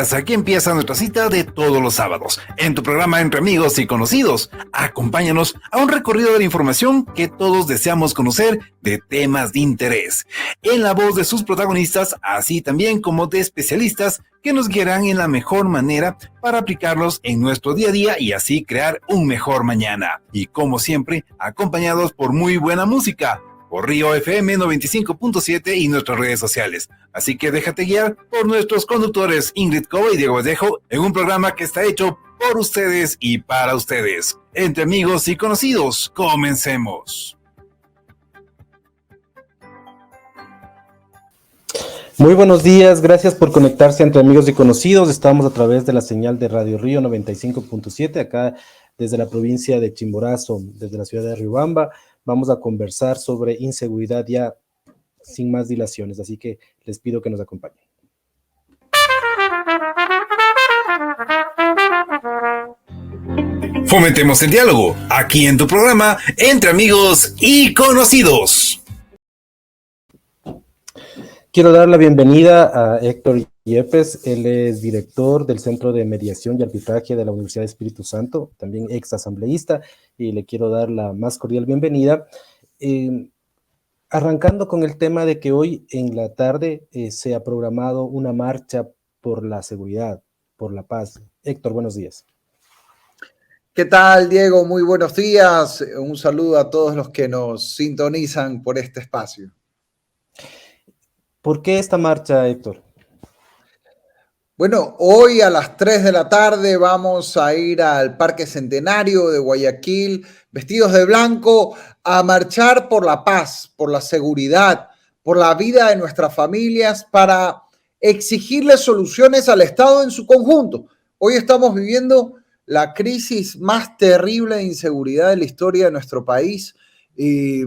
días, aquí empieza nuestra cita de todos los sábados, en tu programa Entre Amigos y Conocidos. Acompáñanos a un recorrido de la información que todos deseamos conocer de temas de interés, en la voz de sus protagonistas, así también como de especialistas que nos guiarán en la mejor manera para aplicarlos en nuestro día a día y así crear un mejor mañana. Y como siempre, acompañados por muy buena música, por Río FM 95.7 y nuestras redes sociales. Así que déjate guiar por nuestros conductores Ingrid Coba y Diego Vallejo en un programa que está hecho por ustedes y para ustedes. Entre Amigos y Conocidos, comencemos. Muy buenos días, gracias por conectarse Entre Amigos y Conocidos. Estamos a través de la señal de Radio Río 95.7, acá desde la provincia de Chimborazo, desde la ciudad de Riobamba. Vamos a conversar sobre inseguridad ya sin más dilaciones, así que les pido que nos acompañen. Fomentemos el diálogo, aquí en tu programa Entre Amigos y Conocidos. Quiero dar la bienvenida a Héctor Yepes. Él es director del Centro de Mediación y Arbitraje de la Universidad de Espíritu Santo, también ex asambleísta, y le quiero dar la más cordial bienvenida. Arrancando con el tema de que hoy en la tarde se ha programado una marcha por la seguridad, por la paz. Héctor, buenos días. ¿Qué tal, Diego? Muy buenos días. Un saludo a todos los que nos sintonizan por este espacio. ¿Por qué esta marcha, Héctor? Bueno, hoy a las 3 de la tarde vamos a ir al Parque Centenario de Guayaquil, vestidos de blanco, a marchar por la paz, por la seguridad, por la vida de nuestras familias, para exigirle soluciones al Estado en su conjunto. Hoy estamos viviendo la crisis más terrible de inseguridad de la historia de nuestro país. Y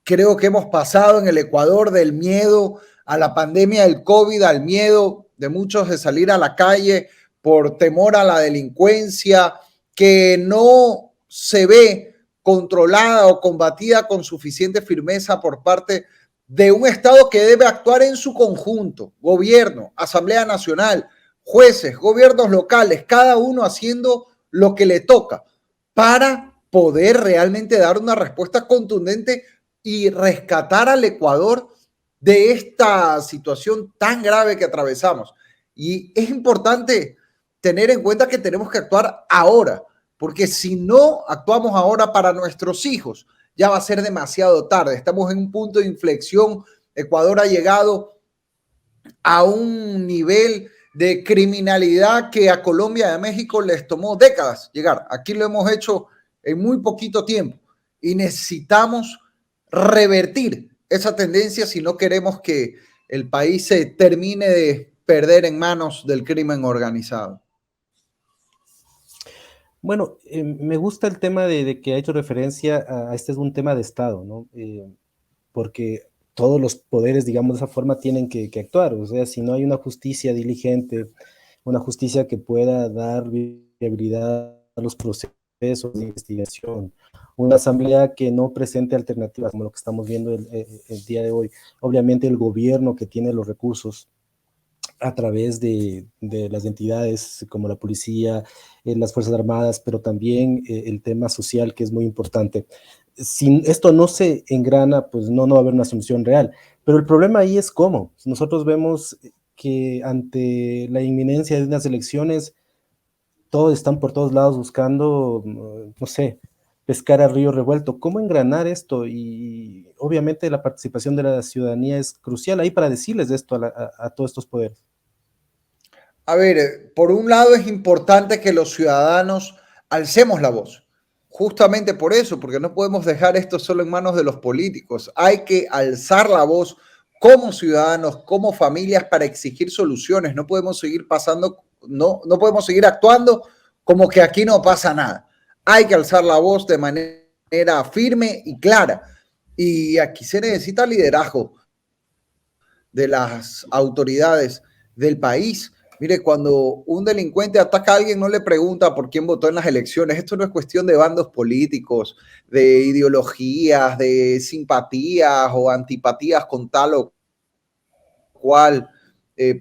creo que hemos pasado en el Ecuador del miedo a la pandemia del COVID, al miedo de muchos de salir a la calle por temor a la delincuencia que no se ve controlada o combatida con suficiente firmeza por parte de un Estado que debe actuar en su conjunto, gobierno, Asamblea Nacional, jueces, gobiernos locales, cada uno haciendo lo que le toca para poder realmente dar una respuesta contundente y rescatar al Ecuador de esta situación tan grave que atravesamos. Y es importante tener en cuenta que tenemos que actuar ahora, porque si no actuamos ahora para nuestros hijos, ya va a ser demasiado tarde. Estamos en un punto de inflexión. Ecuador ha llegado a un nivel de criminalidad que a Colombia y a México les tomó décadas llegar. Aquí lo hemos hecho en muy poquito tiempo y necesitamos revertir esa tendencia si no queremos que el país se termine de perder en manos del crimen organizado. Bueno, me gusta el tema de que ha hecho referencia a este es un tema de Estado, ¿no? Porque todos los poderes, digamos de esa forma, tienen que actuar. O sea, si no hay una justicia diligente, una justicia que pueda dar viabilidad a los procesos de investigación, una asamblea que no presente alternativas, como lo que estamos viendo el día de hoy. Obviamente el gobierno que tiene los recursos a través de las entidades como la policía, las Fuerzas Armadas, pero también el tema social, que es muy importante. Si esto no se engrana, pues no va a haber una solución real. Pero el problema ahí es cómo. Nosotros vemos que ante la inminencia de unas elecciones, todos están por todos lados buscando, no sé, pescar a río revuelto. ¿Cómo engranar esto? Y obviamente la participación de la ciudadanía es crucial ahí para decirles esto a todos estos poderes. A ver, por un lado es importante que los ciudadanos alcemos la voz. Justamente por eso, porque no podemos dejar esto solo en manos de los políticos. Hay que alzar la voz como ciudadanos, como familias para exigir soluciones. No podemos seguir no podemos seguir actuando como que aquí no pasa nada. Hay que alzar la voz de manera firme y clara. Y aquí se necesita liderazgo de las autoridades del país. Mire, cuando un delincuente ataca a alguien, no le pregunta por quién votó en las elecciones. Esto no es cuestión de bandos políticos, de ideologías, de simpatías o antipatías con tal o cual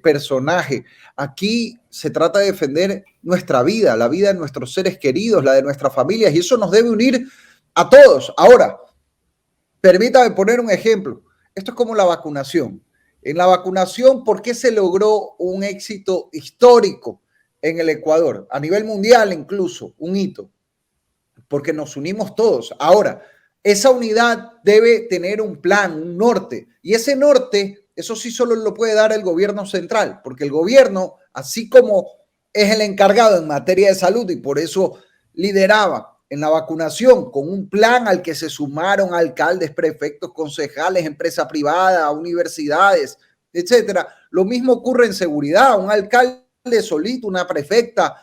personaje. Aquí se trata de defender nuestra vida, la vida de nuestros seres queridos, la de nuestras familias, y eso nos debe unir a todos. Ahora, permítame poner un ejemplo. Esto es como la vacunación. En la vacunación, ¿por qué se logró un éxito histórico en el Ecuador? A nivel mundial incluso, un hito. Porque nos unimos todos. Ahora, esa unidad debe tener un plan, un norte. Y ese norte, eso sí solo lo puede dar el gobierno central, porque el gobierno, así como es el encargado en materia de salud y por eso lideraba en la vacunación con un plan al que se sumaron alcaldes, prefectos, concejales, empresa privada, universidades, etcétera. Lo mismo ocurre en seguridad. Un alcalde solito, una prefecta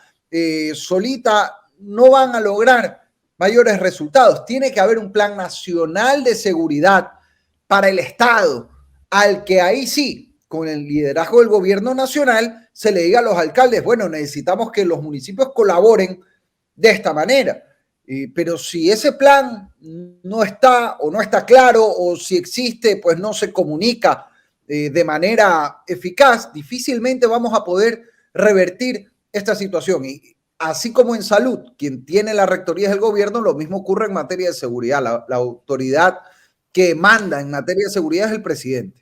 solita no van a lograr mayores resultados. Tiene que haber un plan nacional de seguridad para el Estado, al que ahí sí, con el liderazgo del gobierno nacional, se le diga a los alcaldes, bueno, necesitamos que los municipios colaboren de esta manera. Pero si ese plan no está o no está claro, o si existe, pues no se comunica de manera eficaz, difícilmente vamos a poder revertir esta situación. Y así como en salud, quien tiene la rectoría es el gobierno, lo mismo ocurre en materia de seguridad. La autoridad que manda en materia de seguridad es el presidente.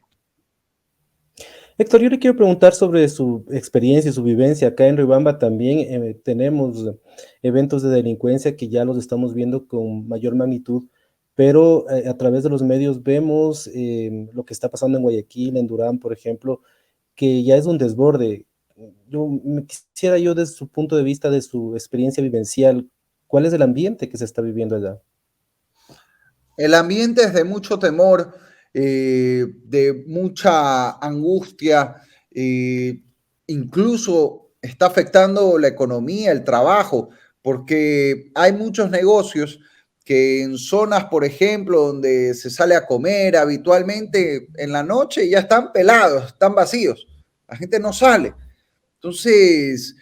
Héctor, yo le quiero preguntar sobre su experiencia y su vivencia. Acá en Riobamba también tenemos eventos de delincuencia que ya los estamos viendo con mayor magnitud, pero a través de los medios vemos lo que está pasando en Guayaquil, en Durán, por ejemplo, que ya es un desborde. Quisiera yo, desde su punto de vista, de su experiencia vivencial, ¿cuál es el ambiente que se está viviendo allá? El ambiente es de mucho temor, de mucha angustia, incluso está afectando la economía, el trabajo, porque hay muchos negocios que en zonas, por ejemplo, donde se sale a comer habitualmente en la noche, ya están pelados, están vacíos, la gente no sale. Entonces,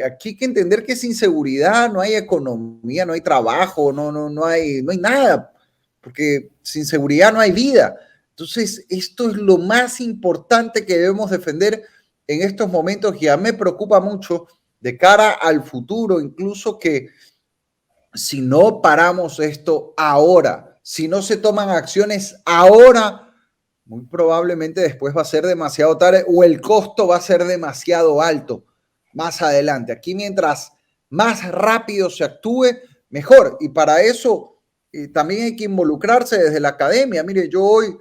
aquí hay que entender que sin seguridad no hay economía, no hay trabajo, no hay nada, porque sin seguridad no hay vida. Entonces, esto es lo más importante que debemos defender en estos momentos. Ya me preocupa mucho de cara al futuro, incluso que si no paramos esto ahora, si no se toman acciones ahora, muy probablemente después va a ser demasiado tarde o el costo va a ser demasiado alto más adelante. Aquí mientras más rápido se actúe, mejor. Y para eso también hay que involucrarse desde la academia. Mire, yo hoy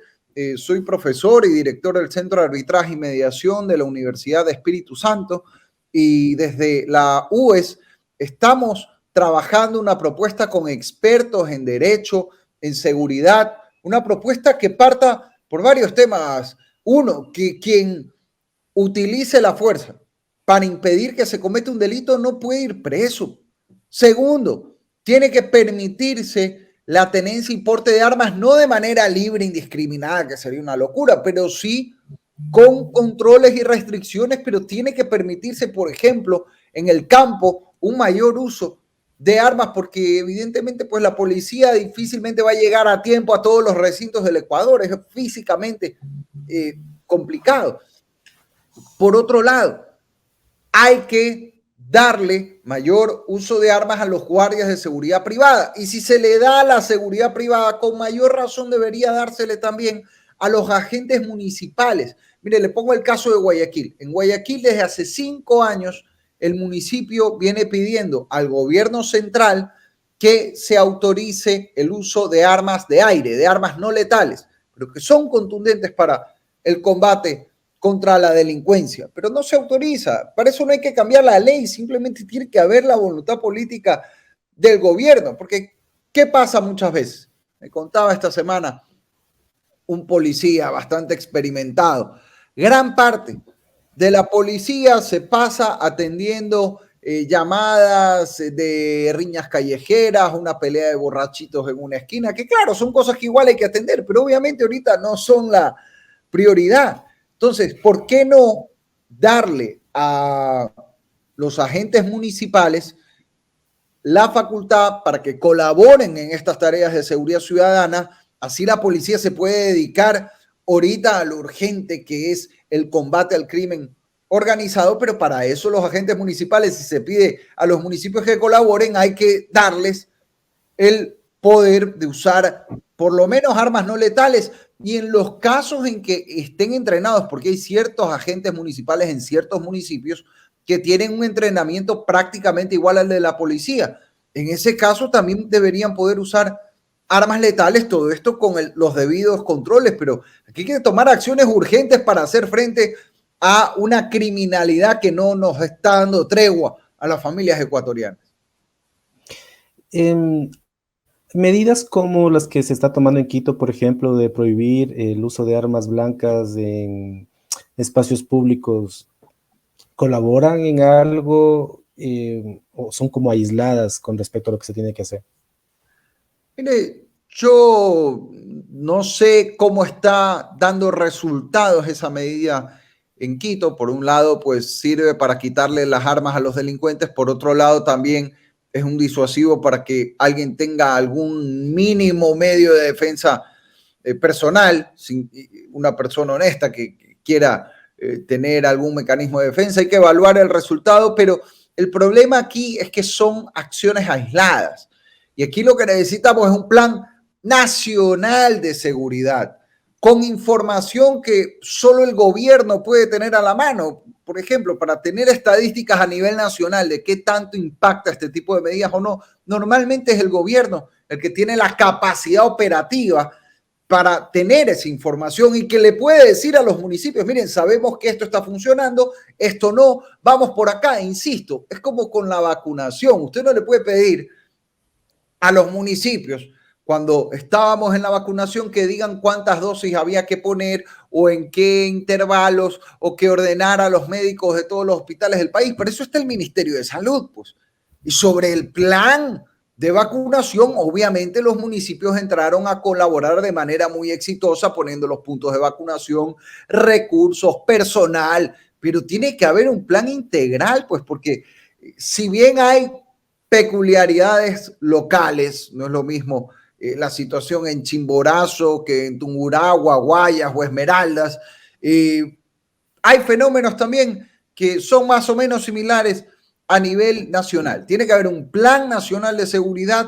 soy profesor y director del Centro de Arbitraje y Mediación de la Universidad de Espíritu Santo y desde la UES estamos trabajando una propuesta con expertos en derecho, en seguridad, una propuesta que parta por varios temas. Uno, que quien utilice la fuerza para impedir que se cometa un delito no puede ir preso. Segundo, tiene que permitirse la tenencia y porte de armas no de manera libre, indiscriminada, que sería una locura, pero sí con controles y restricciones, pero tiene que permitirse, por ejemplo, en el campo, un mayor uso de armas, porque evidentemente pues la policía difícilmente va a llegar a tiempo a todos los recintos del Ecuador, es físicamente complicado. Por otro lado, hay que darle mayor uso de armas a los guardias de seguridad privada, y si se le da a la seguridad privada, con mayor razón debería dársele también a los agentes municipales. Mire, le pongo el caso de Guayaquil. En Guayaquil desde hace 5 años el municipio viene pidiendo al gobierno central que se autorice el uso de armas de aire, de armas no letales, pero que son contundentes para el combate contra la delincuencia, pero no se autoriza. Para eso no hay que cambiar la ley, simplemente tiene que haber la voluntad política del gobierno, porque ¿qué pasa muchas veces? Me contaba esta semana un policía bastante experimentado. Gran parte de la policía se pasa atendiendo llamadas de riñas callejeras, una pelea de borrachitos en una esquina, que claro, son cosas que igual hay que atender, pero obviamente ahorita no son la prioridad. Entonces, ¿por qué no darle a los agentes municipales la facultad para que colaboren en estas tareas de seguridad ciudadana? Así la policía se puede dedicar ahorita a lo urgente que es el combate al crimen organizado, pero para eso los agentes municipales, si se pide a los municipios que colaboren, hay que darles el poder de usar por lo menos armas no letales, y en los casos en que estén entrenados, porque hay ciertos agentes municipales en ciertos municipios que tienen un entrenamiento prácticamente igual al de la policía. En ese caso también deberían poder usar armas letales, todo esto con los debidos controles, pero aquí hay que tomar acciones urgentes para hacer frente a una criminalidad que no nos está dando tregua a las familias ecuatorianas. Medidas como las que se está tomando en Quito, por ejemplo, de prohibir el uso de armas blancas en espacios públicos, ¿colaboran en algo o son como aisladas con respecto a lo que se tiene que hacer? Mire, yo no sé cómo está dando resultados esa medida en Quito. Por un lado, pues sirve para quitarle las armas a los delincuentes. Por otro lado, también es un disuasivo para que alguien tenga algún mínimo medio de defensa personal, una persona honesta que quiera tener algún mecanismo de defensa. Hay que evaluar el resultado, pero el problema aquí es que son acciones aisladas. Y aquí lo que necesitamos es un plan nacional de seguridad, con información que solo el gobierno puede tener a la mano. Por ejemplo, para tener estadísticas a nivel nacional de qué tanto impacta este tipo de medidas o no, normalmente es el gobierno el que tiene la capacidad operativa para tener esa información y que le puede decir a los municipios, miren, sabemos que esto está funcionando, esto no, vamos por acá. Insisto, es como con la vacunación. Usted no le puede pedir a los municipios cuando estábamos en la vacunación que digan cuántas dosis había que poner o en qué intervalos, o que ordenar a los médicos de todos los hospitales del país. Por eso está el Ministerio de Salud, pues. Y sobre el plan de vacunación, obviamente los municipios entraron a colaborar de manera muy exitosa, poniendo los puntos de vacunación, recursos, personal, pero tiene que haber un plan integral, pues, porque si bien hay peculiaridades locales, no es lo mismo la situación en Chimborazo que en Tungurahua, Guayas o Esmeraldas. Hay fenómenos también que son más o menos similares a nivel nacional. Tiene que haber un plan nacional de seguridad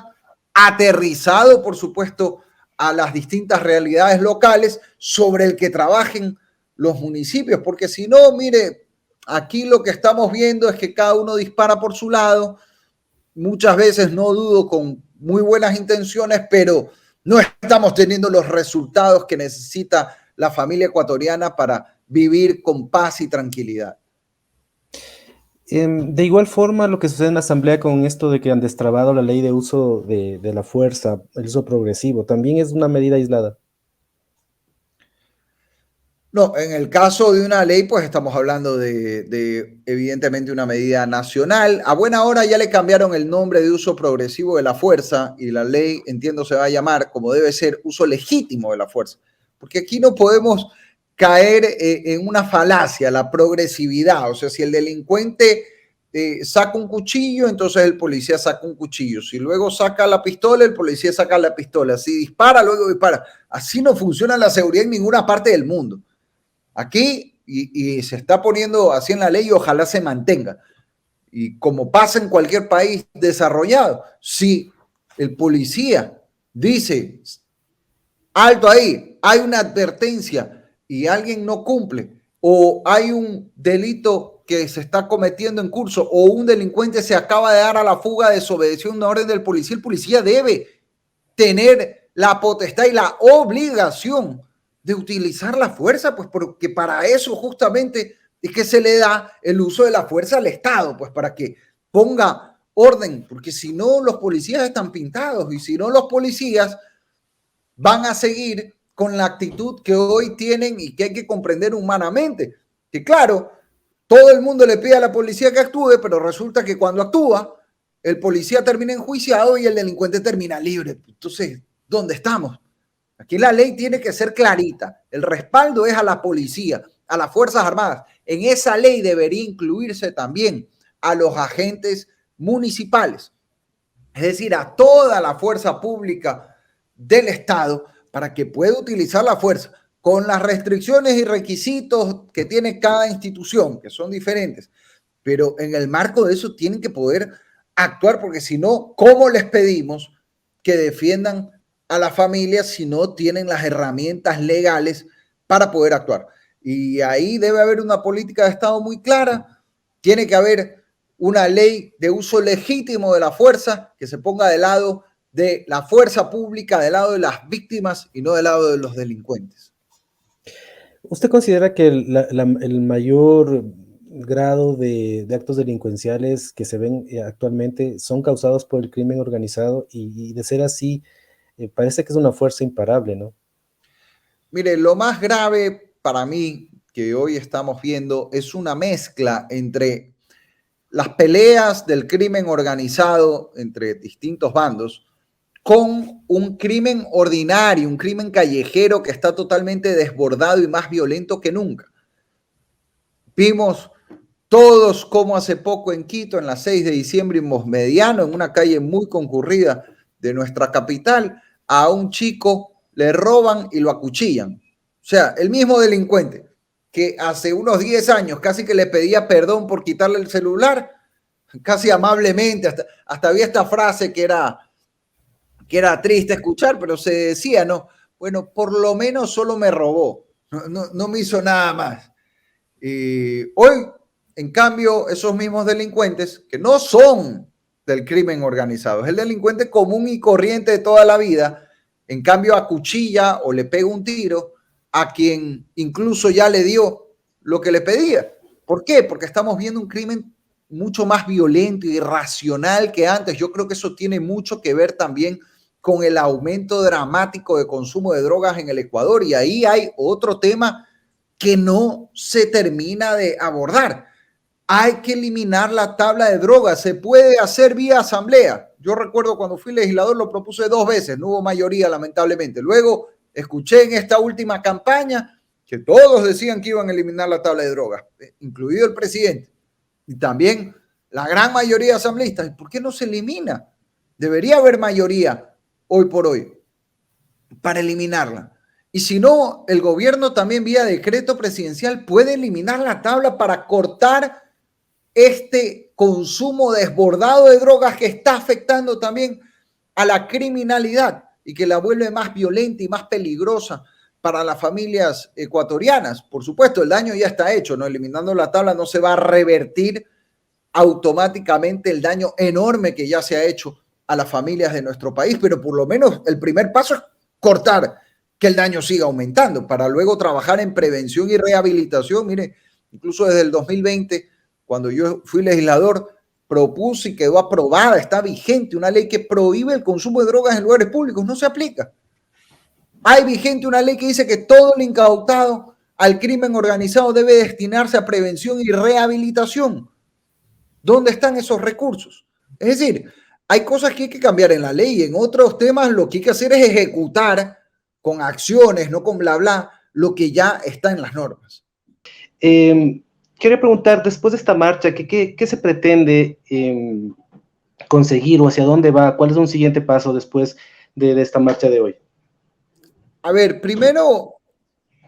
aterrizado, por supuesto, a las distintas realidades locales, sobre el que trabajen los municipios, porque si no, mire, aquí lo que estamos viendo es que cada uno dispara por su lado. Muchas veces, no dudo, con muy buenas intenciones, pero no estamos teniendo los resultados que necesita la familia ecuatoriana para vivir con paz y tranquilidad. De igual forma, lo que sucede en la Asamblea con esto de que han destrabado la ley de uso de la fuerza, el uso progresivo, ¿también es una medida aislada? No, en el caso de una ley, pues estamos hablando de evidentemente una medida nacional. A buena hora ya le cambiaron el nombre de uso progresivo de la fuerza y la ley, entiendo, se va a llamar, como debe ser, uso legítimo de la fuerza. Porque aquí no podemos caer en una falacia, la progresividad. O sea, si el delincuente saca un cuchillo, entonces el policía saca un cuchillo. Si luego saca la pistola, el policía saca la pistola. Si dispara, luego dispara. Así no funciona la seguridad en ninguna parte del mundo. Aquí, y se está poniendo así en la ley, y ojalá se mantenga. Y como pasa en cualquier país desarrollado, si el policía dice, alto ahí, hay una advertencia y alguien no cumple, o hay un delito que se está cometiendo en curso, o un delincuente se acaba de dar a la fuga, desobedeció una orden del policía, el policía debe tener la potestad y la obligación de utilizar la fuerza, pues porque para eso justamente es que se le da el uso de la fuerza al Estado, pues para que ponga orden, porque si no los policías están pintados, y si no los policías van a seguir con la actitud que hoy tienen y que hay que comprender humanamente, que claro, todo el mundo le pide a la policía que actúe, pero resulta que cuando actúa, el policía termina enjuiciado y el delincuente termina libre. Entonces, ¿dónde estamos? Aquí la ley tiene que ser clarita. El respaldo es a la policía, a las Fuerzas Armadas. En esa ley debería incluirse también a los agentes municipales, es decir, a toda la fuerza pública del Estado, para que pueda utilizar la fuerza. con las restricciones y requisitos que tiene cada institución, que son diferentes, pero en el marco de eso tienen que poder actuar, porque si no, ¿cómo les pedimos que defiendan a la familia si no tienen las herramientas legales para poder actuar? Y ahí debe haber una política de Estado muy clara, tiene que haber una ley de uso legítimo de la fuerza que se ponga del lado de la fuerza pública, del lado de las víctimas y no del lado de los delincuentes. ¿Usted considera que el mayor grado de actos delincuenciales que se ven actualmente son causados por el crimen organizado? Y de ser así, parece que es una fuerza imparable, ¿no? Mire, lo más grave para mí que hoy estamos viendo es una mezcla entre las peleas del crimen organizado entre distintos bandos con un crimen ordinario, un crimen callejero que está totalmente desbordado y más violento que nunca. Vimos todos como hace poco en Quito, en la 6 de diciembre, en Mosmediano, en una calle muy concurrida de nuestra capital, a un chico le roban y lo acuchillan. O sea, el mismo delincuente que hace unos 10 años casi que le pedía perdón por quitarle el celular, casi amablemente, hasta había esta frase que era triste escuchar, pero se decía, ¿no? Bueno, por lo menos solo me robó, no me hizo nada más. Hoy, en cambio, esos mismos delincuentes, que no son del crimen organizado, es el delincuente común y corriente de toda la vida, en cambio acuchilla o le pega un tiro a quien incluso ya le dio lo que le pedía. ¿Por qué? Porque estamos viendo un crimen mucho más violento y irracional que antes. Yo creo que eso tiene mucho que ver también con el aumento dramático de consumo de drogas en el Ecuador. Y ahí hay otro tema que no se termina de abordar. Hay que eliminar la tabla de drogas. Se puede hacer vía asamblea. Yo recuerdo cuando fui legislador lo propuse 2 veces. No hubo mayoría, lamentablemente. Luego escuché en esta última campaña que todos decían que iban a eliminar la tabla de drogas, incluido el presidente. Y también la gran mayoría de asambleístas. ¿Por qué no se elimina? Debería haber mayoría hoy por hoy para eliminarla. Y si no, el gobierno también vía decreto presidencial puede eliminar la tabla para cortar este consumo desbordado de drogas que está afectando también a la criminalidad y que la vuelve más violenta y más peligrosa para las familias ecuatorianas. Por supuesto, el daño ya está hecho, ¿no? Eliminando la tabla no se va a revertir automáticamente el daño enorme que ya se ha hecho a las familias de nuestro país, pero por lo menos el primer paso es cortar que el daño siga aumentando para luego trabajar en prevención y rehabilitación. Mire, incluso desde el 2020, cuando yo fui legislador, propuse y quedó aprobada, está vigente una ley que prohíbe el consumo de drogas en lugares públicos. No se aplica. Hay vigente una ley que dice que todo lo incautado al crimen organizado debe destinarse a prevención y rehabilitación. ¿Dónde están esos recursos? Es decir, hay cosas que hay que cambiar en la ley y en otros temas lo que hay que hacer es ejecutar con acciones, no con bla bla, lo que ya está en las normas. Quería preguntar, después de esta marcha, ¿qué se pretende conseguir o hacia dónde va? ¿Cuál es un siguiente paso después de esta marcha de hoy? A ver, primero,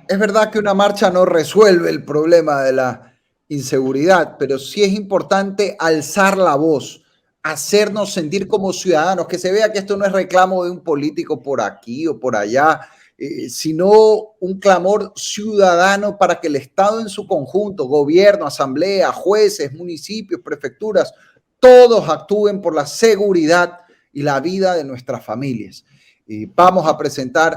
es verdad que una marcha no resuelve el problema de la inseguridad, pero sí es importante alzar la voz, hacernos sentir como ciudadanos, que se vea que esto no es reclamo de un político por aquí o por allá, sino un clamor ciudadano para que el Estado en su conjunto, gobierno, asamblea, jueces, municipios, prefecturas, todos actúen por la seguridad y la vida de nuestras familias. Vamos a presentar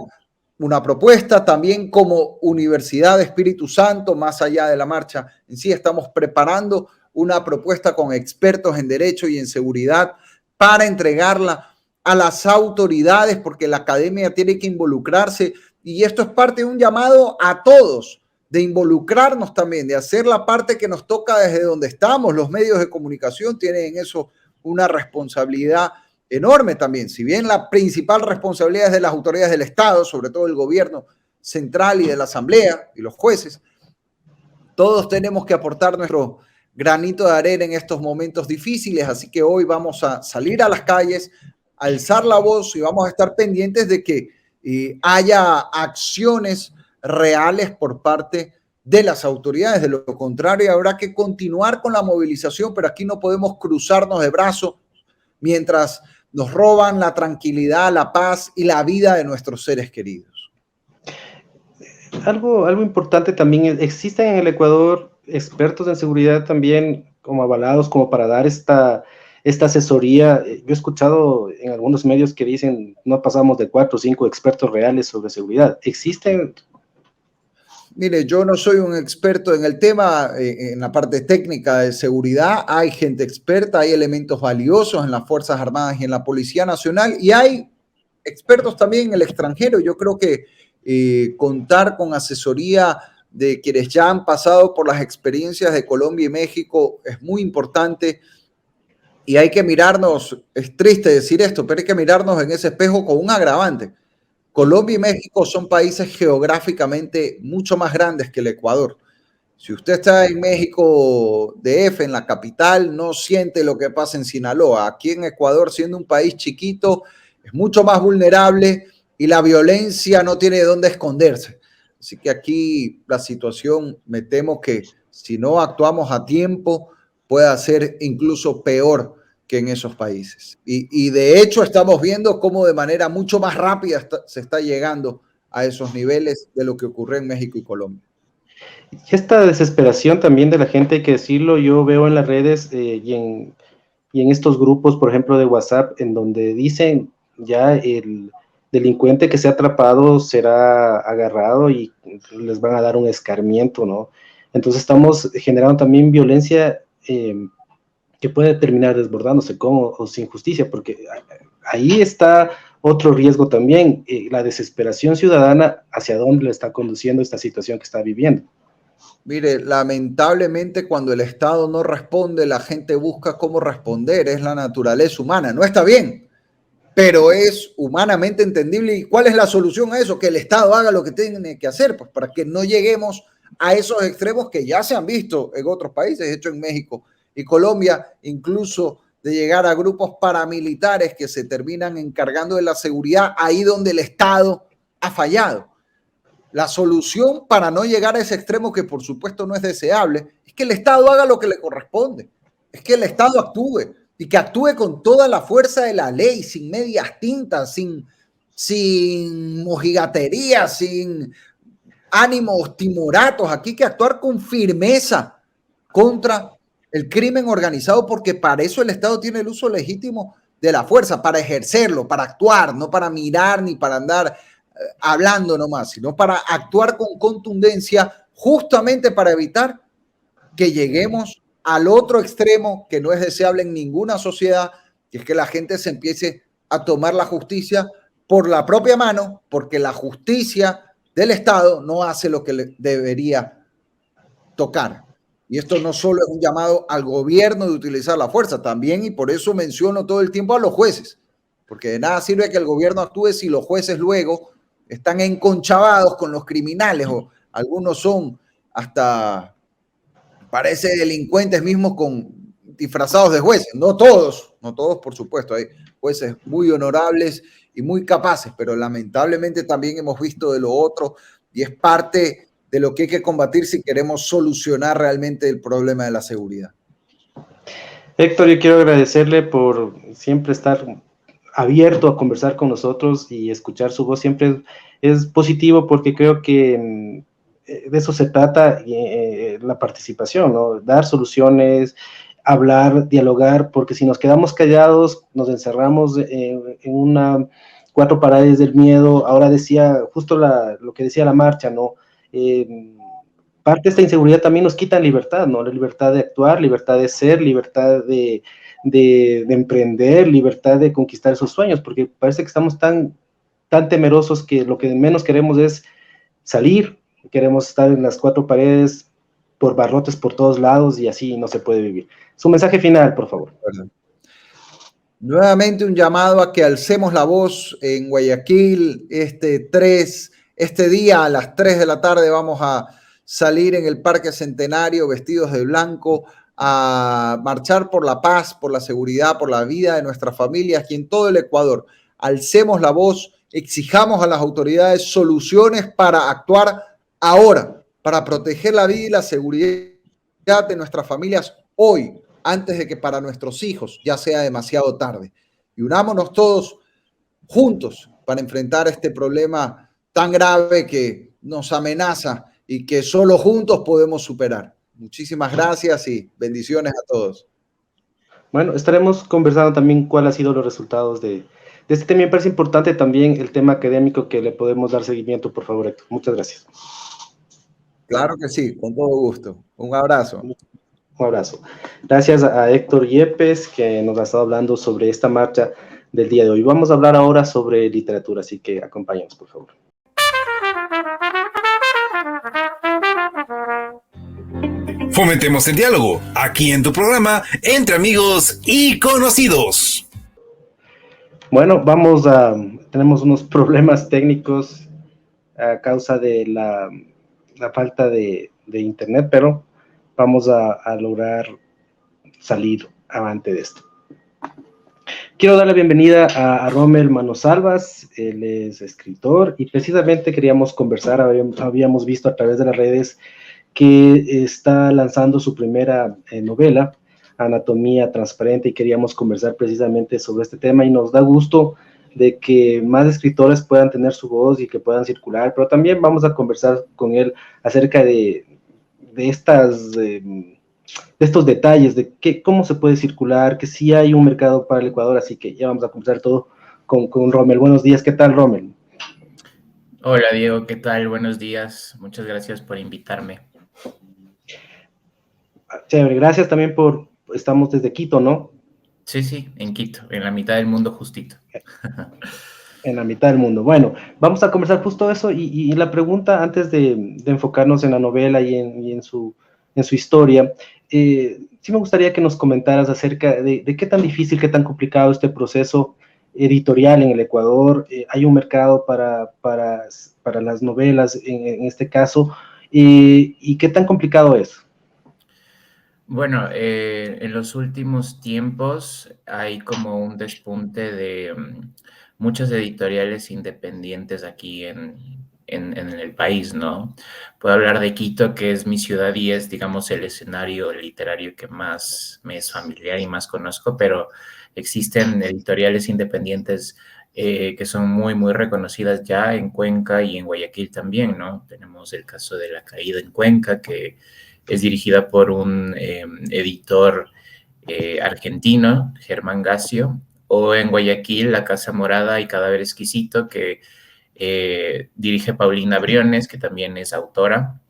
una propuesta también como Universidad de Espíritu Santo, más allá de la marcha en sí, estamos preparando una propuesta con expertos en derecho y en seguridad para entregarla a las autoridades, porque la academia tiene que involucrarse y esto es parte de un llamado a todos, de involucrarnos también, de hacer la parte que nos toca desde donde estamos. Los medios de comunicación tienen en eso una responsabilidad enorme también. Si bien la principal responsabilidad es de las autoridades del Estado, sobre todo el gobierno central y de la asamblea y los jueces, todos tenemos que aportar nuestro granito de arena en estos momentos difíciles, así que hoy vamos a salir a las calles, alzar la voz y vamos a estar pendientes de que haya acciones reales por parte de las autoridades. De lo contrario, habrá que continuar con la movilización, pero aquí no podemos cruzarnos de brazos mientras nos roban la tranquilidad, la paz y la vida de nuestros seres queridos. Algo importante también es, existen en el Ecuador expertos en seguridad también como avalados como para dar esta asesoría. Yo he escuchado en algunos medios que dicen no pasamos de 4 o 5 expertos reales sobre seguridad. ¿Existen? Mire, yo no soy un experto en el tema, en la parte técnica de seguridad. Hay gente experta, hay elementos valiosos en las Fuerzas Armadas y en la Policía Nacional, y hay expertos también en el extranjero. Yo creo que contar con asesoría de quienes ya han pasado por las experiencias de Colombia y México es muy importante, y hay que mirarnos, es triste decir esto, pero hay que mirarnos en ese espejo con un agravante. Colombia y México son países geográficamente mucho más grandes que el Ecuador. Si usted está en México DF, en la capital, no siente lo que pasa en Sinaloa. Aquí en Ecuador, siendo un país chiquito, es mucho más vulnerable y la violencia no tiene de dónde esconderse. Así que aquí la situación, me temo que si no actuamos a tiempo, puede ser incluso peor que en esos países. Y de hecho estamos viendo cómo de manera mucho más rápida se está llegando a esos niveles de lo que ocurre en México y Colombia. Y esta desesperación también de la gente, hay que decirlo, yo veo en las redes y en estos grupos, por ejemplo, de WhatsApp, en donde dicen ya el delincuente que sea atrapado será agarrado y les van a dar un escarmiento, ¿no? Entonces estamos generando también violencia que puede terminar desbordándose con o sin justicia, porque ahí está otro riesgo también, la desesperación ciudadana, hacia dónde le está conduciendo esta situación que está viviendo. Mire, lamentablemente cuando el Estado no responde, la gente busca cómo responder, es la naturaleza humana, no está bien, pero es humanamente entendible. ¿Y cuál es la solución a eso? Que el Estado haga lo que tiene que hacer, pues para que no lleguemos a esos extremos que ya se han visto en otros países, de hecho en México y Colombia, incluso de llegar a grupos paramilitares que se terminan encargando de la seguridad ahí donde el Estado ha fallado. La solución para no llegar a ese extremo, que por supuesto no es deseable, es que el Estado haga lo que le corresponde, es que el Estado actúe y que actúe con toda la fuerza de la ley, sin medias tintas, sin mojigatería, sin ánimos timoratos. Aquí hay que actuar con firmeza contra el crimen organizado, porque para eso el Estado tiene el uso legítimo de la fuerza, para ejercerlo, para actuar, no para mirar ni para andar hablando nomás, sino para actuar con contundencia, justamente para evitar que lleguemos al otro extremo que no es deseable en ninguna sociedad, que es que la gente se empiece a tomar la justicia por la propia mano, porque la justicia del Estado no hace lo que le debería tocar. Y esto no solo es un llamado al gobierno de utilizar la fuerza, también, y por eso menciono todo el tiempo a los jueces, porque de nada sirve que el gobierno actúe si los jueces luego están enconchavados con los criminales, o algunos son hasta, parece, delincuentes mismos disfrazados de jueces. No todos, por supuesto, hay jueces muy honorables y muy capaces, pero lamentablemente también hemos visto de lo otro, y es parte de lo que hay que combatir si queremos solucionar realmente el problema de la seguridad. Héctor, yo quiero agradecerle por siempre estar abierto a conversar con nosotros y escuchar su voz. Siempre es positivo, porque creo que de eso se trata la participación, ¿no? Dar soluciones, hablar, dialogar, porque si nos quedamos callados, nos encerramos en una 4 paredes del miedo. Ahora decía justo lo que decía la marcha, ¿no? Parte de esta inseguridad también nos quita libertad, ¿no? La libertad de actuar, libertad de ser, libertad de emprender, libertad de conquistar esos sueños, porque parece que estamos tan temerosos que lo que menos queremos es salir, queremos estar en las 4 paredes, por barrotes por todos lados, y así no se puede vivir. Su mensaje final, por favor. Nuevamente un llamado a que alcemos la voz en Guayaquil. Este día a las 3 de la tarde vamos a salir en el Parque Centenario vestidos de blanco a marchar por la paz, por la seguridad, por la vida de nuestras familias y en todo el Ecuador. Alcemos la voz, exijamos a las autoridades soluciones para actuar ahora para proteger la vida y la seguridad de nuestras familias hoy, antes de que para nuestros hijos ya sea demasiado tarde. Y unámonos todos juntos para enfrentar este problema tan grave que nos amenaza y que solo juntos podemos superar. Muchísimas gracias y bendiciones a todos. Bueno, estaremos conversando también cuáles han sido los resultados de este tema. Me parece importante también el tema académico que le podemos dar seguimiento, por favor, Héctor. Muchas gracias. Claro que sí, con todo gusto. Un abrazo. Un abrazo. Gracias a Héctor Yepes, que nos ha estado hablando sobre esta marcha del día de hoy. Vamos a hablar ahora sobre literatura, así que acompáñanos, por favor. Fomentemos el diálogo, aquí en tu programa, Entre Amigos y Conocidos. Bueno, tenemos unos problemas técnicos a causa de la falta de internet, pero vamos a lograr salir avante de esto. Quiero dar la bienvenida a Rommel Manosalvas. Él es escritor y precisamente queríamos conversar, habíamos visto a través de las redes que está lanzando su primera novela, Anatomía Transparente, y queríamos conversar precisamente sobre este tema, y nos da gusto de que más escritores puedan tener su voz y que puedan circular, pero también vamos a conversar con él acerca de estos detalles, de cómo se puede circular, que sí hay un mercado para el Ecuador, así que ya vamos a conversar todo con Rommel. Buenos días, ¿qué tal, Rommel? Hola, Diego, ¿qué tal? Buenos días, muchas gracias por invitarme. Chévere, gracias también estamos desde Quito, ¿no? Sí, en Quito, en la mitad del mundo justito. En la mitad del mundo. Bueno, vamos a conversar justo eso, y la pregunta antes de enfocarnos en la novela y en su historia, sí me gustaría que nos comentaras acerca de qué tan difícil, qué tan complicado este proceso editorial en el Ecuador. Hay un mercado para las novelas en este caso, y qué tan complicado es. Bueno, en los últimos tiempos hay como un despunte de muchas editoriales independientes aquí en el país, ¿no? Puedo hablar de Quito, que es mi ciudad y es, digamos, el escenario literario que más me es familiar y más conozco, pero existen editoriales independientes que son muy reconocidas ya en Cuenca y en Guayaquil también, ¿no? Tenemos el caso de La Caída en Cuenca, que es dirigida por un editor argentino, Germán Gacio, o en Guayaquil, La Casa Morada y Cadáver Exquisito, que dirige Paulina Briones, que también es autora.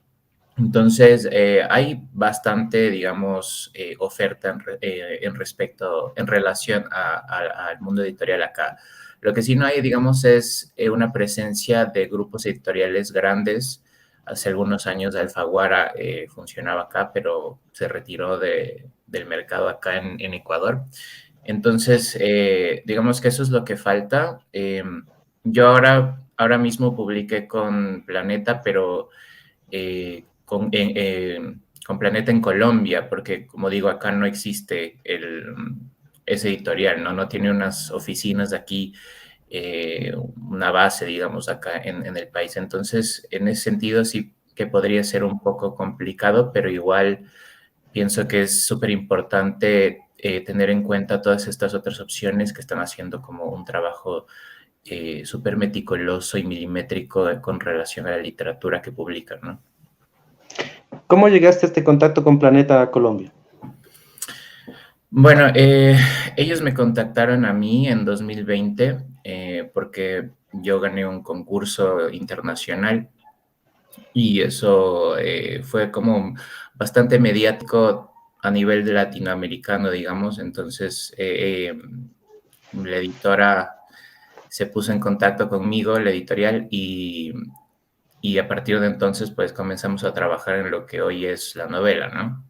Entonces, hay bastante, digamos, oferta en relación al mundo editorial acá. Lo que sí no hay, digamos, es una presencia de grupos editoriales grandes. Hace algunos años Alfaguara funcionaba acá, pero se retiró del mercado acá en Ecuador. Entonces, digamos que eso es lo que falta. Yo ahora mismo publiqué con Planeta, pero con Planeta en Colombia, porque como digo, acá no existe ese editorial, ¿no? No tiene unas oficinas de aquí, una base, digamos, acá en el país. Entonces, en ese sentido sí que podría ser un poco complicado, pero igual pienso que es súper importante tener en cuenta todas estas otras opciones que están haciendo como un trabajo súper meticuloso y milimétrico con relación a la literatura que publican, ¿no? ¿Cómo llegaste a este contacto con Planeta Colombia? Bueno, ellos me contactaron a mí en 2020 porque yo gané un concurso internacional y eso fue como bastante mediático a nivel de latinoamericano, digamos. Entonces, la editora se puso en contacto conmigo, la editorial, y a partir de entonces, pues comenzamos a trabajar en lo que hoy es la novela, ¿no?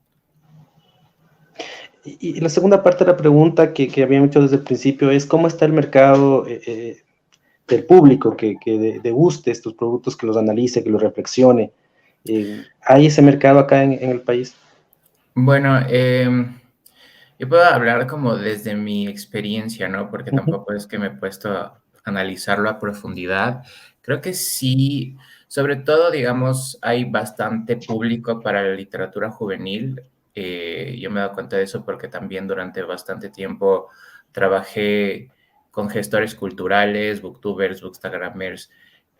Y la segunda parte de la pregunta que había hecho desde el principio es cómo está el mercado del público que deguste estos productos, que los analice, que los reflexione. ¿Hay ese mercado acá en el país? Bueno, yo puedo hablar como desde mi experiencia, ¿no? Porque tampoco es que me he puesto a analizarlo a profundidad. Creo que sí, Sobre todo, digamos, hay bastante público para la literatura juvenil. Yo me he dado cuenta de eso porque también durante bastante tiempo trabajé con gestores culturales, booktubers, bookstagramers,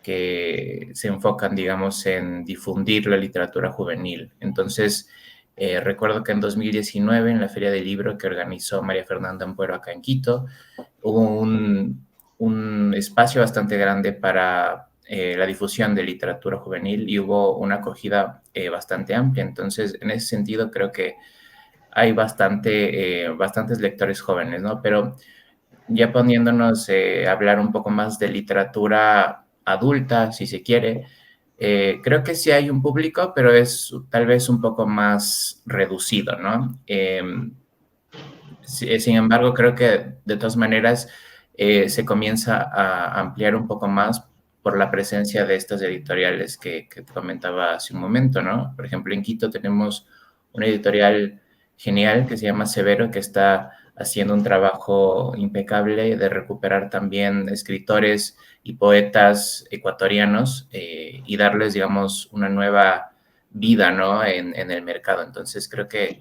que se enfocan, digamos, en difundir la literatura juvenil. Entonces, recuerdo que en 2019, en la Feria del Libro que organizó María Fernanda Ampuero acá en Quito, hubo un espacio bastante grande para la difusión de literatura juvenil y hubo una acogida bastante amplia. Entonces, en ese sentido, creo que hay bastantes lectores jóvenes, ¿no? Pero ya poniéndonos a hablar un poco más de literatura adulta, si se quiere, creo que sí hay un público, pero es tal vez un poco más reducido, ¿no? Sin embargo, creo que de todas maneras se comienza a ampliar un poco más por la presencia de estas editoriales que comentaba hace un momento, ¿no? Por ejemplo, en Quito tenemos una editorial genial que se llama Severo, que está haciendo un trabajo impecable de recuperar también escritores y poetas ecuatorianos y darles, digamos, una nueva vida, ¿no? En el mercado. Entonces, creo que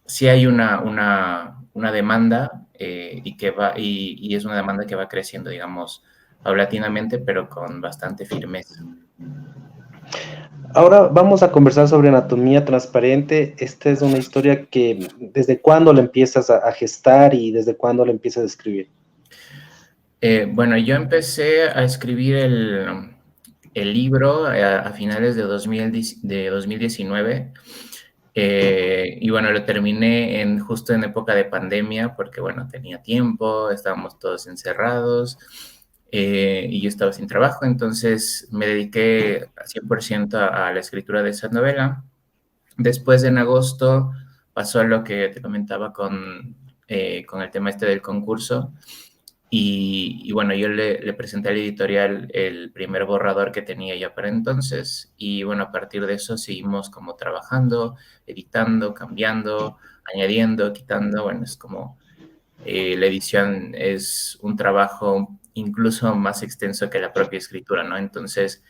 sí hay una demanda y es una demanda que va creciendo, digamos, paulatinamente, pero con bastante firmeza. Ahora vamos a conversar sobre Anatomía Transparente. Esta es una historia que, ¿desde cuándo la empiezas a gestar y desde cuándo la empiezas a escribir? Bueno, yo empecé a escribir el libro a finales de 2019 y bueno, lo terminé justo en época de pandemia porque bueno, tenía tiempo, estábamos todos encerrados y yo estaba sin trabajo, entonces me dediqué 100% a la escritura de esa novela. Después en agosto pasó lo que te comentaba con el tema este del concurso. Y bueno, yo le presenté al editorial el primer borrador que tenía ya para entonces. Y bueno, a partir de eso seguimos como trabajando, editando, cambiando, añadiendo, quitando. Bueno, es como la edición es un trabajo incluso más extenso que la propia escritura, ¿no? Entonces,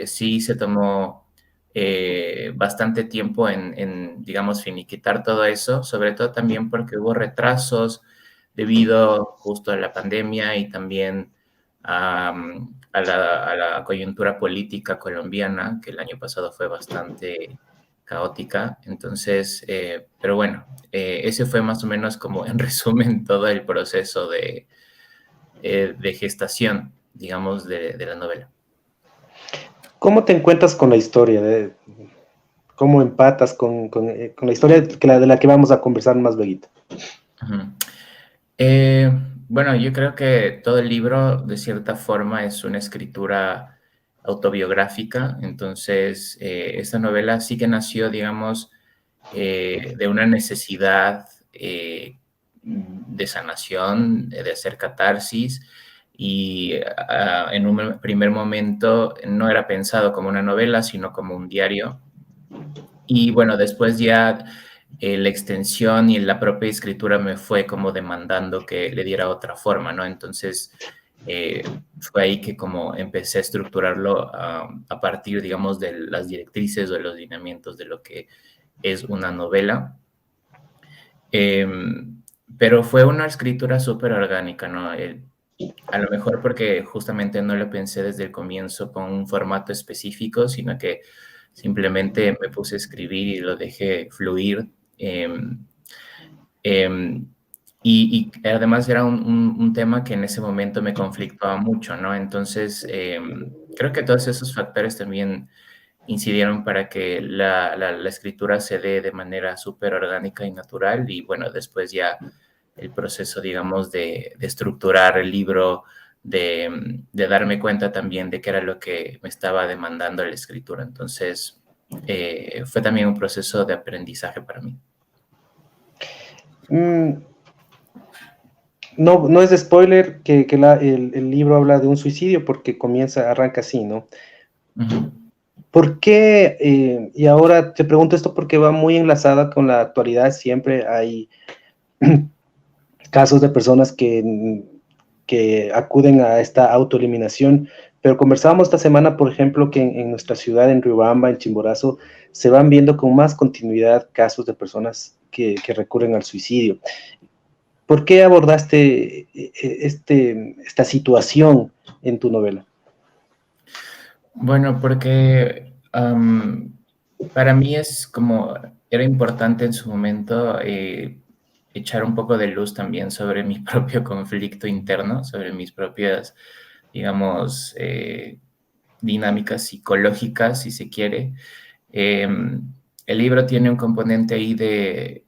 sí se tomó bastante tiempo digamos, finiquitar todo eso, sobre todo también porque hubo retrasos debido justo a la pandemia y también a la coyuntura política colombiana, que el año pasado fue bastante caótica. Entonces, pero bueno, ese fue más o menos como en resumen todo el proceso de gestación, digamos, de la novela. ¿Cómo te encuentras con la historia? ¿Cómo empatas con la historia de la que vamos a conversar más luego? Uh-huh. Bueno, yo creo que todo el libro, de cierta forma, es una escritura autobiográfica. Entonces, esta novela sí que nació, digamos, de una necesidad de sanación, de hacer catarsis. Y en un primer momento no era pensado como una novela, sino como un diario. Y bueno, después ya la extensión y la propia escritura me fue como demandando que le diera otra forma, ¿no? Entonces, fue ahí que como empecé a estructurarlo a partir, digamos, de las directrices o de los lineamientos de lo que es una novela. Pero fue una escritura súper orgánica, ¿no? A lo mejor porque justamente no lo pensé desde el comienzo con un formato específico, sino que simplemente me puse a escribir y lo dejé fluir. Y además era un tema que en ese momento me conflictaba mucho, ¿no? Entonces, creo que todos esos factores también incidieron para que la escritura se dé de manera súper orgánica y natural. Y bueno, después ya el proceso, digamos, de estructurar el libro, de darme cuenta también de qué era lo que me estaba demandando la escritura. Entonces, fue también un proceso de aprendizaje para mí. No es de spoiler que el libro habla de un suicidio porque arranca así, ¿no? Uh-huh. ¿Por qué? Y ahora te pregunto esto porque va muy enlazada con la actualidad. Siempre hay casos de personas que acuden a esta autoeliminación. Pero conversábamos esta semana, por ejemplo, que en nuestra ciudad, en Riobamba, en Chimborazo, se van viendo con más continuidad casos de personas que recurren al suicidio. ¿Por qué abordaste esta situación en tu novela? Bueno, porque para mí era importante en su momento echar un poco de luz también sobre mi propio conflicto interno, sobre mis propias, digamos, dinámicas psicológicas, si se quiere. El libro tiene un componente ahí que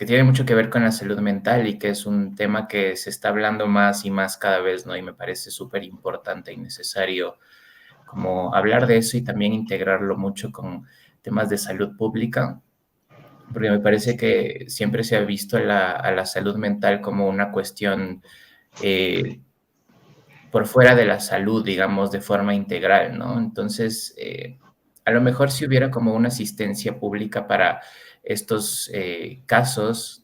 tiene mucho que ver con la salud mental y que es un tema que se está hablando más y más cada vez, ¿no? Y me parece súper importante y necesario como hablar de eso y también integrarlo mucho con temas de salud pública, porque me parece que siempre se ha visto a la salud mental como una cuestión por fuera de la salud, digamos, de forma integral, ¿no? Entonces, a lo mejor si hubiera como una asistencia pública para estos casos,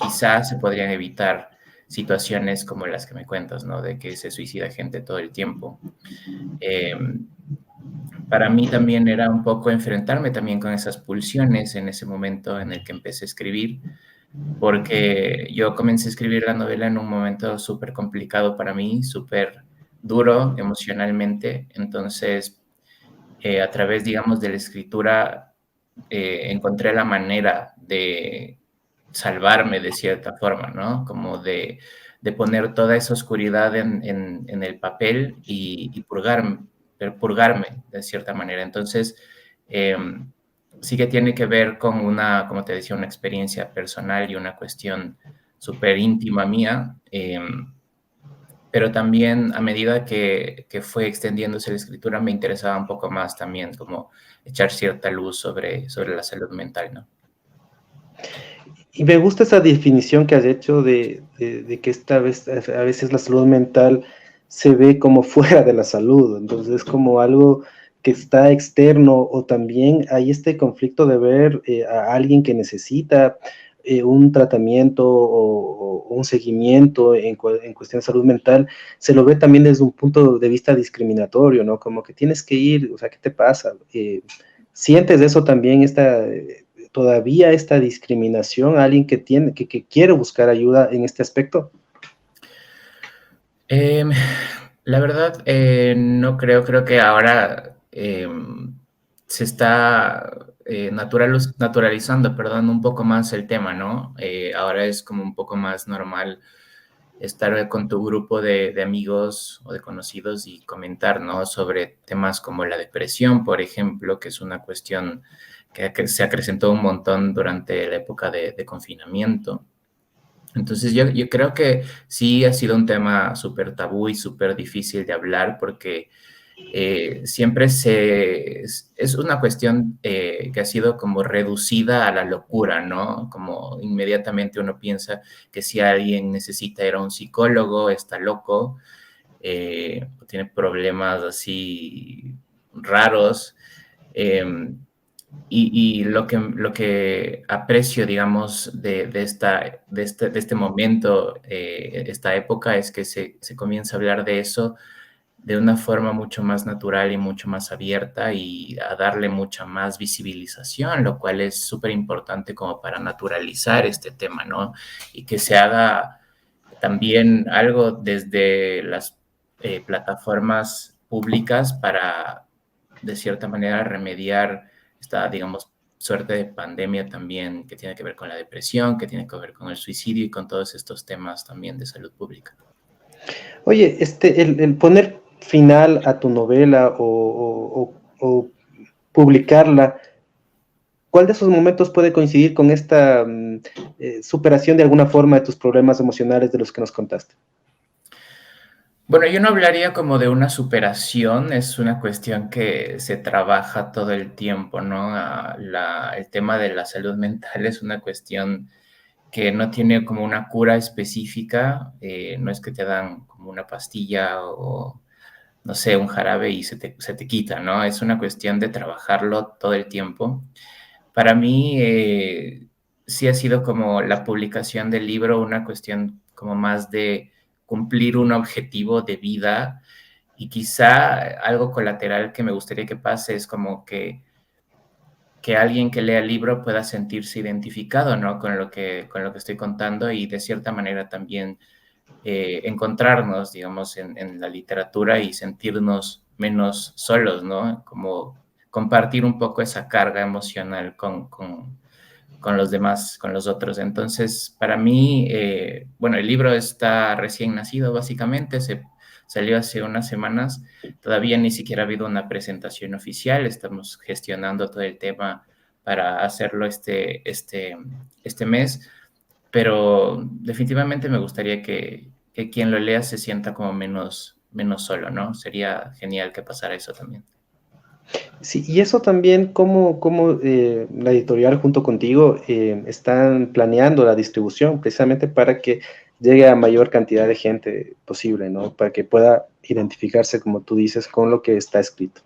quizás se podrían evitar situaciones como las que me cuentas, ¿no? De que se suicida gente todo el tiempo. Eh, para mí también era un poco enfrentarme también con esas pulsiones en ese momento en el que empecé a escribir, porque yo comencé a escribir la novela en un momento súper complicado para mí, súper duro emocionalmente. Entonces, a través, digamos, de la escritura, encontré la manera de salvarme de cierta forma, ¿no? Como de poner toda esa oscuridad en el papel y purgarme de cierta manera. Entonces, eh, sí que tiene que ver con como te decía, una experiencia personal y una cuestión súper íntima mía, pero también a medida que fue extendiéndose la escritura me interesaba un poco más también como echar cierta luz sobre la salud mental, ¿no? Y me gusta esa definición que has hecho de que esta vez, a veces la salud mental se ve como fuera de la salud, entonces es como algo que está externo, o también hay este conflicto de ver a alguien que necesita un tratamiento o un seguimiento en cuestión de salud mental, se lo ve también desde un punto de vista discriminatorio, ¿no? Como que tienes que ir, o sea, ¿qué te pasa? ¿Sientes eso también, todavía esta discriminación a alguien que quiere buscar ayuda en este aspecto? Eh, la verdad, no creo que ahora se está naturalizando, perdón, un poco más el tema, ¿no? Ahora es como un poco más normal estar con tu grupo de amigos o de conocidos y comentar, ¿no? Sobre temas como la depresión, por ejemplo, que es una cuestión que se acrecentó un montón durante la época de confinamiento. Entonces yo creo que sí ha sido un tema súper tabú y súper difícil de hablar porque siempre es una cuestión que ha sido como reducida a la locura, ¿no? Como inmediatamente uno piensa que si alguien necesita ir a un psicólogo, está loco, tiene problemas así raros. em, y lo que aprecio, digamos, de este momento, esta época, es que se comienza a hablar de eso de una forma mucho más natural y mucho más abierta y a darle mucha más visibilización, lo cual es súper importante como para naturalizar este tema, ¿no? Y que se haga también algo desde las plataformas públicas para, de cierta manera, remediar esta, digamos, suerte de pandemia también que tiene que ver con la depresión, que tiene que ver con el suicidio y con todos estos temas también de salud pública. Oye, el poner final a tu novela o publicarla, ¿cuál de esos momentos puede coincidir con esta superación de alguna forma de tus problemas emocionales de los que nos contaste? Bueno, yo no hablaría como de una superación, es una cuestión que se trabaja todo el tiempo, ¿no? El tema de la salud mental es una cuestión que no tiene como una cura específica, no es que te dan como una pastilla o, no sé, un jarabe y se te quita, ¿no? Es una cuestión de trabajarlo todo el tiempo. Para mí, sí ha sido como la publicación del libro una cuestión como más de cumplir un objetivo de vida y quizá algo colateral que me gustaría que pase es como que alguien que lea el libro pueda sentirse identificado, ¿no? Con lo que estoy contando y de cierta manera también encontrarnos, digamos, en la literatura y sentirnos menos solos, ¿no? Como compartir un poco esa carga emocional con los demás, con los otros. Entonces, para mí, bueno, el libro está recién nacido, básicamente, salió hace unas semanas, todavía ni siquiera ha habido una presentación oficial, estamos gestionando todo el tema para hacerlo este mes, pero definitivamente me gustaría que quien lo lea se sienta como menos solo, ¿no? Sería genial que pasara eso también. Sí, y eso también, cómo la editorial junto contigo están planeando la distribución precisamente para que llegue a mayor cantidad de gente posible, ¿no? Para que pueda identificarse, como tú dices, con lo que está escrito.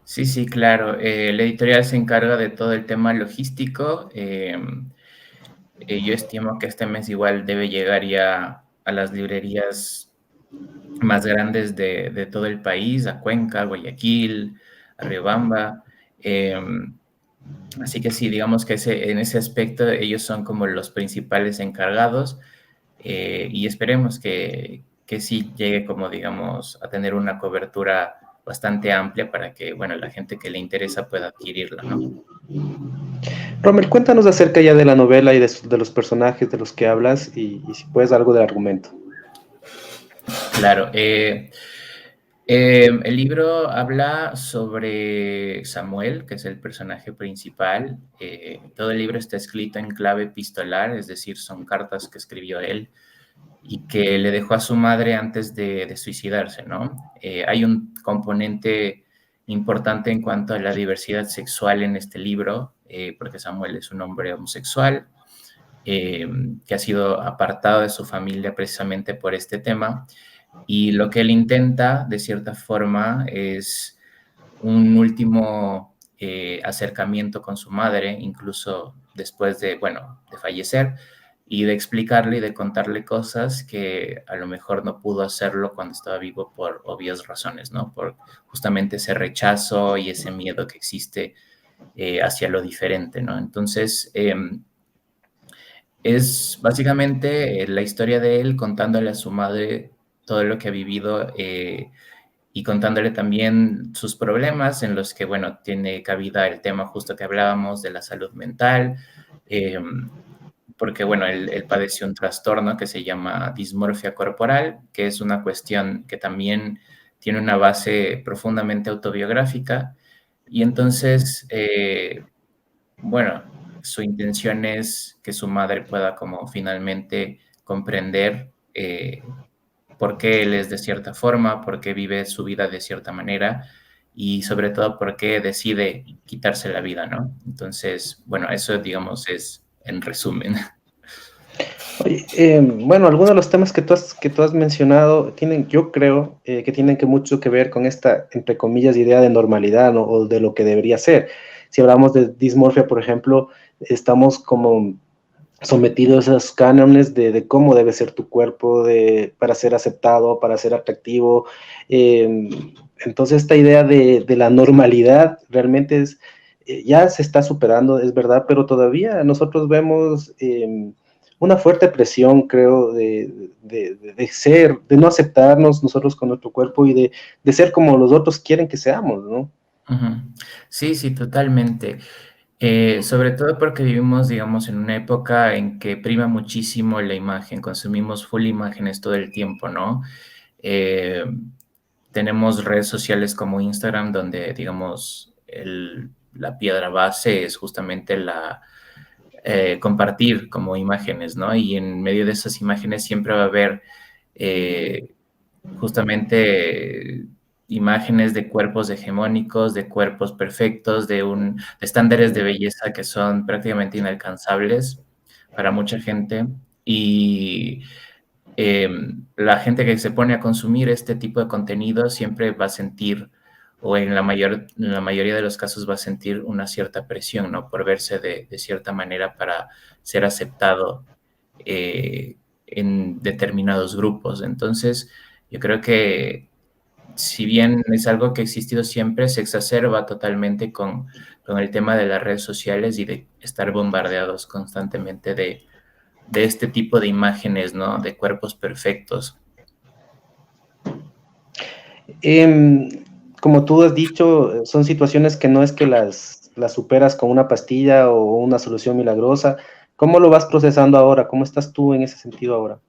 Sí, sí, claro. La editorial se encarga de todo el tema logístico. Yo estimo que este mes igual debe llegar ya a las librerías más grandes de todo el país, a Cuenca, a Guayaquil, a Riobamba. Así que sí, digamos que en ese aspecto ellos son como los principales encargados y esperemos que sí llegue como, digamos, a tener una cobertura bastante amplia para que, bueno, la gente que le interesa pueda adquirirla, ¿no? Rommel, cuéntanos acerca ya de la novela y de los personajes de los que hablas y si puedes algo del argumento. Claro. El libro habla sobre Samuel, que es el personaje principal. Todo el libro está escrito en clave epistolar, es decir, son cartas que escribió él y que le dejó a su madre antes de suicidarse, ¿no? Hay un componente importante en cuanto a la diversidad sexual en este libro, porque Samuel es un hombre homosexual eh, que ha sido apartado de su familia precisamente por este tema. Y lo que él intenta, de cierta forma, es un último acercamiento con su madre, incluso después de, bueno, de fallecer, y de explicarle y de contarle cosas que a lo mejor no pudo hacerlo cuando estaba vivo por obvias razones, ¿no? Por justamente ese rechazo y ese miedo que existe hacia lo diferente, ¿no? Entonces, es básicamente la historia de él contándole a su madre todo lo que ha vivido y contándole también sus problemas en los que, bueno, tiene cabida el tema justo que hablábamos de la salud mental, eh, porque, bueno, él padeció un trastorno que se llama dismorfia corporal, que es una cuestión que también tiene una base profundamente autobiográfica. Y entonces, bueno, su intención es que su madre pueda como finalmente comprender por qué él es de cierta forma, por qué vive su vida de cierta manera y sobre todo por qué decide quitarse la vida, ¿no? Entonces, bueno, eso digamos es en resumen. Oye, bueno, algunos de los temas que tú has mencionado tienen, yo creo, que tienen mucho que ver con esta, entre comillas, idea de normalidad, ¿no? O de lo que debería ser. Si hablamos de dismorfia, por ejemplo, estamos como sometidos a esos cánones cómo debe ser tu cuerpo para ser aceptado, para ser atractivo. Eh, entonces, esta idea de la normalidad realmente ya se está superando, es verdad, pero todavía nosotros vemos una fuerte presión, creo, de no aceptarnos nosotros con nuestro cuerpo y de ser como los otros quieren que seamos, ¿no? Ujú. Sí, sí, totalmente. Sobre todo porque vivimos, digamos, en una época en que prima muchísimo la imagen, consumimos full imágenes todo el tiempo, ¿no? Eh, Tenemos redes sociales como Instagram donde, digamos, la piedra base es justamente compartir como imágenes, ¿no? Y en medio de esas imágenes siempre va a haber eh, justamente imágenes de cuerpos hegemónicos, de cuerpos perfectos, de estándares de belleza que son prácticamente inalcanzables para mucha gente. Y eh, la gente que se pone a consumir este tipo de contenido siempre va a sentir, o en la mayoría de los casos va a sentir una cierta presión, ¿no? Por verse de cierta manera para ser aceptado en determinados grupos. Entonces, yo creo que si bien es algo que ha existido siempre, se exacerba totalmente con el tema de las redes sociales y de estar bombardeados constantemente de este tipo de imágenes, ¿no? De cuerpos perfectos. Em, Como tú has dicho, son situaciones que no es que las superas con una pastilla o una solución milagrosa. ¿Cómo lo vas procesando ahora? ¿Cómo estás tú en ese sentido ahora?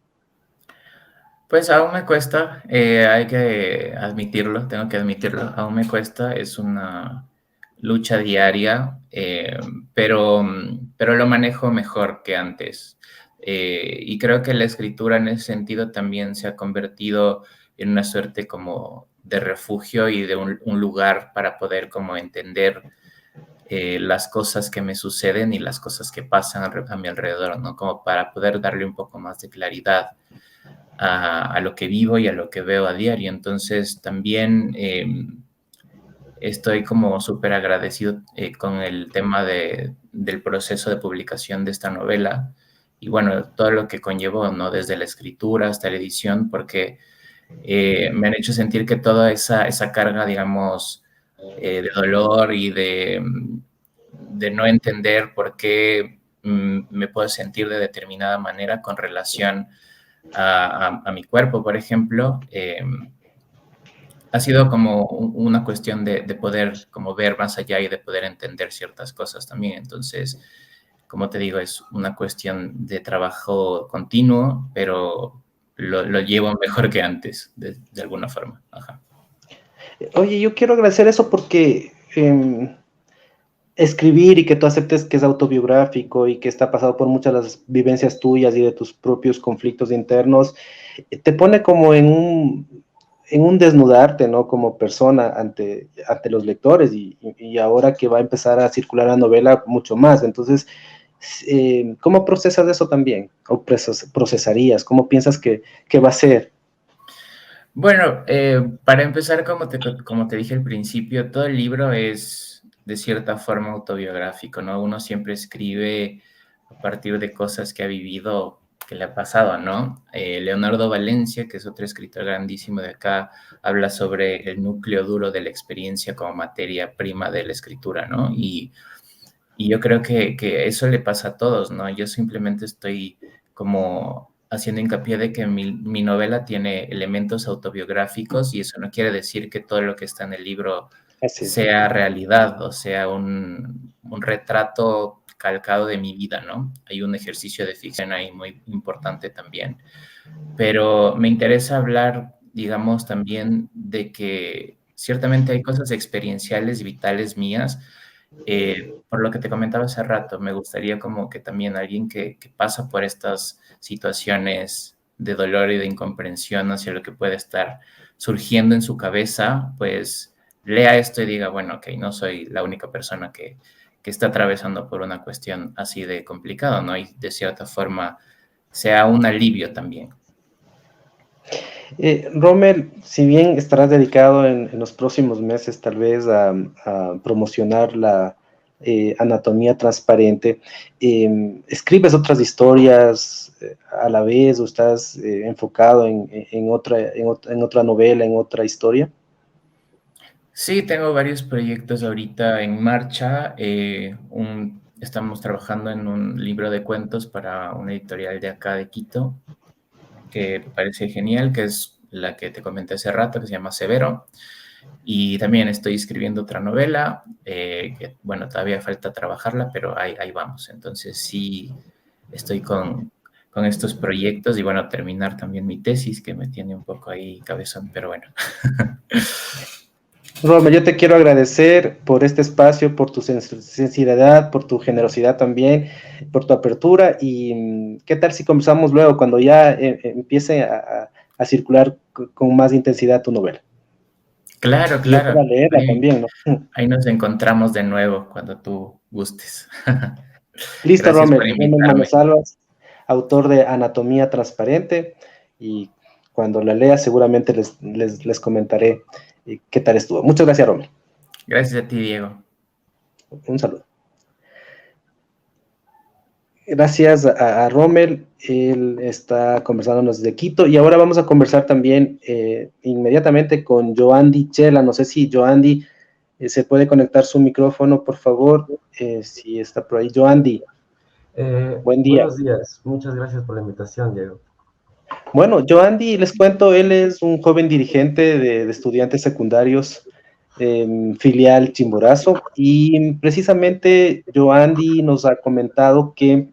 Pues aún me cuesta, hay que admitirlo, tengo que admitirlo, aún me cuesta, es una lucha diaria, pero lo manejo mejor que antes. Y creo que la escritura en ese sentido también se ha convertido en una suerte como de refugio y de un lugar para poder como entender las cosas que me suceden y las cosas que pasan a mi alrededor, ¿no? Como para poder darle un poco más de claridad a lo que vivo y a lo que veo a diario. Entonces también estoy como súper agradecido con el tema del proceso de publicación de esta novela y bueno, todo lo que conllevó, ¿no? Desde la escritura hasta la edición, porque me han hecho sentir que toda esa carga, digamos, de dolor y de no entender por qué me puedo sentir de determinada manera con relación a mi cuerpo, por ejemplo, ha sido como una cuestión de poder como ver más allá y de poder entender ciertas cosas también. Entonces, como te digo, es una cuestión de trabajo continuo, pero lo llevo mejor que antes, de alguna forma. Ajá. Oye, yo quiero agradecer eso porque escribir y que tú aceptes que es autobiográfico y que está pasado por muchas de las vivencias tuyas y de tus propios conflictos internos, te pone como en un desnudarte, ¿no? Como persona ante los lectores y ahora que va a empezar a circular la novela mucho más. Entonces, ¿cómo procesas eso también? ¿O procesarías? ¿Cómo piensas que va a ser? Bueno, para empezar, como te dije al principio, todo el libro es de cierta forma autobiográfico, ¿no? Uno siempre escribe a partir de cosas que ha vivido, que le ha pasado, ¿no? Leonardo Valencia, que es otro escritor grandísimo de acá, habla sobre el núcleo duro de la experiencia como materia prima de la escritura, ¿no? Y yo creo que eso le pasa a todos, ¿no? Yo simplemente estoy como haciendo hincapié de que mi novela tiene elementos autobiográficos y eso no quiere decir que todo lo que está en el libro Así es. sea realidad o sea un retrato calcado de mi vida, ¿no? Hay un ejercicio de ficción ahí muy importante también. Pero me interesa hablar, digamos, también de que ciertamente hay cosas experienciales, vitales mías. Por lo que te comentaba hace rato, me gustaría como que también alguien que pasa por estas situaciones de dolor y de incomprensión hacia lo que puede estar surgiendo en su cabeza, pues lea esto y diga, bueno, ok, no soy la única persona que está atravesando por una cuestión así de complicado, ¿no? Y de cierta forma sea un alivio también. Rommel, si bien estarás dedicado en los próximos meses tal vez a promocionar la anatomía transparente, ¿escribes otras historias a la vez o estás enfocado en otra novela, en otra historia? Sí, tengo varios proyectos ahorita en marcha. Estamos trabajando en un libro de cuentos para una editorial de acá de Quito, que me parece genial, que es la que te comenté hace rato, que se llama Severo. Y también estoy escribiendo otra novela, que bueno, todavía falta trabajarla, pero ahí vamos. Entonces sí, estoy con estos proyectos y bueno, terminar también mi tesis, que me tiene un poco ahí cabezón, pero bueno. Roma, yo te quiero agradecer por este espacio, por tu sinceridad, por tu generosidad también, por tu apertura y qué tal si conversamos luego cuando ya empiece a circular con más intensidad tu novela. Claro, Y yo claro. pueda leerla también, ¿no? Ahí nos encontramos de nuevo cuando tú gustes. Listo, Gracias por Rommel invitarme. Manosalvas, autor de Anatomía Transparente, y cuando la lea seguramente les comentaré qué tal estuvo. Muchas gracias, Rommel. Gracias a ti, Diego. Un saludo. Gracias a Rommel, él está conversándonos desde Quito y ahora vamos a conversar también inmediatamente con Joandy Chela. No sé si Joandy se puede conectar su micrófono, por favor, si está por ahí. Joandy, buen día. Buenos días, muchas gracias por la invitación, Diego. Bueno, Joandy, les cuento, él es un joven dirigente de estudiantes secundarios filial Chimborazo y precisamente Joandy nos ha comentado que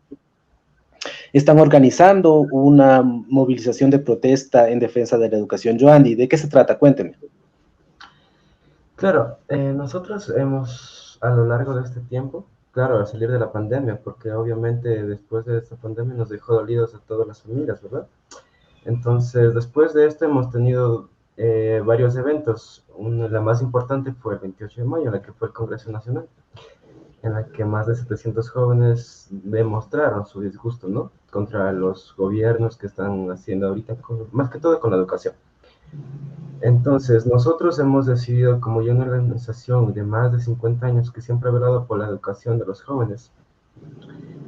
están organizando una movilización de protesta en defensa de la educación. Joandy, ¿de qué se trata? Cuénteme. Claro, nosotros hemos, a lo largo de este tiempo, claro, al salir de la pandemia, porque obviamente después de esta pandemia nos dejó dolidos a todas las familias, ¿verdad? Entonces, después de esto hemos tenido varios eventos. La más importante fue el 28 de mayo, en la que fue el Congreso Nacional, en la que más de 700 jóvenes demostraron su disgusto, ¿no? Contra los gobiernos que están haciendo ahorita, más que todo con la educación. Entonces, nosotros hemos decidido, como ya una organización de más de 50 años que siempre ha velado por la educación de los jóvenes,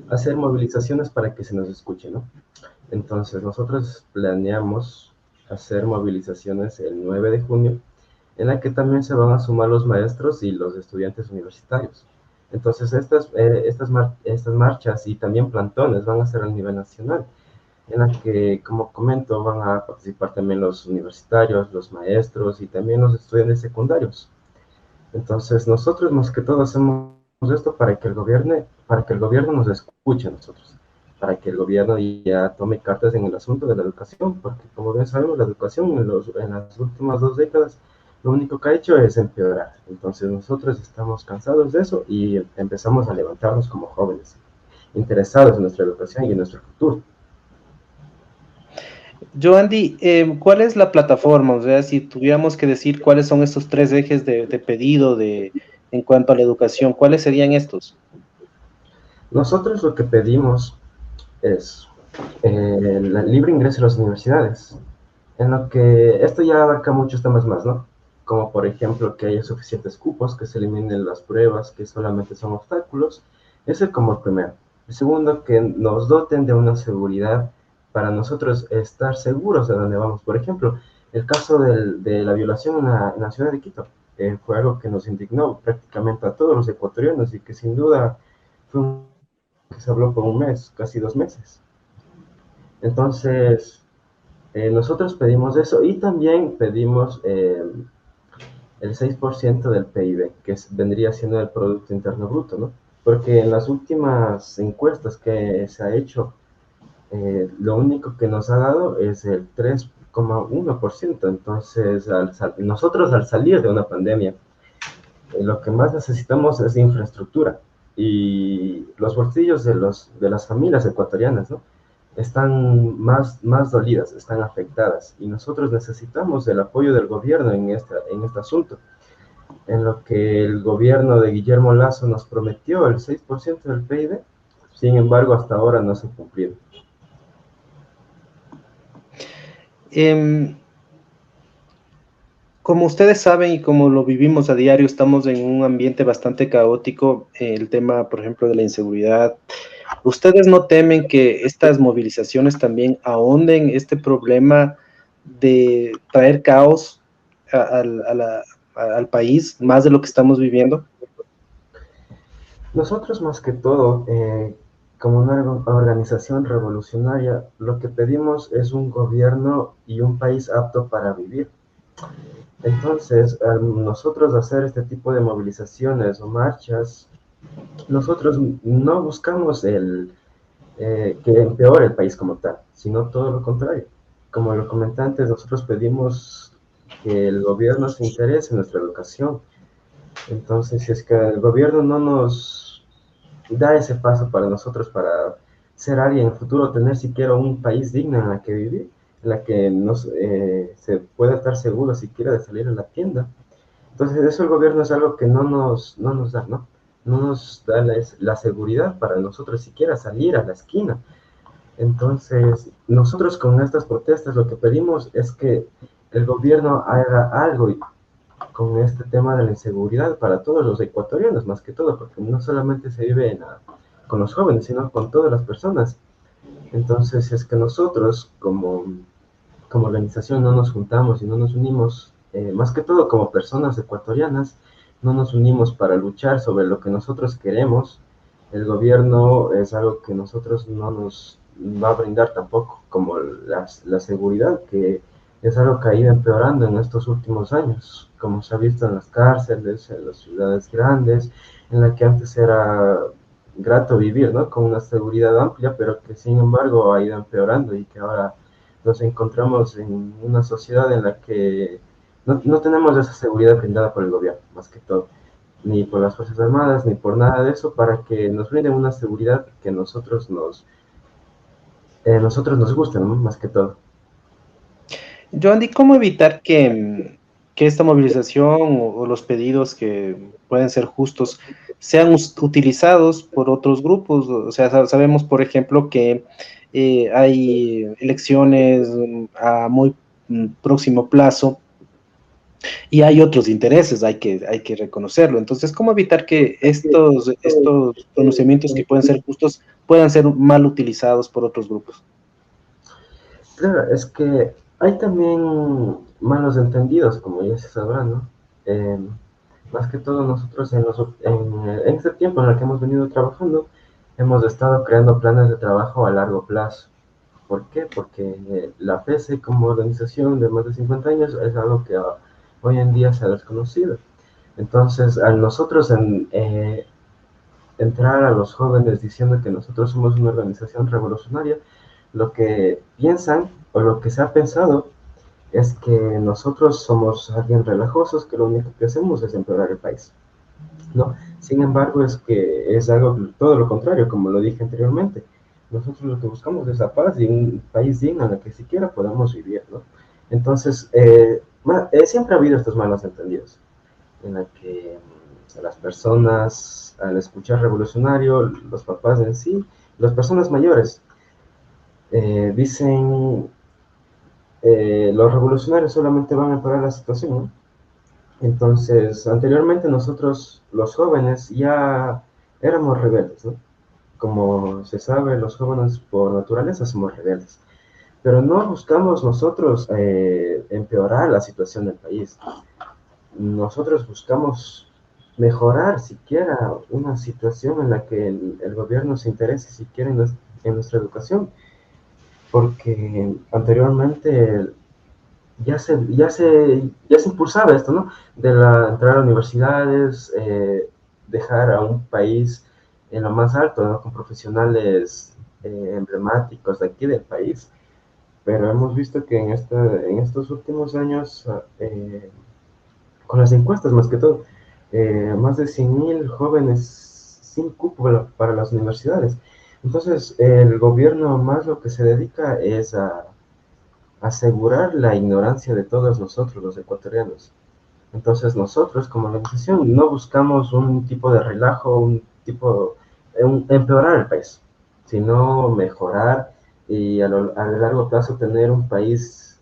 hacer movilizaciones para que se nos escuche, ¿no? Entonces, nosotros planeamos hacer movilizaciones el 9 de junio, en la que también se van a sumar los maestros y los estudiantes universitarios. Entonces, estas marchas y también plantones van a ser a nivel nacional, en la que, como comento, van a participar también los universitarios, los maestros y también los estudiantes secundarios. Entonces, nosotros más que todo hacemos esto para que el gobierno nos escuche a nosotros, para que el gobierno ya tome cartas en el asunto de la educación, porque como bien sabemos, la educación en las últimas 2 décadas lo único que ha hecho es empeorar. Entonces nosotros estamos cansados de eso y empezamos a levantarnos como jóvenes, interesados en nuestra educación y en nuestro futuro. Joandy, ¿cuál es la plataforma? O sea, si tuviéramos que decir cuáles son estos 3 ejes de pedido en cuanto a la educación, ¿cuáles serían estos? Nosotros lo que pedimos es el libre ingreso a las universidades, en lo que esto ya abarca muchos temas más, ¿no? Como por ejemplo que haya suficientes cupos, que se eliminen las pruebas que solamente son obstáculos. Ese como el primero. El segundo, que nos doten de una seguridad para nosotros estar seguros de dónde vamos. Por ejemplo, el caso de la violación en la ciudad de Quito fue algo que nos indignó prácticamente a todos los ecuatorianos y que sin duda fue un que se habló por un mes, casi 2 meses. Entonces, nosotros pedimos eso y también pedimos el 6% del PIB, que vendría siendo el Producto Interno Bruto, ¿no? Porque en las últimas encuestas que se ha hecho, lo único que nos ha dado es el 3,1%. Entonces, nosotros al salir de una pandemia, lo que más necesitamos es infraestructura y los bolsillos de las familias ecuatorianas, ¿no? Están más dolidas, están afectadas y nosotros necesitamos el apoyo del gobierno en este asunto, en lo que el gobierno de Guillermo Lasso nos prometió el 6% del PIB, sin embargo hasta ahora no se ha cumplido. Como ustedes saben y como lo vivimos a diario, estamos en un ambiente bastante caótico, el tema, por ejemplo, de la inseguridad. ¿Ustedes no temen que estas movilizaciones también ahonden este problema de traer caos al país, más de lo que estamos viviendo? Nosotros más que todo, como una organización revolucionaria, lo que pedimos es un gobierno y un país apto para vivir. Entonces, al nosotros hacer este tipo de movilizaciones o marchas, nosotros no buscamos que empeore el país como tal, sino todo lo contrario. Como lo comenté antes, nosotros pedimos que el gobierno se interese en nuestra educación. Entonces, si es que el gobierno no nos da ese paso para nosotros, para ser alguien en el futuro, tener siquiera un país digno en el que vivir, en la que se pueda estar seguro siquiera de salir a la tienda. Entonces eso el gobierno es algo que no nos da, ¿no? No nos da la seguridad para nosotros siquiera salir a la esquina. Entonces nosotros con estas protestas lo que pedimos es que el gobierno haga algo con este tema de la inseguridad para todos los ecuatorianos, más que todo, porque no solamente se vive con los jóvenes, sino con todas las personas. Entonces, si es que nosotros como organización no nos juntamos y no nos unimos, más que todo como personas ecuatorianas, no nos unimos para luchar sobre lo que nosotros queremos, el gobierno es algo que nosotros no nos va a brindar tampoco, como la seguridad, que es algo que ha ido empeorando en estos últimos años, como se ha visto en las cárceles, en las ciudades grandes, en la que antes era grato vivir, ¿no? Con una seguridad amplia, pero que sin embargo ha ido empeorando y que ahora nos encontramos en una sociedad en la que no tenemos esa seguridad brindada por el gobierno, más que todo, ni por las Fuerzas Armadas, ni por nada de eso, para que nos brinden una seguridad que nosotros nos guste, ¿no? Más que todo. Joandy, ¿cómo evitar que esta movilización o los pedidos que pueden ser justos sean utilizados por otros grupos? O sea, sabemos, por ejemplo, que hay elecciones a muy próximo plazo y hay otros intereses, hay que reconocerlo. Entonces, ¿cómo evitar que estos pronunciamientos que pueden ser justos puedan ser mal utilizados por otros grupos? Claro, es que hay también malos entendidos, como ya se sabrá, ¿no? Eh, Más que todo nosotros en este tiempo en el que hemos venido trabajando, hemos estado creando planes de trabajo a largo plazo. ¿Por qué? Porque la FESE como organización de más de 50 años es algo que hoy en día se ha desconocido. Entonces, al nosotros entrar a los jóvenes diciendo que nosotros somos una organización revolucionaria, lo que piensan o lo que se ha pensado es que nosotros somos alguien relajosos, que lo único que hacemos es empeorar el país, ¿no? Sin embargo, es que es algo todo lo contrario, como lo dije anteriormente. Nosotros lo que buscamos es la paz y un país digno en el que siquiera podamos vivir, ¿no? Entonces, siempre ha habido estos malos entendidos, en la que las personas, al escuchar revolucionario, los papás en sí, las personas mayores, dicen, los revolucionarios solamente van a empeorar la situación, ¿no? Entonces, anteriormente nosotros, los jóvenes, ya éramos rebeldes, ¿no? Como se sabe, los jóvenes por naturaleza somos rebeldes, pero no buscamos nosotros empeorar la situación del país. Nosotros buscamos mejorar siquiera una situación en la que el gobierno se interese siquiera en nuestra educación, porque anteriormente ya se impulsaba esto, ¿no? De entrar a universidades, dejar a un país en lo más alto, ¿no? Con profesionales emblemáticos de aquí del país. Pero hemos visto que en estos últimos años, con las encuestas más que todo, más de 100.000 jóvenes sin cupo para las universidades. Entonces, el gobierno más lo que se dedica es a asegurar la ignorancia de todos nosotros, los ecuatorianos. Entonces nosotros como organización no buscamos un tipo de relajo, empeorar el país, sino mejorar y a largo plazo tener un país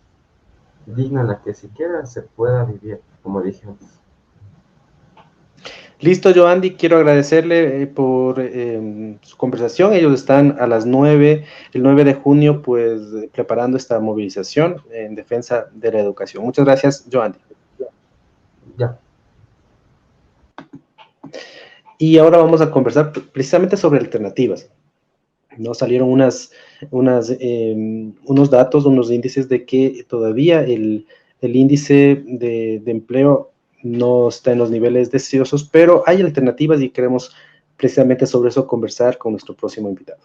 digno en la que siquiera se pueda vivir, como dije antes. Listo, Joandy, quiero agradecerle por su conversación. Ellos están a las 9, el 9 de junio, pues preparando esta movilización en defensa de la educación. Muchas gracias, Joandy. Ya. Y ahora vamos a conversar precisamente sobre alternativas. ¿No? Salieron unos datos, unos índices de que todavía el índice de empleo no está en los niveles deseosos, pero hay alternativas y queremos precisamente sobre eso conversar con nuestro próximo invitado.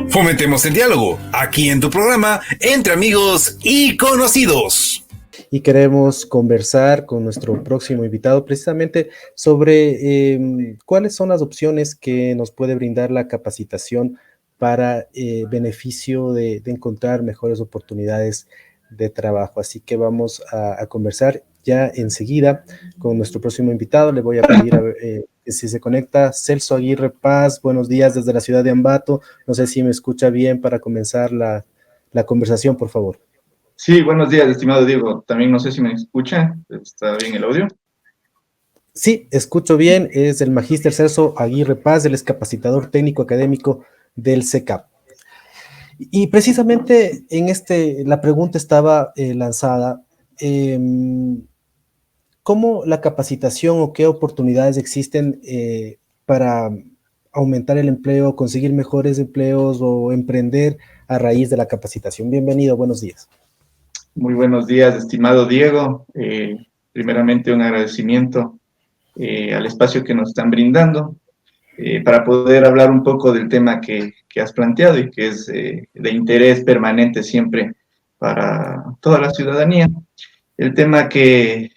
Fomentemos el diálogo aquí en tu programa Entre Amigos y Conocidos. Y queremos conversar con nuestro próximo invitado precisamente sobre cuáles son las opciones que nos puede brindar la capacitación para beneficio de encontrar mejores oportunidades de trabajo. Así que vamos a conversar ya enseguida con nuestro próximo invitado. Le voy a pedir a ver, si se conecta Celso Aguirre Paz. Buenos días desde la ciudad de Ambato. No sé si me escucha bien para comenzar la conversación, por favor. Sí, buenos días, estimado Diego. También no sé si me escucha. ¿Está bien el audio? Sí, escucho bien, es el magíster Celso Aguirre Paz, él es capacitador técnico académico del CECAP. Y precisamente la pregunta estaba lanzada, ¿cómo la capacitación o qué oportunidades existen para aumentar el empleo, conseguir mejores empleos o emprender a raíz de la capacitación? Bienvenido, buenos días. Muy buenos días, estimado Diego. Primeramente, un agradecimiento al espacio que nos están brindando para poder hablar un poco del tema que has planteado y que es de interés permanente siempre para toda la ciudadanía. El tema que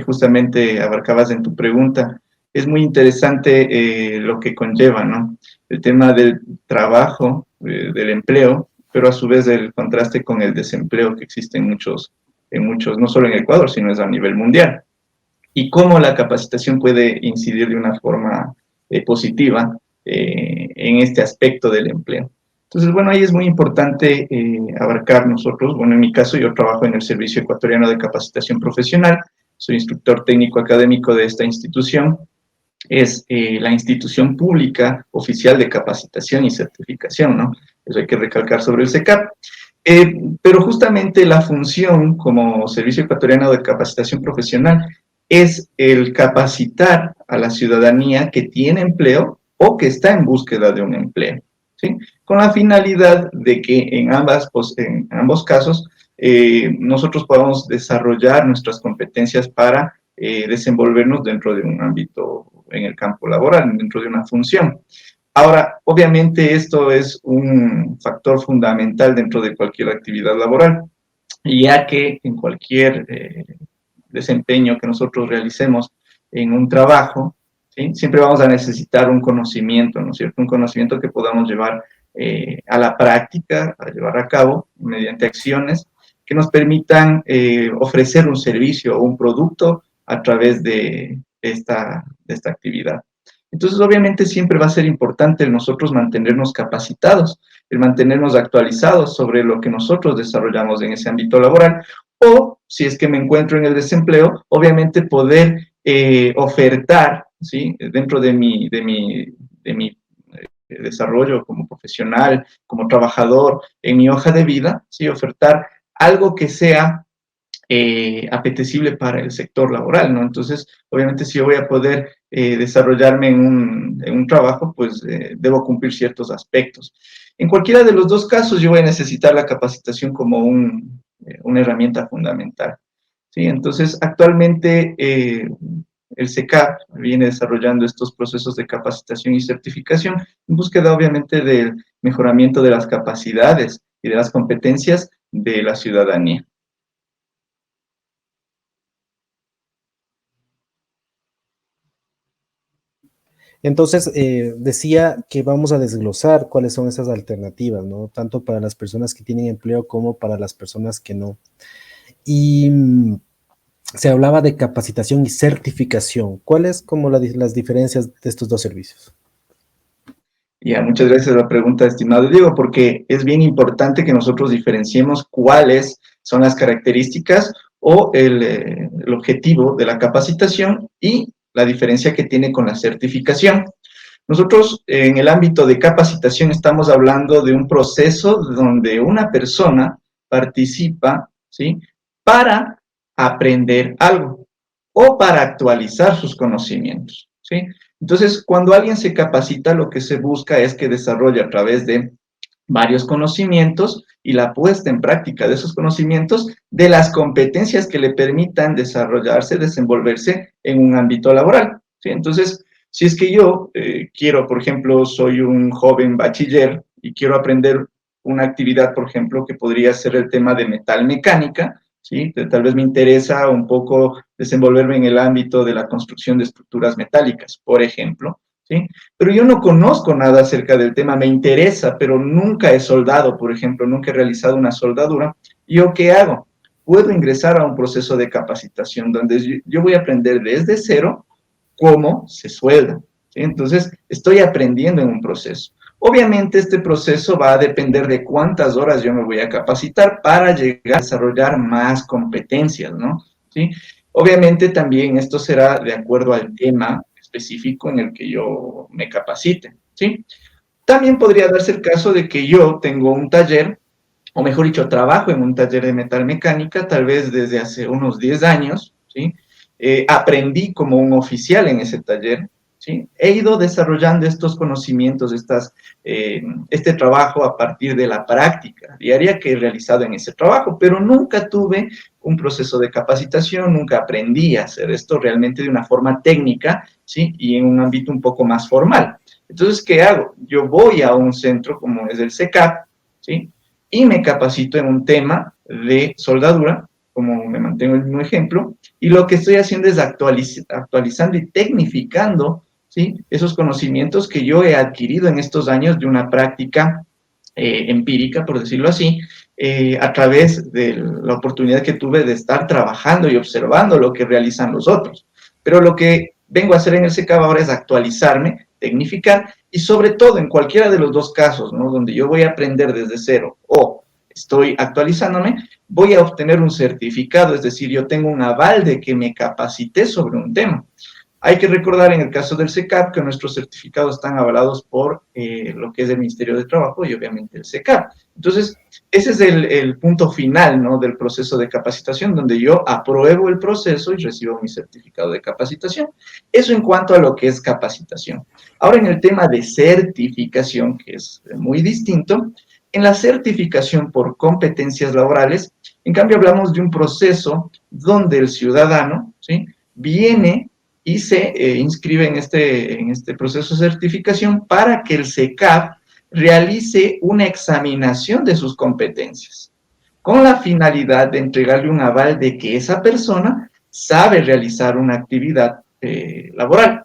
justamente abarcabas en tu pregunta es muy interesante lo que conlleva, ¿no? El tema del trabajo, del empleo, pero a su vez el contraste con el desempleo que existe en muchos, no solo en Ecuador, sino es a nivel mundial. Y cómo la capacitación puede incidir de una forma positiva en este aspecto del empleo. Entonces, bueno, ahí es muy importante abarcar nosotros, bueno, en mi caso yo trabajo en el Servicio Ecuatoriano de Capacitación Profesional, soy instructor técnico académico de esta institución, es la institución pública oficial de capacitación y certificación, ¿no? Eso hay que recalcar sobre el CECAP. Pero justamente la función como Servicio Ecuatoriano de Capacitación Profesional es el capacitar a la ciudadanía que tiene empleo o que está en búsqueda de un empleo, ¿sí? Con la finalidad de que en ambos casos nosotros podamos desarrollar nuestras competencias para desenvolvernos dentro de un ámbito en el campo laboral, dentro de una función. Ahora, obviamente esto es un factor fundamental dentro de cualquier actividad laboral, ya que en cualquier desempeño que nosotros realicemos en un trabajo, ¿sí? Siempre vamos a necesitar un conocimiento, ¿no es cierto? Un conocimiento que podamos llevar a la práctica, a llevar a cabo mediante acciones que nos permitan ofrecer un servicio o un producto a través de esta actividad. Entonces, obviamente, siempre va a ser importante el nosotros mantenernos capacitados, el mantenernos actualizados sobre lo que nosotros desarrollamos en ese ámbito laboral, o si es que me encuentro en el desempleo, obviamente poder ofertar, ¿sí? Dentro de mi desarrollo como profesional, como trabajador, en mi hoja de vida, ¿sí? Ofertar algo que sea apetecible para el sector laboral, ¿no? Entonces, obviamente, si yo voy a poder desarrollarme en un trabajo, pues debo cumplir ciertos aspectos. En cualquiera de los dos casos, yo voy a necesitar la capacitación como una herramienta fundamental, ¿sí? Entonces, actualmente, el CECAP viene desarrollando estos procesos de capacitación y certificación en búsqueda, obviamente, del mejoramiento de las capacidades y de las competencias de la ciudadanía. Entonces, decía que vamos a desglosar cuáles son esas alternativas, ¿no? Tanto para las personas que tienen empleo como para las personas que no. Y se hablaba de capacitación y certificación. ¿Cuáles como las diferencias de estos dos servicios? Ya, muchas gracias por la pregunta, estimado Diego, porque es bien importante que nosotros diferenciemos cuáles son las características o el objetivo de la capacitación y la diferencia que tiene con la certificación. Nosotros en el ámbito de capacitación estamos hablando de un proceso donde una persona participa, ¿sí? Para aprender algo o para actualizar sus conocimientos, ¿sí? Entonces, cuando alguien se capacita, lo que se busca es que desarrolle a través de varios conocimientos y la puesta en práctica de esos conocimientos de las competencias que le permitan desarrollarse, desenvolverse en un ámbito laboral, ¿sí? Entonces, si es que yo quiero, por ejemplo, soy un joven bachiller y quiero aprender una actividad, por ejemplo, que podría ser el tema de metalmecánica, ¿sí? Tal vez me interesa un poco desenvolverme en el ámbito de la construcción de estructuras metálicas, por ejemplo, ¿sí? Pero yo no conozco nada acerca del tema, me interesa, pero nunca he soldado, por ejemplo, nunca he realizado una soldadura. ¿Yo qué hago? Puedo ingresar a un proceso de capacitación donde yo voy a aprender desde cero cómo se suelda, ¿sí? Entonces, estoy aprendiendo en un proceso. Obviamente, este proceso va a depender de cuántas horas yo me voy a capacitar para llegar a desarrollar más competencias, ¿no? ¿Sí? Obviamente también esto será de acuerdo al tema específico en el que yo me capacite, ¿sí? También podría darse el caso de que yo tengo un taller, o mejor dicho, trabajo en un taller de metalmecánica, tal vez desde hace unos 10 años, ¿sí? Aprendí como un oficial en ese taller, ¿sí? He ido desarrollando estos conocimientos, este trabajo a partir de la práctica diaria que he realizado en ese trabajo, pero nunca tuve un proceso de capacitación, nunca aprendí a hacer esto realmente de una forma técnica, ¿sí? Y en un ámbito un poco más formal. Entonces, ¿qué hago? Yo voy a un centro como es el CECAP, ¿sí? Y me capacito en un tema de soldadura, como me mantengo el mismo ejemplo, y lo que estoy haciendo es actualizando y tecnificando, ¿sí? Esos conocimientos que yo he adquirido en estos años de una práctica empírica, por decirlo así, a través de la oportunidad que tuve de estar trabajando y observando lo que realizan los otros. Pero lo que vengo a hacer en el SECAB ahora es actualizarme, tecnificar, y sobre todo en cualquiera de los dos casos, ¿no? Donde yo voy a aprender desde cero o estoy actualizándome, voy a obtener un certificado, es decir, yo tengo un aval de que me capacité sobre un tema. Hay que recordar en el caso del SECAP que nuestros certificados están avalados por lo que es el Ministerio de Trabajo y obviamente el SECAP. Entonces, ese es el punto final, ¿no?, del proceso de capacitación, donde yo apruebo el proceso y recibo mi certificado de capacitación. Eso en cuanto a lo que es capacitación. Ahora, en el tema de certificación, que es muy distinto, en la certificación por competencias laborales, en cambio hablamos de un proceso donde el ciudadano, ¿sí?, viene y se inscribe en este proceso de certificación para que el SECAP realice una examinación de sus competencias, con la finalidad de entregarle un aval de que esa persona sabe realizar una actividad laboral,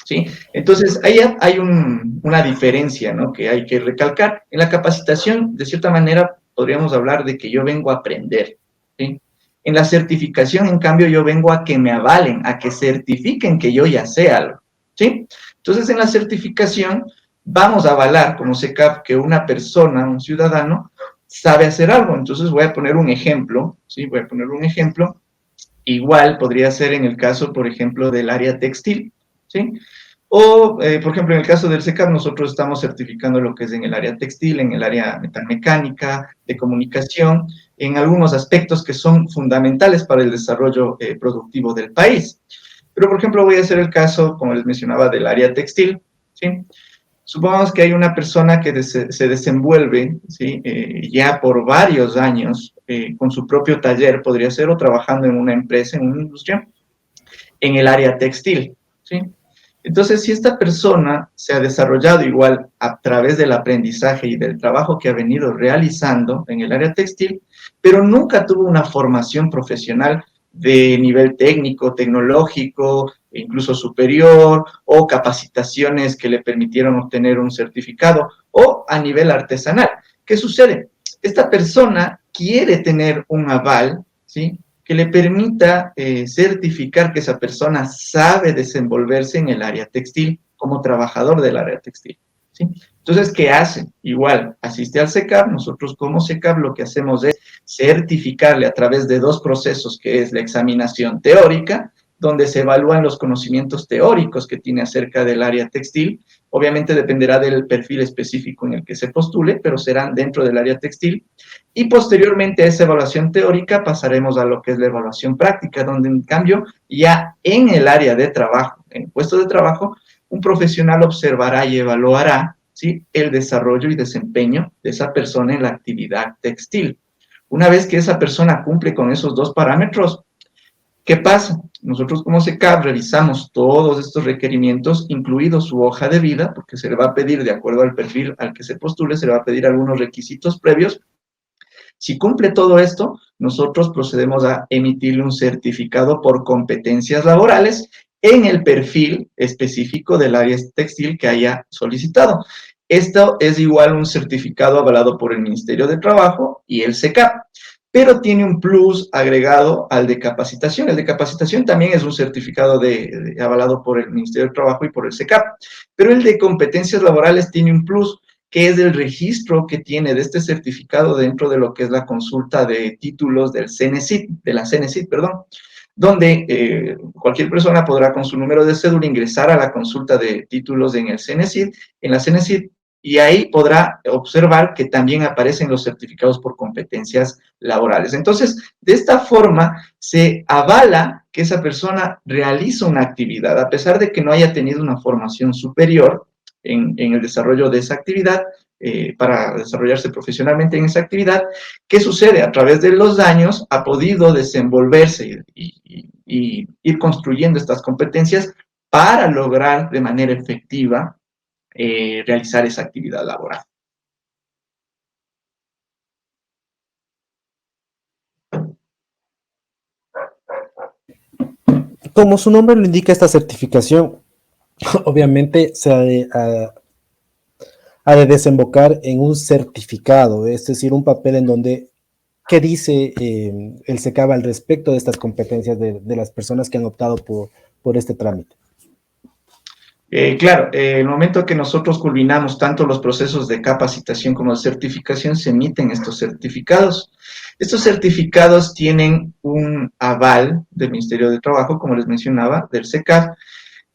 ¿sí? Entonces, ahí hay una diferencia, ¿no?, que hay que recalcar. En la capacitación, de cierta manera, podríamos hablar de que yo vengo a aprender, ¿sí? En la certificación, en cambio, yo vengo a que me avalen, a que certifiquen que yo ya sé algo, ¿sí? Entonces, en la certificación, vamos a avalar como SECAP que una persona, un ciudadano, sabe hacer algo. Entonces, voy a poner un ejemplo, ¿sí? Voy a poner un ejemplo. Igual podría ser en el caso, por ejemplo, del área textil, ¿sí? O, por ejemplo, en el caso del SECAP, nosotros estamos certificando lo que es en el área textil, en el área metalmecánica, de comunicación, en algunos aspectos que son fundamentales para el desarrollo productivo del país. Pero, por ejemplo, voy a hacer el caso, como les mencionaba, del área textil, ¿sí? Supongamos que hay una persona que se desenvuelve, ¿sí?, ya por varios años con su propio taller, podría ser, o trabajando en una empresa, en una industria, en el área textil, ¿sí? Entonces, si esta persona se ha desarrollado igual a través del aprendizaje y del trabajo que ha venido realizando en el área textil, pero nunca tuvo una formación profesional de nivel técnico, tecnológico, incluso superior, o capacitaciones que le permitieron obtener un certificado, o a nivel artesanal. ¿Qué sucede? Esta persona quiere tener un aval, ¿sí?, que le permita certificar que esa persona sabe desenvolverse en el área textil, como trabajador del área textil, ¿sí? Entonces, ¿qué hace? Igual, asiste al SECAP. Nosotros como SECAP lo que hacemos es certificarle a través de dos procesos, que es la examinación teórica, donde se evalúan los conocimientos teóricos que tiene acerca del área textil. Obviamente dependerá del perfil específico en el que se postule, pero serán dentro del área textil. Y posteriormente a esa evaluación teórica pasaremos a lo que es la evaluación práctica, donde en cambio ya en el área de trabajo, en el puesto de trabajo, un profesional observará y evaluará, ¿sí?, el desarrollo y desempeño de esa persona en la actividad textil. Una vez que esa persona cumple con esos dos parámetros, ¿qué pasa? Nosotros como SECAP revisamos todos estos requerimientos, incluido su hoja de vida, porque se le va a pedir, de acuerdo al perfil al que se postule, se le va a pedir algunos requisitos previos. Si cumple todo esto, nosotros procedemos a emitirle un certificado por competencias laborales en el perfil específico del área textil que haya solicitado. Esto es igual a un certificado avalado por el Ministerio de Trabajo y el SECAP, pero tiene un plus agregado al de capacitación. El de capacitación también es un certificado avalado por el Ministerio de Trabajo y por el SECAP, pero el de competencias laborales tiene un plus, que es el registro que tiene de este certificado dentro de lo que es la consulta de títulos del CENESID, de la CENESID, perdón. donde cualquier persona podrá con su número de cédula ingresar a la consulta de títulos en el CENESID, en la CENESID, y ahí podrá observar que también aparecen los certificados por competencias laborales. Entonces, de esta forma se avala que esa persona realiza una actividad, a pesar de que no haya tenido una formación superior en el desarrollo de esa actividad, para desarrollarse profesionalmente en esa actividad. ¿Qué sucede? A través de los años ha podido desenvolverse y ir construyendo estas competencias para lograr de manera efectiva realizar esa actividad laboral. Como su nombre lo indica, esta certificación obviamente ha de desembocar en un certificado, es decir, un papel en donde, ¿qué dice el SECAB al respecto de estas competencias de las personas que han optado por este trámite? Claro, el momento que nosotros culminamos tanto los procesos de capacitación como de certificación, se emiten estos certificados. Estos certificados tienen un aval del Ministerio de Trabajo, como les mencionaba, del SECAF,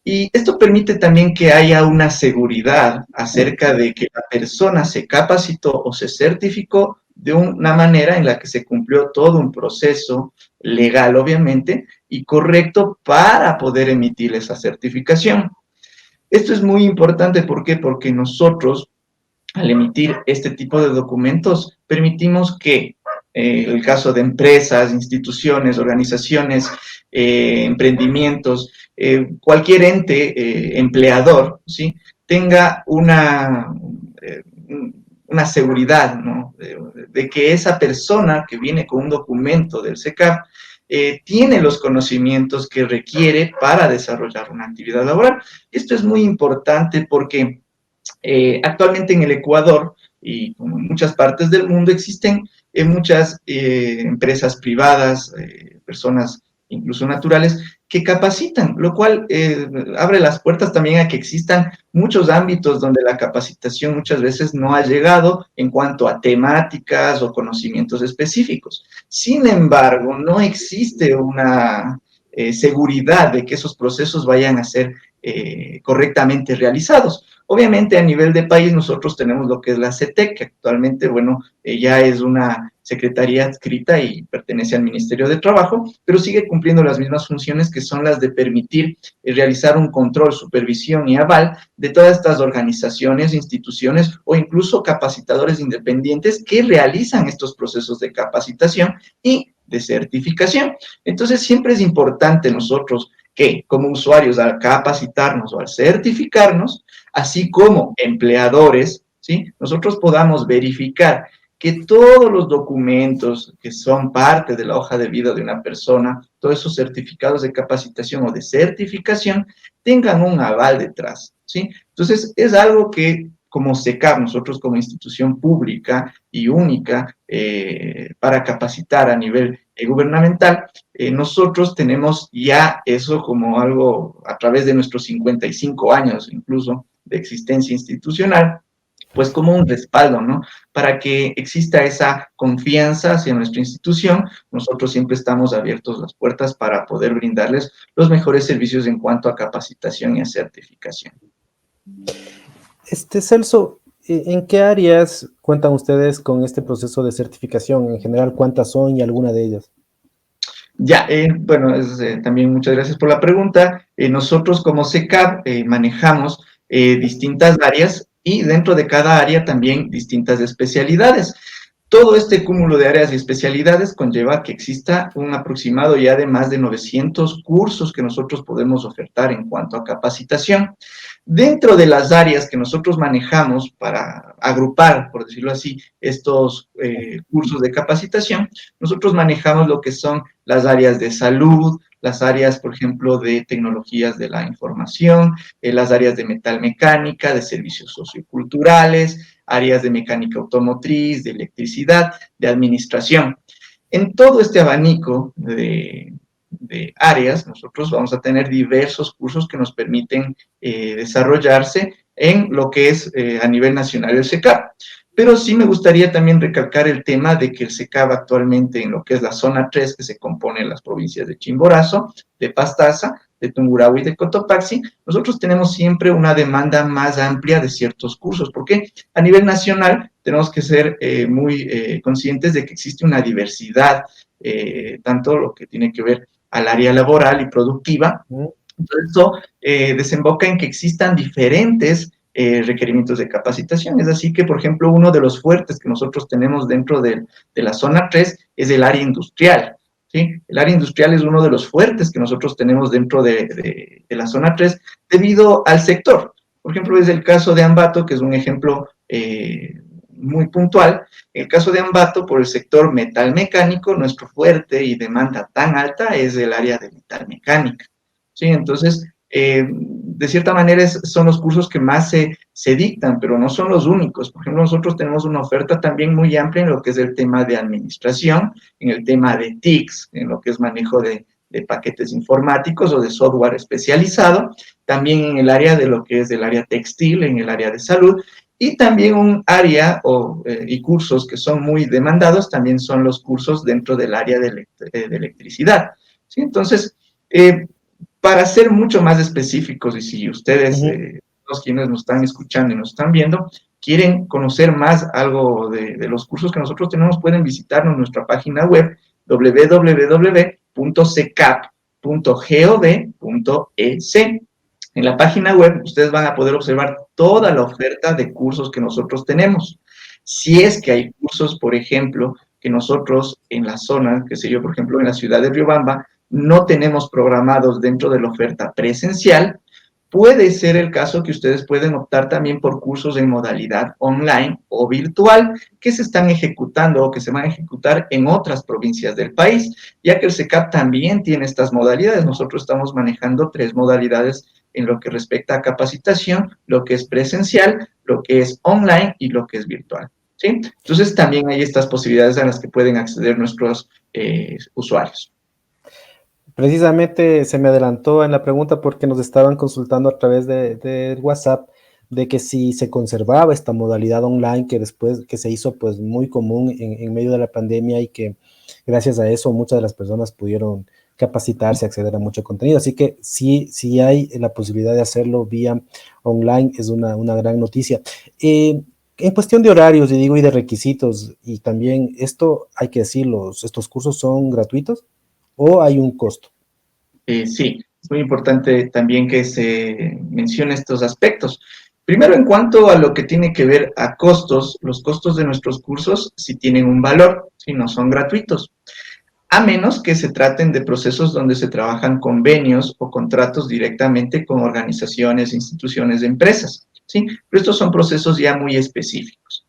y esto permite también que haya una seguridad acerca de que la persona se capacitó o se certificó de una manera en la que se cumplió todo un proceso legal, obviamente, y correcto para poder emitir esa certificación. Esto es muy importante, ¿por qué? Porque nosotros, al emitir este tipo de documentos, permitimos que el caso de empresas, instituciones, organizaciones, emprendimientos, cualquier ente empleador, ¿sí?, tenga una seguridad, ¿no?, de que esa persona que viene con un documento del SECAF tiene los conocimientos que requiere para desarrollar una actividad laboral. Esto es muy importante porque actualmente en el Ecuador y como en muchas partes del mundo existen muchas empresas privadas, personas incluso naturales, que capacitan, lo cual abre las puertas también a que existan muchos ámbitos donde la capacitación muchas veces no ha llegado en cuanto a temáticas o conocimientos específicos. Sin embargo, no existe una seguridad de que esos procesos vayan a ser correctamente realizados. Obviamente, a nivel de país, nosotros tenemos lo que es la CETEC, que actualmente, bueno, ya es una secretaría adscrita y pertenece al Ministerio de Trabajo, pero sigue cumpliendo las mismas funciones que son las de permitir realizar un control, supervisión y aval de todas estas organizaciones, instituciones o incluso capacitadores independientes que realizan estos procesos de capacitación y de certificación. Entonces, siempre es importante nosotros que como usuarios al capacitarnos o al certificarnos, así como empleadores, ¿sí?, nosotros podamos verificar que todos los documentos que son parte de la hoja de vida de una persona, todos esos certificados de capacitación o de certificación, tengan un aval detrás, ¿sí? Entonces, es algo que como SECAF, nosotros como institución pública y única para capacitar a nivel gubernamental, nosotros tenemos ya eso como algo a través de nuestros 55 años incluso de existencia institucional, pues como un respaldo, ¿no? Para que exista esa confianza hacia nuestra institución, nosotros siempre estamos abiertos las puertas para poder brindarles los mejores servicios en cuanto a capacitación y a certificación. Celso, ¿en qué áreas cuentan ustedes con este proceso de certificación? En general, ¿cuántas son y alguna de ellas? Ya, bueno, también muchas gracias por la pregunta. Nosotros como SECAF manejamos distintas áreas y dentro de cada área también distintas especialidades. Todo este cúmulo de áreas y especialidades conlleva que exista un aproximado ya de más de 900 cursos que nosotros podemos ofertar en cuanto a capacitación. Dentro de las áreas que nosotros manejamos para agrupar, por decirlo así, estos cursos de capacitación, nosotros manejamos lo que son las áreas de salud, las áreas, por ejemplo, de tecnologías de la información, las áreas de metalmecánica, de servicios socioculturales, áreas de mecánica automotriz, de electricidad, de administración. En todo este abanico de áreas, nosotros vamos a tener diversos cursos que nos permiten desarrollarse en lo que es a nivel nacional el SECAF. Pero sí me gustaría también recalcar el tema de que el SECAB actualmente en lo que es la zona 3, que se compone en las provincias de Chimborazo, de Pastaza, de Tungurahua y de Cotopaxi, nosotros tenemos siempre una demanda más amplia de ciertos cursos, porque a nivel nacional tenemos que ser muy conscientes de que existe una diversidad, tanto lo que tiene que ver al área laboral y productiva. Entonces, eso desemboca en que existan diferentes requerimientos de capacitación. Es así que, por ejemplo, uno de los fuertes que nosotros tenemos dentro de la zona 3 es el área industrial. ¿Sí? El área industrial es uno de los fuertes que nosotros tenemos dentro de la zona 3 debido al sector. Por ejemplo, es el caso de Ambato, que es un ejemplo muy puntual. En el caso de Ambato, por el sector metal mecánico, nuestro fuerte y demanda tan alta es el área de metal mecánica. ¿Sí? Entonces, de cierta manera son los cursos que más se dictan, pero no son los únicos. Por ejemplo, nosotros tenemos una oferta también muy amplia en lo que es el tema de administración, en el tema de TICs, en lo que es manejo de paquetes informáticos o de software especializado, también en el área de lo que es el área textil, en el área de salud, y también un área y cursos que son muy demandados, también son los cursos dentro del área de electricidad. ¿Sí? Entonces, para ser mucho más específicos, y si ustedes, los quienes nos están escuchando y nos están viendo, quieren conocer más algo de los cursos que nosotros tenemos, pueden visitarnos en nuestra página web www.secap.gov.es. En la página web ustedes van a poder observar toda la oferta de cursos que nosotros tenemos. Si es que hay cursos, por ejemplo, que nosotros en la zona, qué sé yo, por ejemplo, en la ciudad de Riobamba, no tenemos programados dentro de la oferta presencial, puede ser el caso que ustedes pueden optar también por cursos en modalidad online o virtual que se están ejecutando o que se van a ejecutar en otras provincias del país, ya que el SECAP también tiene estas modalidades. Nosotros estamos manejando 3 modalidades en lo que respecta a capacitación, lo que es presencial, lo que es online y lo que es virtual. ¿Sí? Entonces también hay estas posibilidades a las que pueden acceder nuestros usuarios. Precisamente se me adelantó en la pregunta porque nos estaban consultando a través de WhatsApp de que si se conservaba esta modalidad online que después que se hizo pues muy común en medio de la pandemia y que gracias a eso muchas de las personas pudieron capacitarse, acceder a mucho contenido. Así que sí hay la posibilidad de hacerlo vía online, es una gran noticia. En cuestión de horarios, y de requisitos, y también esto hay que decirlo, ¿estos cursos son gratuitos o hay un costo? Sí, es muy importante también que se mencione estos aspectos. Primero, en cuanto a lo que tiene que ver a costos, los costos de nuestros cursos sí tienen un valor, sí, no son gratuitos, a menos que se traten de procesos donde se trabajan convenios o contratos directamente con organizaciones, instituciones de empresas, ¿sí? Pero estos son procesos ya muy específicos.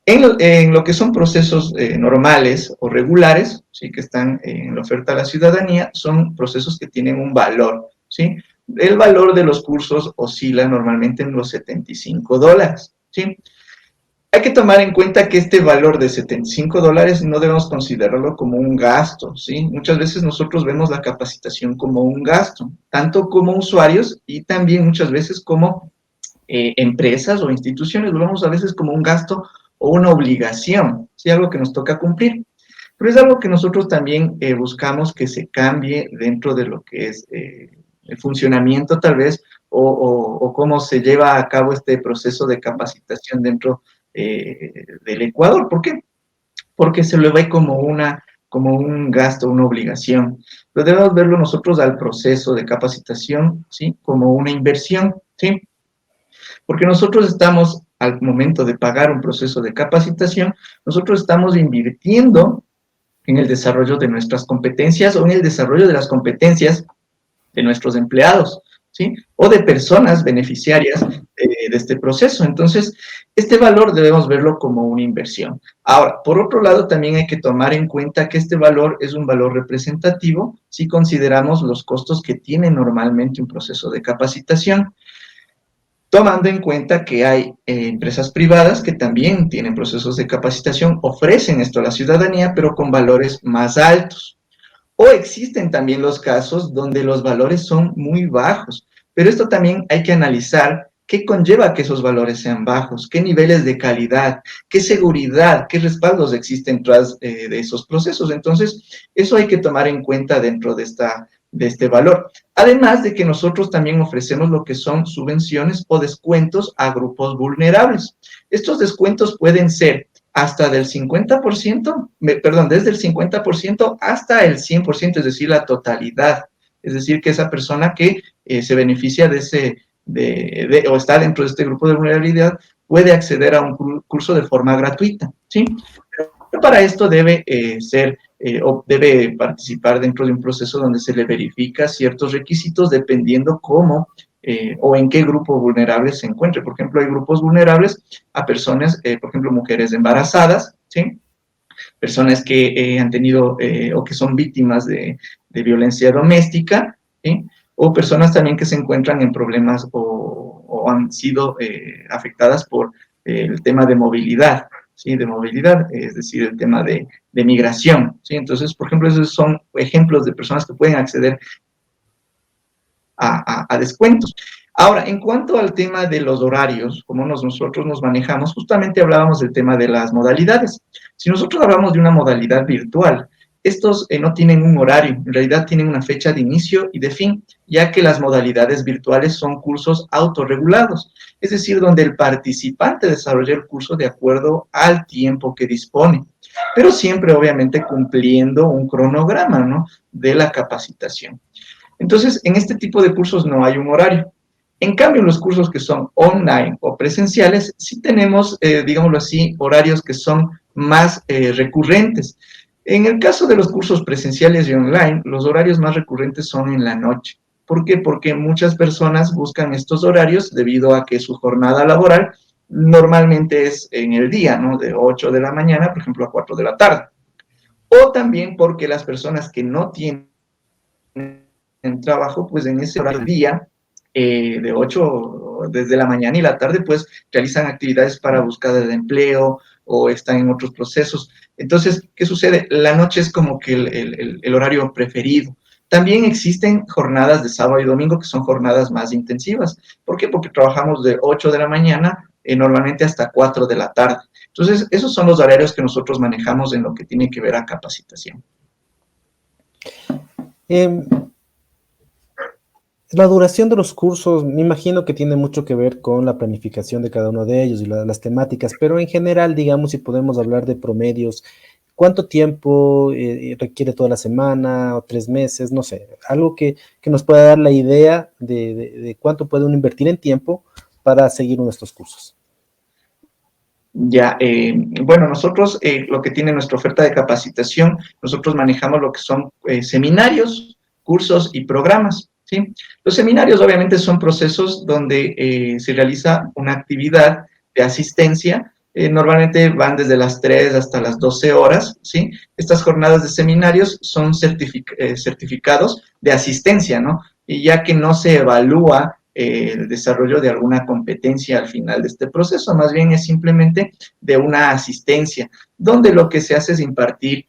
En lo que son procesos normales o regulares, ¿sí? Que están en la oferta a la ciudadanía, son procesos que tienen un valor, ¿sí? El valor de los cursos oscila normalmente en los $75, ¿sí? Hay que tomar en cuenta que este valor de $75 no debemos considerarlo como un gasto, ¿sí? Muchas veces nosotros vemos la capacitación como un gasto, tanto como usuarios y también muchas veces como empresas o instituciones, lo vemos a veces como un gasto o una obligación, ¿sí? Algo que nos toca cumplir. Pero es algo que nosotros también buscamos que se cambie dentro de lo que es el funcionamiento tal vez o cómo se lleva a cabo este proceso de capacitación dentro del Ecuador. ¿Por qué? Porque se lo ve como un gasto, una obligación. Pero debemos verlo nosotros al proceso de capacitación, ¿sí? Como una inversión, ¿sí? Porque nosotros estamos, al momento de pagar un proceso de capacitación, nosotros estamos invirtiendo en el desarrollo de nuestras competencias o en el desarrollo de las competencias de nuestros empleados, ¿sí? O de personas beneficiarias de este proceso. Entonces, este valor debemos verlo como una inversión. Ahora, por otro lado, también hay que tomar en cuenta que este valor es un valor representativo si consideramos los costos que tiene normalmente un proceso de capacitación, tomando en cuenta que hay empresas privadas que también tienen procesos de capacitación, ofrecen esto a la ciudadanía, pero con valores más altos. O existen también los casos donde los valores son muy bajos, pero esto también hay que analizar ¿Qué conlleva que esos valores sean bajos? ¿Qué niveles de calidad? ¿Qué seguridad? ¿Qué respaldos existen tras de esos procesos? Entonces, eso hay que tomar en cuenta dentro de este valor. Además de que nosotros también ofrecemos lo que son subvenciones o descuentos a grupos vulnerables. Estos descuentos pueden ser hasta del 50%, perdón, desde el 50% hasta el 100%, es decir, la totalidad. Es decir, que esa persona que se beneficia de ese o está dentro de este grupo de vulnerabilidad, puede acceder a un curso de forma gratuita, ¿sí? Pero para esto debe o debe participar dentro de un proceso donde se le verifica ciertos requisitos dependiendo cómo o en qué grupo vulnerable se encuentre. Por ejemplo, hay grupos vulnerables a personas, por ejemplo, mujeres embarazadas, ¿sí? Personas que han tenido o que son víctimas de violencia doméstica, ¿sí? O personas también que se encuentran en problemas o han sido afectadas por el tema de movilidad, ¿sí? De movilidad, es decir, el tema de migración, ¿sí? Entonces, por ejemplo, esos son ejemplos de personas que pueden acceder a descuentos. Ahora, en cuanto al tema de los horarios, como nosotros nos manejamos, justamente hablábamos del tema de las modalidades. Si nosotros hablamos de una modalidad virtual, estos no tienen un horario, en realidad tienen una fecha de inicio y de fin, ya que las modalidades virtuales son cursos autorregulados, es decir, donde el participante desarrolla el curso de acuerdo al tiempo que dispone, pero siempre obviamente cumpliendo un cronograma, ¿no?, de la capacitación. Entonces, en este tipo de cursos no hay un horario. En cambio, en los cursos que son online o presenciales, sí tenemos, digámoslo así, horarios que son más recurrentes. En el caso de los cursos presenciales y online, los horarios más recurrentes son en la noche. ¿Por qué? Porque muchas personas buscan estos horarios debido a que su jornada laboral normalmente es en el día, ¿no? De 8 de la mañana, por ejemplo, a 4 de la tarde. O también porque las personas que no tienen trabajo, pues en ese horario del día, de 8 desde la mañana y la tarde, pues realizan actividades para búsqueda de empleo o están en otros procesos. Entonces, ¿qué sucede? La noche es como que el horario preferido. También existen jornadas de sábado y domingo que son jornadas más intensivas. ¿Por qué? Porque trabajamos de 8 de la mañana normalmente hasta 4 de la tarde. Entonces, esos son los horarios que nosotros manejamos en lo que tiene que ver a capacitación. La duración de los cursos, me imagino que tiene mucho que ver con la planificación de cada uno de ellos y las temáticas, pero en general, digamos, si podemos hablar de promedios, ¿cuánto tiempo requiere toda la semana o 3 meses? No sé, algo que nos pueda dar la idea de cuánto puede uno invertir en tiempo para seguir uno de estos cursos. Ya, bueno, nosotros lo que tiene nuestra oferta de capacitación, nosotros manejamos lo que son seminarios, cursos y programas, ¿sí? Los seminarios obviamente son procesos donde se realiza una actividad de asistencia, normalmente van desde las 3 hasta las 12 horas, ¿sí? Estas jornadas de seminarios son certificados de asistencia, ¿no? Y ya que no se evalúa el desarrollo de alguna competencia al final de este proceso, más bien es simplemente de una asistencia, donde lo que se hace es impartir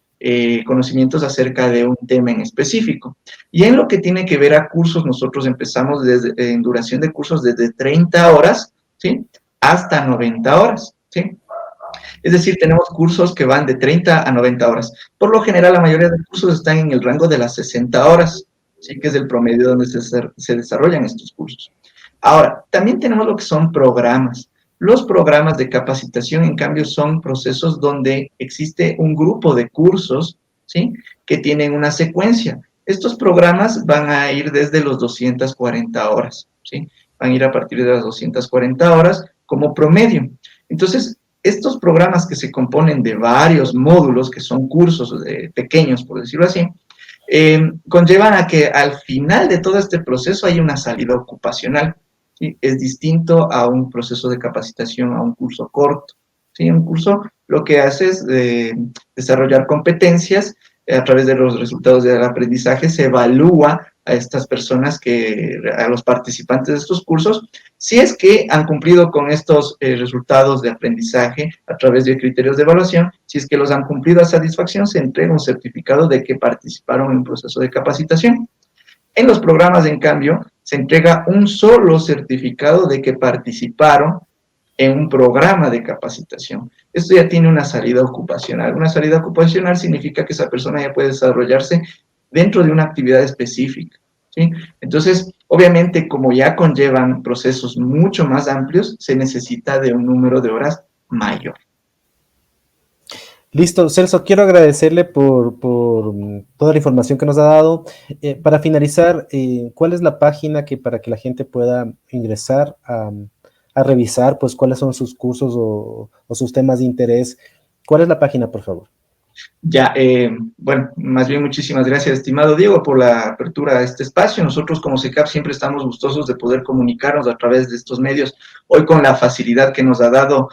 conocimientos acerca de un tema en específico. Y en lo que tiene que ver a cursos, nosotros empezamos en duración de cursos desde 30 horas, ¿sí?, hasta 90 horas, ¿sí? Es decir, tenemos cursos que van de 30 a 90 horas. Por lo general, la mayoría de cursos están en el rango de las 60 horas, ¿sí?, que es el promedio donde se desarrollan estos cursos. Ahora, también tenemos lo que son programas. Los programas de capacitación, en cambio, son procesos donde existe un grupo de cursos, ¿sí?, que tienen una secuencia. Estos programas van a ir desde los 240 horas, ¿sí? Van a ir a partir de las 240 horas como promedio. Entonces, estos programas que se componen de varios módulos, que son cursos pequeños, por decirlo así, conllevan a que al final de todo este proceso hay una salida ocupacional, ¿sí? Es distinto a un proceso de capacitación, a un curso corto, ¿sí? Un curso lo que hace es desarrollar competencias a través de los resultados del aprendizaje, se evalúa a estas personas, a los participantes de estos cursos, si es que han cumplido con estos resultados de aprendizaje a través de criterios de evaluación. Si es que los han cumplido a satisfacción, se entrega un certificado de que participaron en un proceso de capacitación. En los programas, en cambio, se entrega un solo certificado de que participaron en un programa de capacitación. Esto ya tiene una salida ocupacional. Una salida ocupacional significa que esa persona ya puede desarrollarse dentro de una actividad específica, ¿sí? Entonces, obviamente, como ya conllevan procesos mucho más amplios, se necesita de un número de horas mayor. Listo, Celso, quiero agradecerle por toda la información que nos ha dado. Para finalizar, ¿cuál es la página para que la gente pueda ingresar a revisar, pues, cuáles son sus cursos o sus temas de interés? ¿Cuál es la página, por favor? Ya, bueno, más bien muchísimas gracias, estimado Diego, por la apertura a este espacio. Nosotros como SECAP siempre estamos gustosos de poder comunicarnos a través de estos medios. Hoy con la facilidad que nos ha dado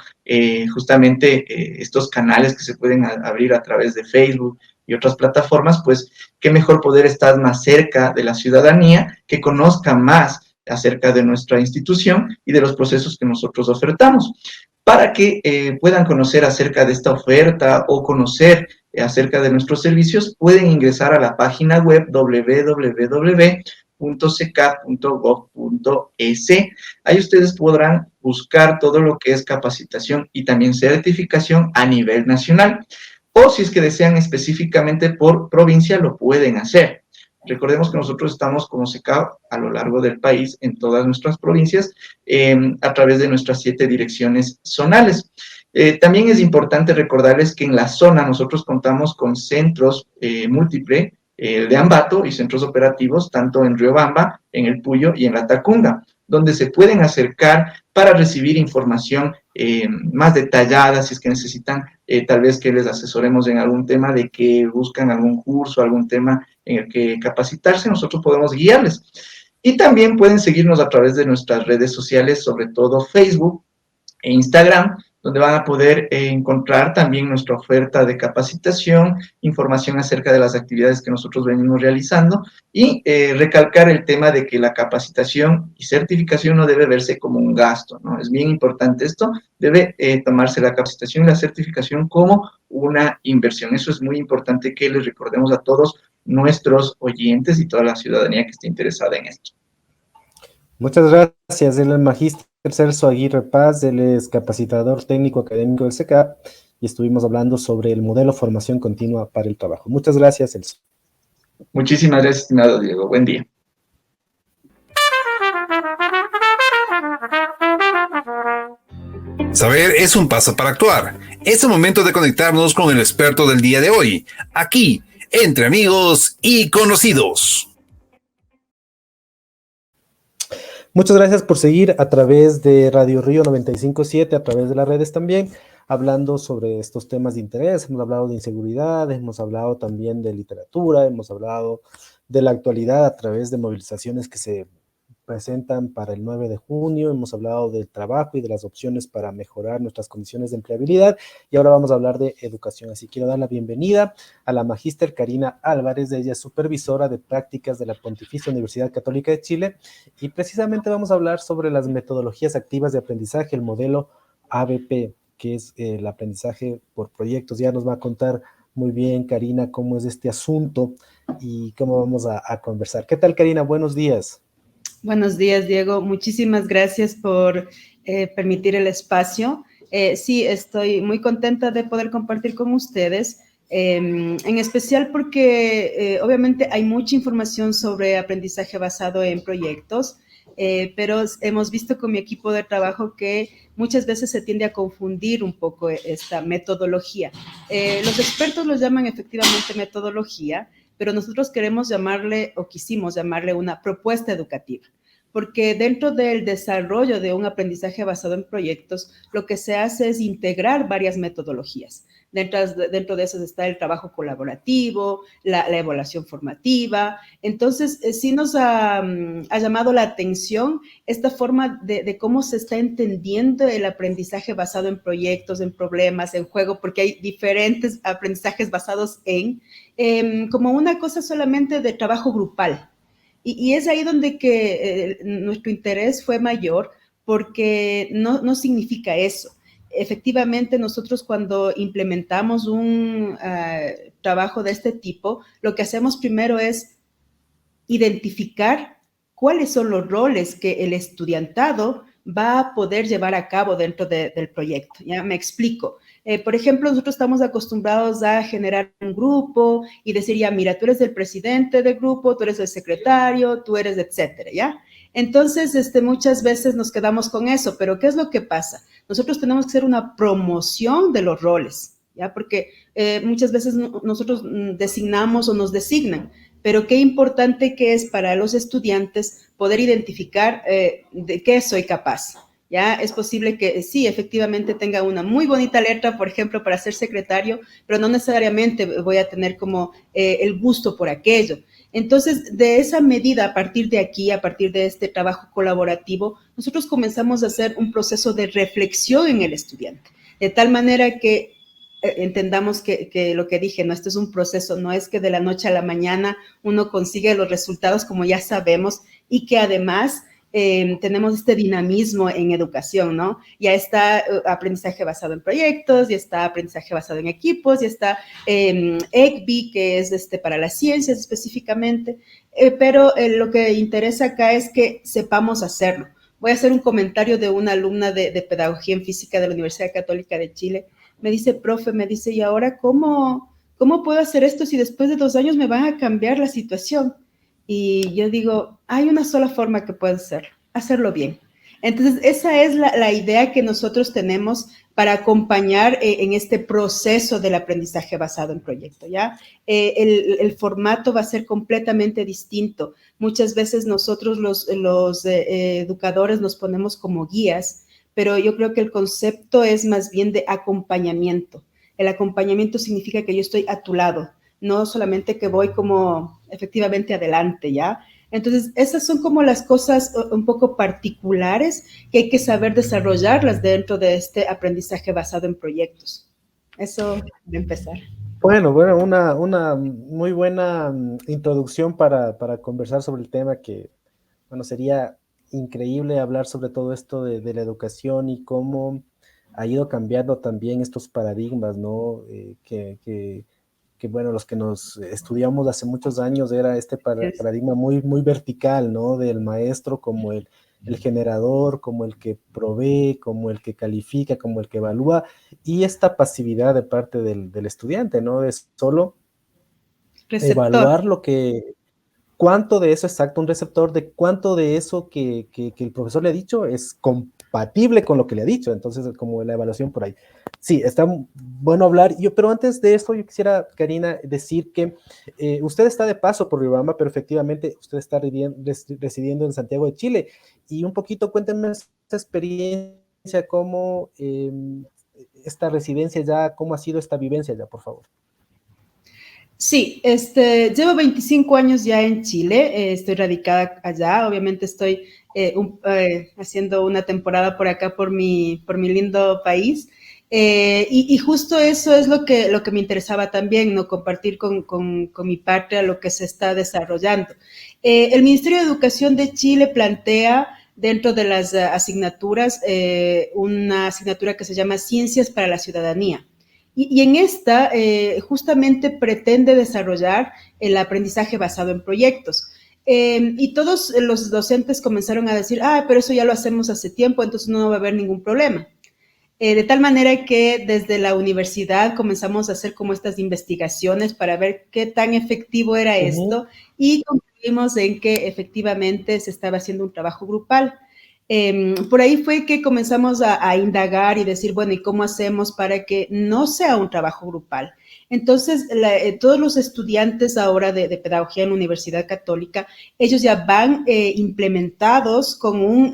justamente estos canales que se pueden abrir a través de Facebook y otras plataformas, pues qué mejor poder estar más cerca de la ciudadanía, que conozca más acerca de nuestra institución y de los procesos que nosotros ofertamos, para que puedan conocer acerca de esta oferta o conocer acerca de nuestros servicios, pueden ingresar a la página web www.secap.gov.es. Ahí ustedes podrán buscar todo lo que es capacitación y también certificación a nivel nacional. O si es que desean específicamente por provincia, lo pueden hacer. Recordemos que nosotros estamos como SECAP a lo largo del país, en todas nuestras provincias, a través de nuestras 7 direcciones zonales. También es importante recordarles que en la zona nosotros contamos con centros múltiples de Ambato y centros operativos tanto en Riobamba, en El Puyo y en La Tacunga, donde se pueden acercar para recibir información más detallada, si es que necesitan tal vez que les asesoremos en algún tema de que buscan algún curso, algún tema en el que capacitarse, nosotros podemos guiarles. Y también pueden seguirnos a través de nuestras redes sociales, sobre todo Facebook e Instagram, donde van a poder encontrar también nuestra oferta de capacitación, información acerca de las actividades que nosotros venimos realizando y recalcar el tema de que la capacitación y certificación no debe verse como un gasto, ¿no? Es bien importante esto, debe tomarse la capacitación y la certificación como una inversión. Eso es muy importante que les recordemos a todos nuestros oyentes y toda la ciudadanía que esté interesada en esto. Muchas gracias. Él es el magíster Celso Aguirre Paz, él es capacitador técnico académico del SECAP y estuvimos hablando sobre el modelo formación continua para el trabajo. Muchas gracias, Celso. Muchísimas gracias, estimado Diego. Buen día. Saber es un paso para actuar. Es el momento de conectarnos con el experto del día de hoy, aquí, entre amigos y conocidos. Muchas gracias por seguir a través de Radio Río 95.7, a través de las redes también, hablando sobre estos temas de interés. Hemos hablado de inseguridad, hemos hablado también de literatura, hemos hablado de la actualidad a través de movilizaciones que se presentan para el 9 de junio, hemos hablado del trabajo y de las opciones para mejorar nuestras condiciones de empleabilidad, y ahora vamos a hablar de educación. Así quiero dar la bienvenida a la magíster Karina Álvarez, ella es supervisora de prácticas de la Pontificia Universidad Católica de Chile, y precisamente vamos a hablar sobre las metodologías activas de aprendizaje, el modelo ABP, que es el aprendizaje por proyectos. Ya nos va a contar muy bien, Karina, cómo es este asunto y cómo vamos a conversar. ¿Qué tal, Karina? Buenos días. Buenos días, Diego. Muchísimas gracias por permitir el espacio. Sí, estoy muy contenta de poder compartir con ustedes, en especial porque obviamente hay mucha información sobre aprendizaje basado en proyectos, pero hemos visto con mi equipo de trabajo que muchas veces se tiende a confundir un poco esta metodología. Los expertos lo llaman efectivamente metodología, pero nosotros queremos llamarle, o quisimos llamarle, una propuesta educativa, porque dentro del desarrollo de un aprendizaje basado en proyectos, lo que se hace es integrar varias metodologías. Dentro de eso está el trabajo colaborativo, la evaluación formativa. Entonces, sí nos ha llamado la atención esta forma de cómo se está entendiendo el aprendizaje basado en proyectos, en problemas, en juego, porque hay diferentes aprendizajes basados como una cosa solamente de trabajo grupal. Y es ahí donde que nuestro interés fue mayor, porque no significa eso. Efectivamente, nosotros cuando implementamos un trabajo de este tipo, lo que hacemos primero es identificar cuáles son los roles que el estudiantado va a poder llevar a cabo dentro del proyecto. Ya me explico. Por ejemplo, nosotros estamos acostumbrados a generar un grupo y decir, ya, mira, tú eres el presidente del grupo, tú eres el secretario, tú eres etcétera, ¿ya? Entonces, muchas veces nos quedamos con eso, pero ¿qué es lo que pasa? Nosotros tenemos que hacer una promoción de los roles, ¿ya? Porque muchas veces nosotros designamos o nos designan, pero qué importante que es para los estudiantes poder identificar de qué soy capaz. Ya es posible que sí, efectivamente tenga una muy bonita letra, por ejemplo, para ser secretario, pero no necesariamente voy a tener como el gusto por aquello. Entonces, de esa medida, a partir de aquí, a partir de este trabajo colaborativo, nosotros comenzamos a hacer un proceso de reflexión en el estudiante, de tal manera que entendamos que lo que dije, no, esto es un proceso, no es que de la noche a la mañana uno consigue los resultados como ya sabemos y que además tenemos este dinamismo en educación, ¿no? Ya está aprendizaje basado en proyectos, ya está aprendizaje basado en equipos, ya está ECBI, que es para las ciencias específicamente, pero lo que interesa acá es que sepamos hacerlo. Voy a hacer un comentario de una alumna de Pedagogía en Física de la Universidad Católica de Chile. Me dice, profe, ¿y ahora cómo puedo hacer esto si después de 2 años me van a cambiar la situación? Y yo digo, hay una sola forma que puedes hacerlo bien. Entonces, esa es la idea que nosotros tenemos para acompañar en este proceso del aprendizaje basado en proyecto, ¿ya? El formato va a ser completamente distinto. Muchas veces nosotros los educadores nos ponemos como guías, pero yo creo que el concepto es más bien de acompañamiento. El acompañamiento significa que yo estoy a tu lado, no solamente que voy como efectivamente adelante, ¿ya? Entonces, esas son como las cosas un poco particulares que hay que saber desarrollarlas dentro de este aprendizaje basado en proyectos. Eso de empezar. Bueno, una muy buena introducción para conversar sobre el tema que, bueno, sería increíble hablar sobre todo esto de la educación y cómo ha ido cambiando también estos paradigmas, ¿no? Que, bueno, los que nos estudiamos hace muchos años era este paradigma muy, muy vertical, ¿no? Del maestro como el generador, como el que provee, como el que califica, como el que evalúa, y esta pasividad de parte del estudiante, ¿no? Es solo Receptor. Evaluar cuánto de eso, exacto, un receptor de cuánto de eso que el profesor le ha dicho es compatible con lo que le ha dicho. Entonces, como la evaluación por ahí. Sí, está bueno hablar, pero antes de esto yo quisiera, Karina, decir que usted está de paso por Riobamba, pero efectivamente usted está residiendo en Santiago de Chile. Y un poquito cuéntenme esa experiencia, cómo esta residencia ya, cómo ha sido esta vivencia ya, por favor. Sí, llevo 25 años ya en Chile, estoy radicada allá, obviamente estoy haciendo una temporada por acá, por mi lindo país, y justo eso es lo que me interesaba también, ¿no? Compartir con mi patria lo que se está desarrollando. El Ministerio de Educación de Chile plantea dentro de las asignaturas una asignatura que se llama Ciencias para la Ciudadanía. Y en esta justamente pretende desarrollar el aprendizaje basado en proyectos. Y todos los docentes comenzaron a decir, pero eso ya lo hacemos hace tiempo, entonces no va a haber ningún problema. De tal manera que desde la universidad comenzamos a hacer como estas investigaciones para ver qué tan efectivo era esto y concluimos en que efectivamente se estaba haciendo un trabajo grupal. Por ahí fue que comenzamos a indagar y decir, bueno, ¿y cómo hacemos para que no sea un trabajo grupal? Entonces, todos los estudiantes ahora de pedagogía en la Universidad Católica, ellos ya van implementados con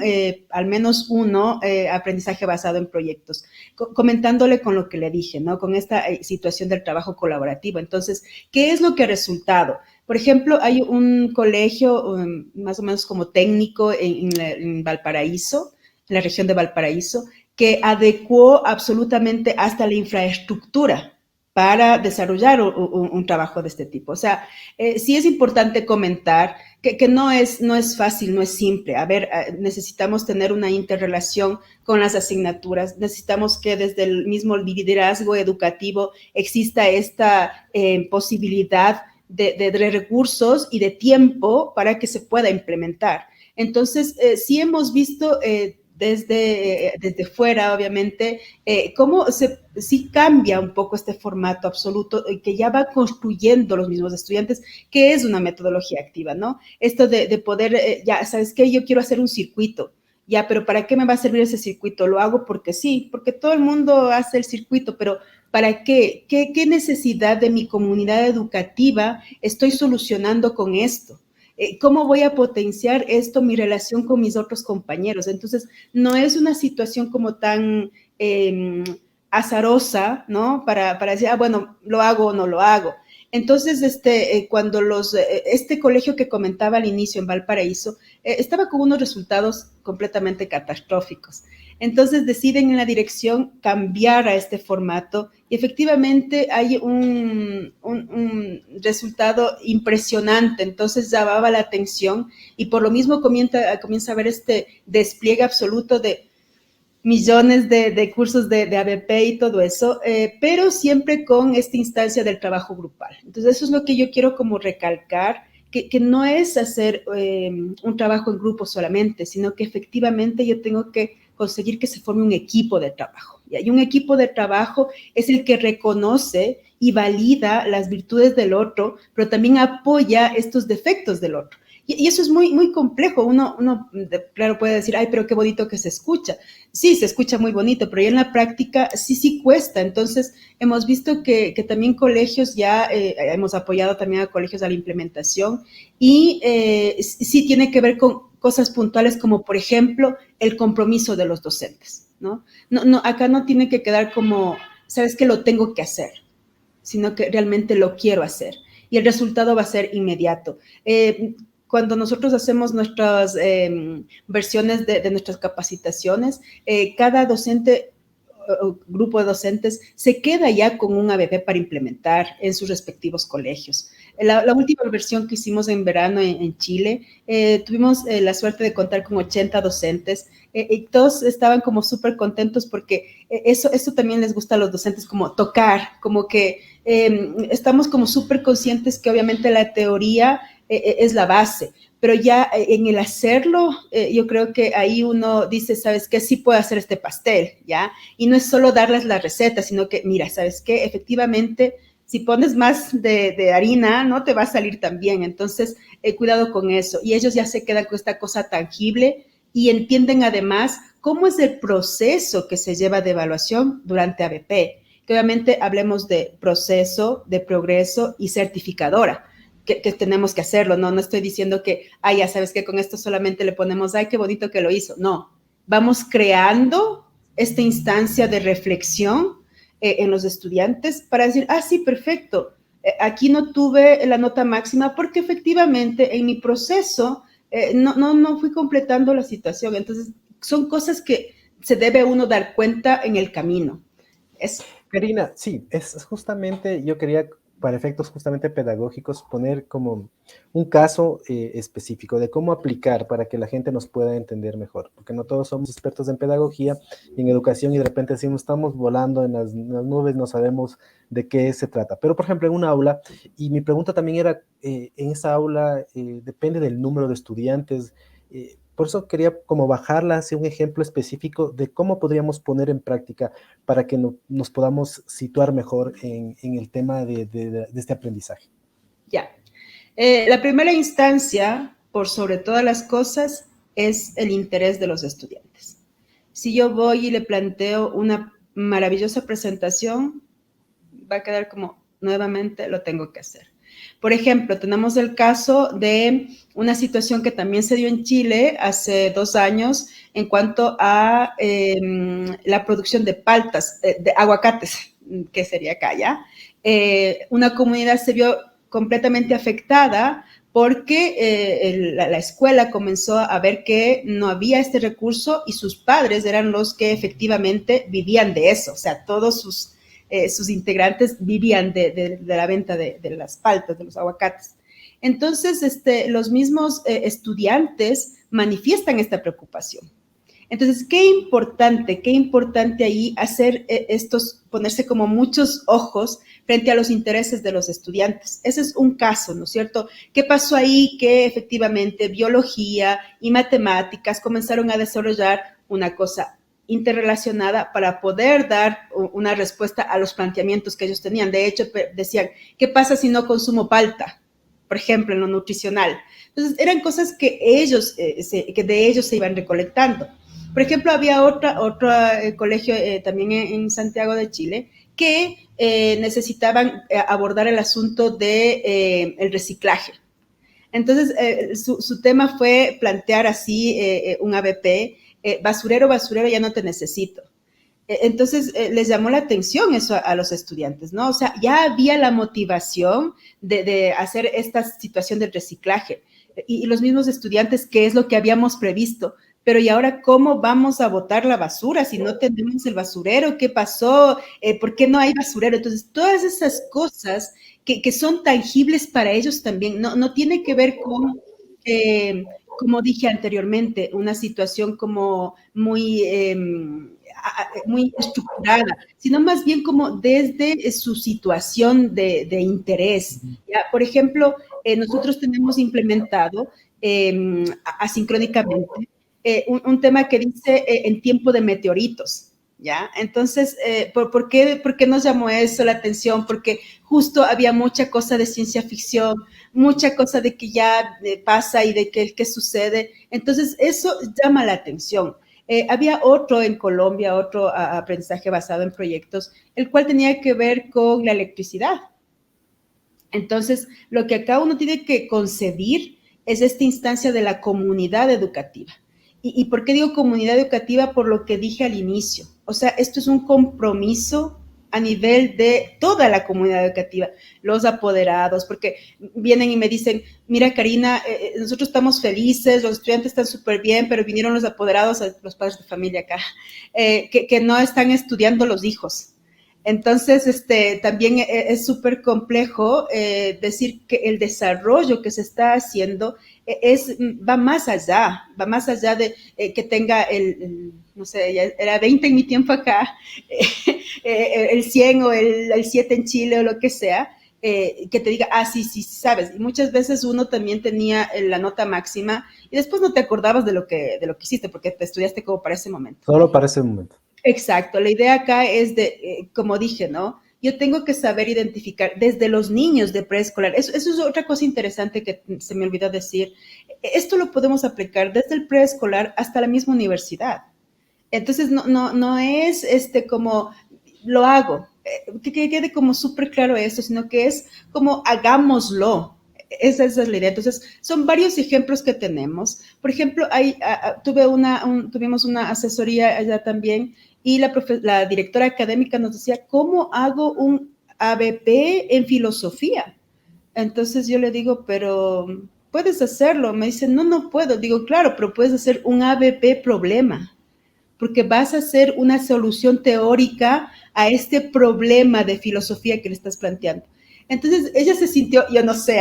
al menos uno, aprendizaje basado en proyectos, comentándole con lo que le dije, ¿no? Con esta situación del trabajo colaborativo. Entonces, ¿qué es lo que ha resultado? Por ejemplo, hay un colegio más o menos como técnico en Valparaíso, en la región de Valparaíso, que adecuó absolutamente hasta la infraestructura para desarrollar un trabajo de este tipo. O sea, sí es importante comentar que no es fácil, no es simple. A ver, necesitamos tener una interrelación con las asignaturas, necesitamos que desde el mismo liderazgo educativo exista esta posibilidad de recursos y de tiempo para que se pueda implementar. Entonces, sí hemos visto desde fuera, obviamente, cómo sí cambia un poco este formato absoluto que ya va construyendo los mismos estudiantes, que es una metodología activa, ¿no? Esto de poder, ya, ¿sabes qué? Yo quiero hacer un circuito. Ya, pero ¿para qué me va a servir ese circuito? Lo hago porque sí, porque todo el mundo hace el circuito, pero ¿para qué? ¿Qué necesidad de mi comunidad educativa estoy solucionando con esto? ¿Cómo voy a potenciar esto, mi relación con mis otros compañeros? Entonces, no es una situación como tan azarosa, ¿no? Para decir, bueno, lo hago o no lo hago. Entonces, cuando este colegio que comentaba al inicio en Valparaíso, estaba con unos resultados completamente catastróficos. Entonces deciden en la dirección cambiar a este formato y efectivamente hay un resultado impresionante. Entonces llamaba la atención y por lo mismo comienza a ver este despliegue absoluto de millones de cursos de ABP y todo eso, pero siempre con esta instancia del trabajo grupal. Entonces eso es lo que yo quiero como recalcar, que no es hacer un trabajo en grupo solamente, sino que efectivamente yo tengo que conseguir que se forme un equipo de trabajo. Y un equipo de trabajo es el que reconoce y valida las virtudes del otro, pero también apoya estos defectos del otro. Y eso es muy, muy complejo. Uno, claro, puede decir, ay, pero qué bonito que se escucha. Sí, se escucha muy bonito, pero ya en la práctica sí cuesta. Entonces, hemos visto que también colegios ya, hemos apoyado también a colegios a la implementación y sí tiene que ver con cosas puntuales como, por ejemplo, el compromiso de los docentes, ¿no? Acá no tiene que quedar como, sabes que lo tengo que hacer, sino que realmente lo quiero hacer. Y el resultado va a ser inmediato. Cuando nosotros hacemos nuestras versiones de nuestras capacitaciones, cada docente o grupo de docentes se queda ya con un ABP para implementar en sus respectivos colegios. La última versión que hicimos en verano en Chile, tuvimos la suerte de contar con 80 docentes y todos estaban como súper contentos porque eso también les gusta a los docentes, como tocar, como que estamos como súper conscientes que obviamente la teoría es la base, pero ya en el hacerlo, yo creo que ahí uno dice, ¿sabes qué? Sí puedo hacer este pastel, ¿ya? Y no es solo darles la receta, sino que, mira, ¿sabes qué? Efectivamente, si pones más de harina, no te va a salir tan bien. Entonces, cuidado con eso. Y ellos ya se quedan con esta cosa tangible y entienden además cómo es el proceso que se lleva de evaluación durante ABP. Que obviamente hablemos de proceso, de progreso y certificadora. Que tenemos que hacerlo, ¿no? No estoy diciendo que, ya sabes que con esto solamente le ponemos, qué bonito que lo hizo. No, vamos creando esta instancia de reflexión en los estudiantes para decir, sí, perfecto, aquí no tuve la nota máxima porque efectivamente en mi proceso no fui completando la situación. Entonces, son cosas que se debe uno dar cuenta en el camino. Eso. Karina, sí, es justamente, yo quería para efectos justamente pedagógicos, poner como un caso específico de cómo aplicar para que la gente nos pueda entender mejor, porque no todos somos expertos en pedagogía y en educación y de repente decimos, estamos volando en las nubes, no sabemos de qué se trata. Pero, por ejemplo, en un aula, y mi pregunta también era, en esa aula depende del número de estudiantes, por eso quería como bajarla hacia un ejemplo específico de cómo podríamos poner en práctica para que nos podamos situar mejor en el tema de este aprendizaje. Ya. La primera instancia, por sobre todas las cosas, es el interés de los estudiantes. Si yo voy y le planteo una maravillosa presentación, va a quedar como, nuevamente, lo tengo que hacer. Por ejemplo, tenemos el caso de una situación que también se dio en Chile hace 2 años en cuanto a la producción de paltas, de aguacates, que sería acá, ¿ya? Una comunidad se vio completamente afectada porque la escuela comenzó a ver que no había este recurso y sus padres eran los que efectivamente vivían de eso, o sea, todos sus integrantes vivían de la venta de las paltas, de los aguacates. Entonces, los mismos estudiantes manifiestan esta preocupación. Entonces, qué importante ahí hacer ponerse como muchos ojos frente a los intereses de los estudiantes. Ese es un caso, ¿no es cierto? ¿Qué pasó ahí? Que efectivamente biología y matemáticas comenzaron a desarrollar una cosa interrelacionada para poder dar una respuesta a los planteamientos que ellos tenían. De hecho, decían, ¿qué pasa si no consumo palta? Por ejemplo, en lo nutricional. Entonces, eran cosas que que de ellos se iban recolectando. Por ejemplo, había otro colegio también en Santiago de Chile que necesitaban abordar el asunto de el reciclaje. Entonces, su tema fue plantear así un ABP, basurero, ya no te necesito. Entonces, les llamó la atención eso a los estudiantes, ¿no? O sea, ya había la motivación de hacer esta situación del reciclaje. Y los mismos estudiantes, ¿qué es lo que habíamos previsto? Pero ¿y ahora cómo vamos a botar la basura si no tenemos el basurero? ¿Qué pasó? ¿Por qué no hay basurero? Entonces, todas esas cosas que son tangibles para ellos también, no tiene que ver con, como dije anteriormente, una situación como muy estructurada, sino más bien como desde su situación de interés. ¿Ya? Por ejemplo, nosotros tenemos implementado asincrónicamente un tema que dice en tiempo de meteoritos, ¿ya? Entonces, ¿por qué nos llamó eso la atención? Porque justo había mucha cosa de ciencia ficción, mucha cosa de que ya pasa y de que sucede. Entonces, eso llama la atención. Había otro en Colombia, otro aprendizaje basado en proyectos, el cual tenía que ver con la electricidad. Entonces, lo que acá uno tiene que concebir es esta instancia de la comunidad educativa. ¿Y por qué digo comunidad educativa? Por lo que dije al inicio. O sea, esto es un compromiso a nivel de toda la comunidad educativa, los apoderados, porque vienen y me dicen, mira, Karina, nosotros estamos felices, los estudiantes están súper bien, pero vinieron los apoderados, los padres de familia acá, que no están estudiando los hijos. Entonces, también es súper complejo decir que el desarrollo que se está haciendo va más allá de que tenga no sé, ya era 20 en mi tiempo acá, el 100 o el 7 en Chile o lo que sea, que te diga, sí, sabes. Y muchas veces uno también tenía la nota máxima y después no te acordabas de lo que hiciste porque te estudiaste como para ese momento. Solo para ese momento. Exacto, la idea acá es como dije, ¿no? Yo tengo que saber identificar desde los niños de preescolar. Eso es otra cosa interesante que se me olvidó decir. Esto lo podemos aplicar desde el preescolar hasta la misma universidad. Entonces, no es como lo hago, que quede como súper claro eso, sino que es como hagámoslo. Esa es la idea. Entonces, son varios ejemplos que tenemos. Por ejemplo, tuvimos una asesoría allá también y la directora académica nos decía, ¿cómo hago un ABP en filosofía? Entonces yo le digo, pero puedes hacerlo. Me dice, no puedo. Digo, claro, pero puedes hacer un ABP problema, porque vas a hacer una solución teórica a este problema de filosofía que le estás planteando. Entonces, ella se sintió, yo no sé,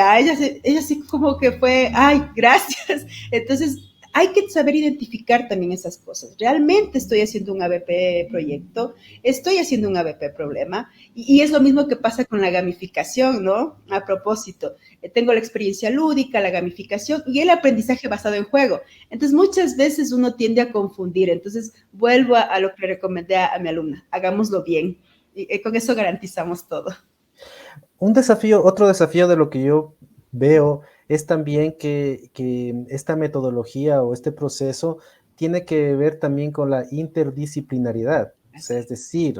ella sí como que fue, ay, gracias. Entonces, hay que saber identificar también esas cosas. Realmente estoy haciendo un ABP proyecto, estoy haciendo un ABP problema, y es lo mismo que pasa con la gamificación, ¿no? A propósito, tengo la experiencia lúdica, la gamificación y el aprendizaje basado en juego. Entonces, muchas veces uno tiende a confundir. Entonces, vuelvo a lo que le recomendé a mi alumna, hagámoslo bien, y con eso garantizamos todo. Otro desafío de lo que yo veo es también que esta metodología o este proceso tiene que ver también con la interdisciplinaridad. O sea, es decir,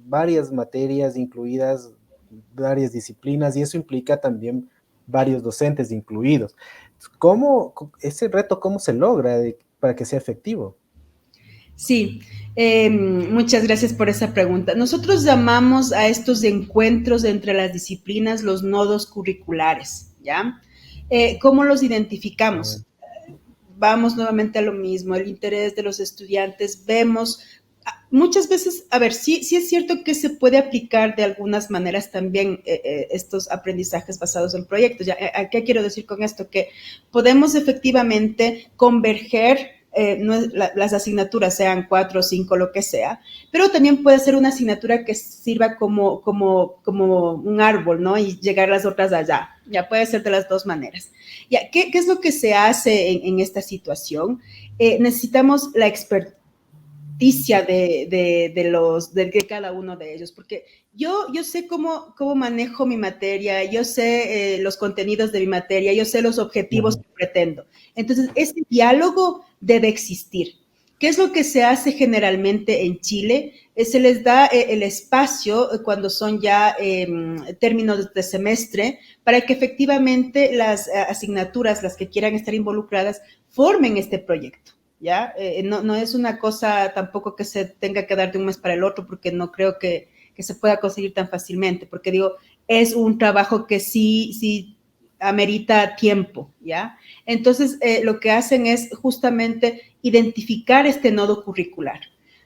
varias materias incluidas, varias disciplinas, y eso implica también varios docentes incluidos. Ese reto, cómo se logra para que sea efectivo? Sí, muchas gracias por esa pregunta. Nosotros llamamos a estos encuentros entre las disciplinas los nodos curriculares, ¿ya? ¿Cómo los identificamos? Vamos nuevamente a lo mismo, el interés de los estudiantes, vemos, muchas veces, a ver, sí es cierto que se puede aplicar de algunas maneras también estos aprendizajes basados en proyectos. ¿Ya? ¿Qué quiero decir con esto? Que podemos efectivamente converger las asignaturas sean 4 o 5, lo que sea, pero también puede ser una asignatura que sirva como un árbol, ¿no? Y llegar las otras allá. Ya puede ser de las dos maneras. Ya, ¿qué es lo que se hace en esta situación? Necesitamos la experticia de cada uno de ellos, porque yo sé cómo manejo mi materia, yo sé los contenidos de mi materia, yo sé los objetivos que pretendo. Entonces, ese diálogo debe existir. ¿Qué es lo que se hace generalmente en Chile? Se les da el espacio cuando son ya términos de semestre para que efectivamente las asignaturas, las que quieran estar involucradas, formen este proyecto. ¿Ya? No es una cosa tampoco que se tenga que dar de un mes para el otro, porque no creo que se pueda conseguir tan fácilmente, porque digo, es un trabajo que sí amerita tiempo, ¿ya? Entonces, lo que hacen es justamente identificar este nodo curricular.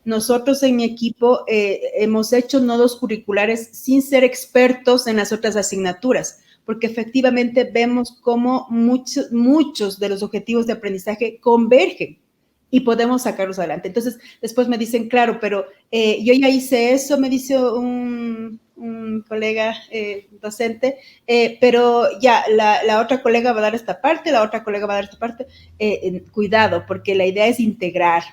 Nosotros en mi equipo hemos hecho nodos curriculares sin ser expertos en las otras asignaturas, porque efectivamente vemos cómo muchos de los objetivos de aprendizaje convergen y podemos sacarlos adelante. Entonces, después me dicen, claro, pero yo ya hice eso, me dice un colega docente, pero ya la otra colega va a dar esta parte, la otra colega va a dar esta parte. Cuidado, porque la idea es integrar.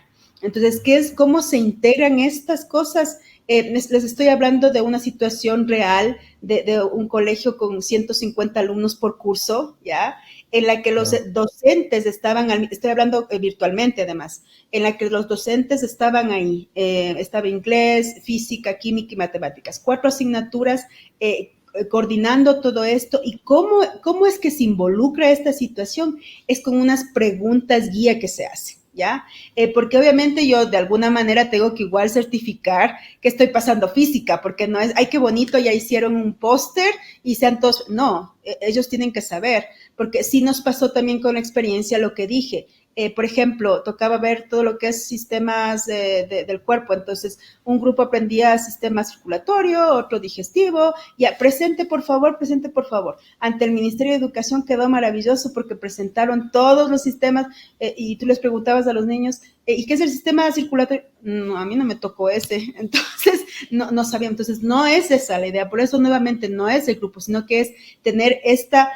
Entonces, ¿cómo se integran estas cosas? Les estoy hablando de una situación real de un colegio con 150 alumnos por curso, ¿ya? En la que los docentes estaban, estoy hablando virtualmente además, en la que los docentes estaban ahí, estaba inglés, física, química y matemáticas, 4 asignaturas, coordinando todo esto. ¿Y cómo es que se involucra esta situación? Es con unas preguntas guía que se hacen. ¿Ya? Porque obviamente yo de alguna manera tengo que igual certificar que estoy pasando física, porque no es, ay, qué bonito, ya hicieron un póster y sean todos, no, ellos tienen que saber, porque sí nos pasó también con la experiencia lo que dije. Por ejemplo, tocaba ver todo lo que es sistemas del cuerpo, entonces un grupo aprendía sistema circulatorio, otro digestivo, ya, presente por favor, ante el Ministerio de Educación quedó maravilloso porque presentaron todos los sistemas y tú les preguntabas a los niños, ¿y qué es el sistema circulatorio? No, a mí no me tocó ese, entonces no sabía, entonces no es esa la idea, por eso nuevamente no es el grupo, sino que es tener esta,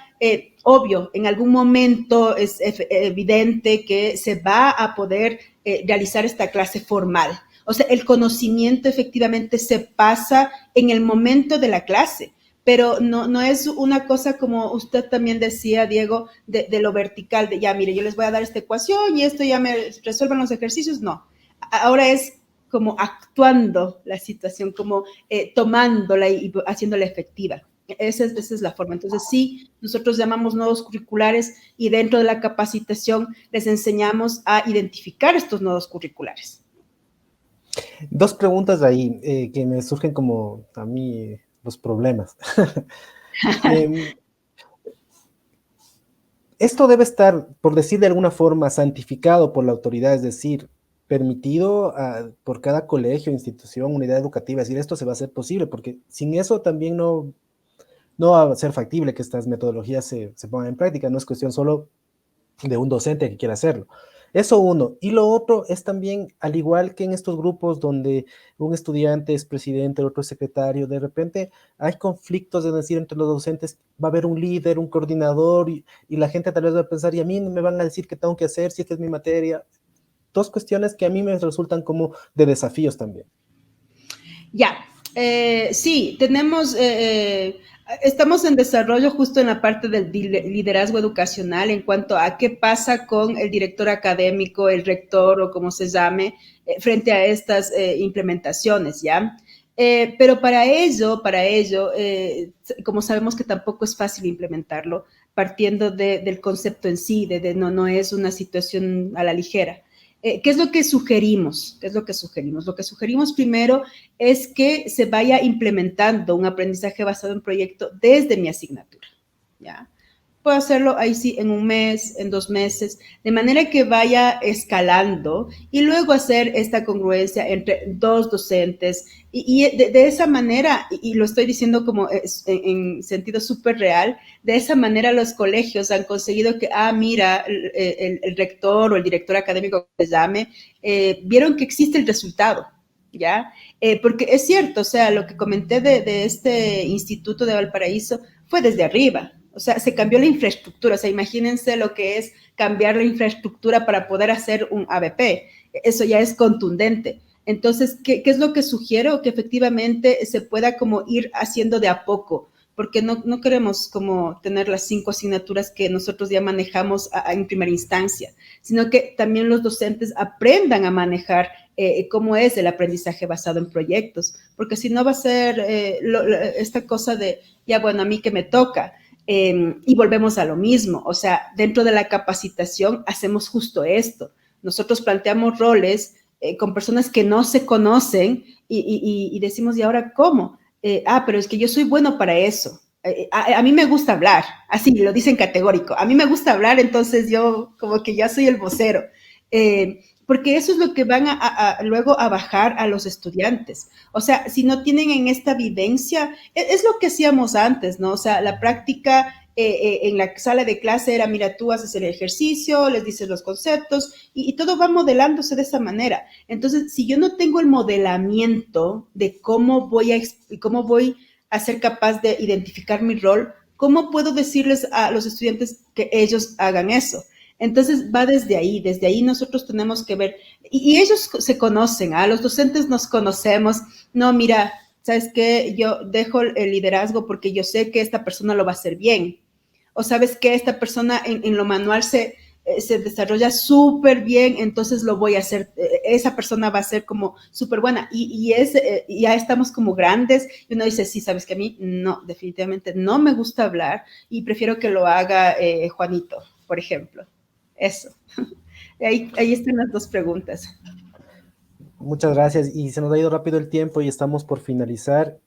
obvio, en algún momento es evidente que se va a poder realizar esta clase formal, o sea, el conocimiento efectivamente se pasa en el momento de la clase, pero no es una cosa como usted también decía, Diego, de lo vertical, de ya, mire, yo les voy a dar esta ecuación y esto ya me resuelvan los ejercicios, no. Ahora es como actuando la situación, como tomándola y haciéndola efectiva. Esa es la forma. Entonces, sí, nosotros llamamos nodos curriculares y dentro de la capacitación les enseñamos a identificar estos nodos curriculares. 2 preguntas ahí que me surgen como a mí los problemas. Esto debe estar, por decir de alguna forma, santificado por la autoridad, es decir, permitido por cada colegio, institución, unidad educativa, es decir, esto se va a hacer posible, porque sin eso también no va a ser factible que estas metodologías se pongan en práctica, no es cuestión solo de un docente que quiera hacerlo. Eso uno. Y lo otro es también, al igual que en estos grupos donde un estudiante es presidente, el otro es secretario, de repente hay conflictos, es decir, entre los docentes, va a haber un líder, un coordinador, y la gente tal vez va a pensar, y a mí me van a decir qué tengo que hacer si esta es mi materia. 2 cuestiones que a mí me resultan como de desafíos también. Ya, sí, tenemos... estamos en desarrollo justo en la parte del liderazgo educacional en cuanto a qué pasa con el director académico, el rector o como se llame, frente a estas implementaciones, ¿ya? Pero para ello, como sabemos que tampoco es fácil implementarlo, partiendo del concepto en sí, no es una situación a la ligera. ¿Qué es lo que sugerimos? Lo que sugerimos primero es que se vaya implementando un aprendizaje basado en proyecto desde mi asignatura, ¿ya? puedo hacerlo ahí sí en un mes, en 2 meses, de manera que vaya escalando y luego hacer esta congruencia entre 2 docentes y de esa manera, y lo estoy diciendo como en sentido súper real, de esa manera los colegios han conseguido que, mira, el rector o el director académico que se llame, vieron que existe el resultado, ¿ya? Porque es cierto, o sea, lo que comenté de este Instituto de Valparaíso fue desde arriba. O sea, se cambió la infraestructura. O sea, imagínense lo que es cambiar la infraestructura para poder hacer un ABP. Eso ya es contundente. Entonces, ¿qué es lo que sugiero? Que efectivamente se pueda como ir haciendo de a poco, porque no queremos como tener las 5 asignaturas que nosotros ya manejamos en primera instancia, sino que también los docentes aprendan a manejar cómo es el aprendizaje basado en proyectos, porque si no va a ser esta cosa de, ya bueno, a mí que me toca, y volvemos a lo mismo, o sea, dentro de la capacitación hacemos justo esto. Nosotros planteamos roles con personas que no se conocen y decimos, ¿y ahora cómo? Pero es que yo soy bueno para eso. A mí me gusta hablar, así lo dicen categórico. A mí me gusta hablar, entonces yo como que ya soy el vocero. Porque eso es lo que van luego a bajar a los estudiantes. O sea, si no tienen en esta vivencia, es lo que hacíamos antes, ¿no? O sea, la práctica en la sala de clase era, mira, tú haces el ejercicio, les dices los conceptos y todo va modelándose de esa manera. Entonces, si yo no tengo el modelamiento de cómo voy a ser capaz de identificar mi rol, ¿cómo puedo decirles a los estudiantes que ellos hagan eso? Entonces va desde ahí nosotros tenemos que ver, y ellos se conocen, los docentes nos conocemos, no, mira, ¿sabes qué? Yo dejo el liderazgo porque yo sé que esta persona lo va a hacer bien, o sabes que esta persona en lo manual se desarrolla súper bien, entonces lo voy a hacer, esa persona va a ser como súper buena, y ya estamos como grandes, y uno dice, sí, sabes que a mí no, definitivamente no me gusta hablar, y prefiero que lo haga Juanito, por ejemplo. Eso. Ahí están las 2 preguntas. Muchas gracias. Y se nos ha ido rápido el tiempo y estamos por finalizar.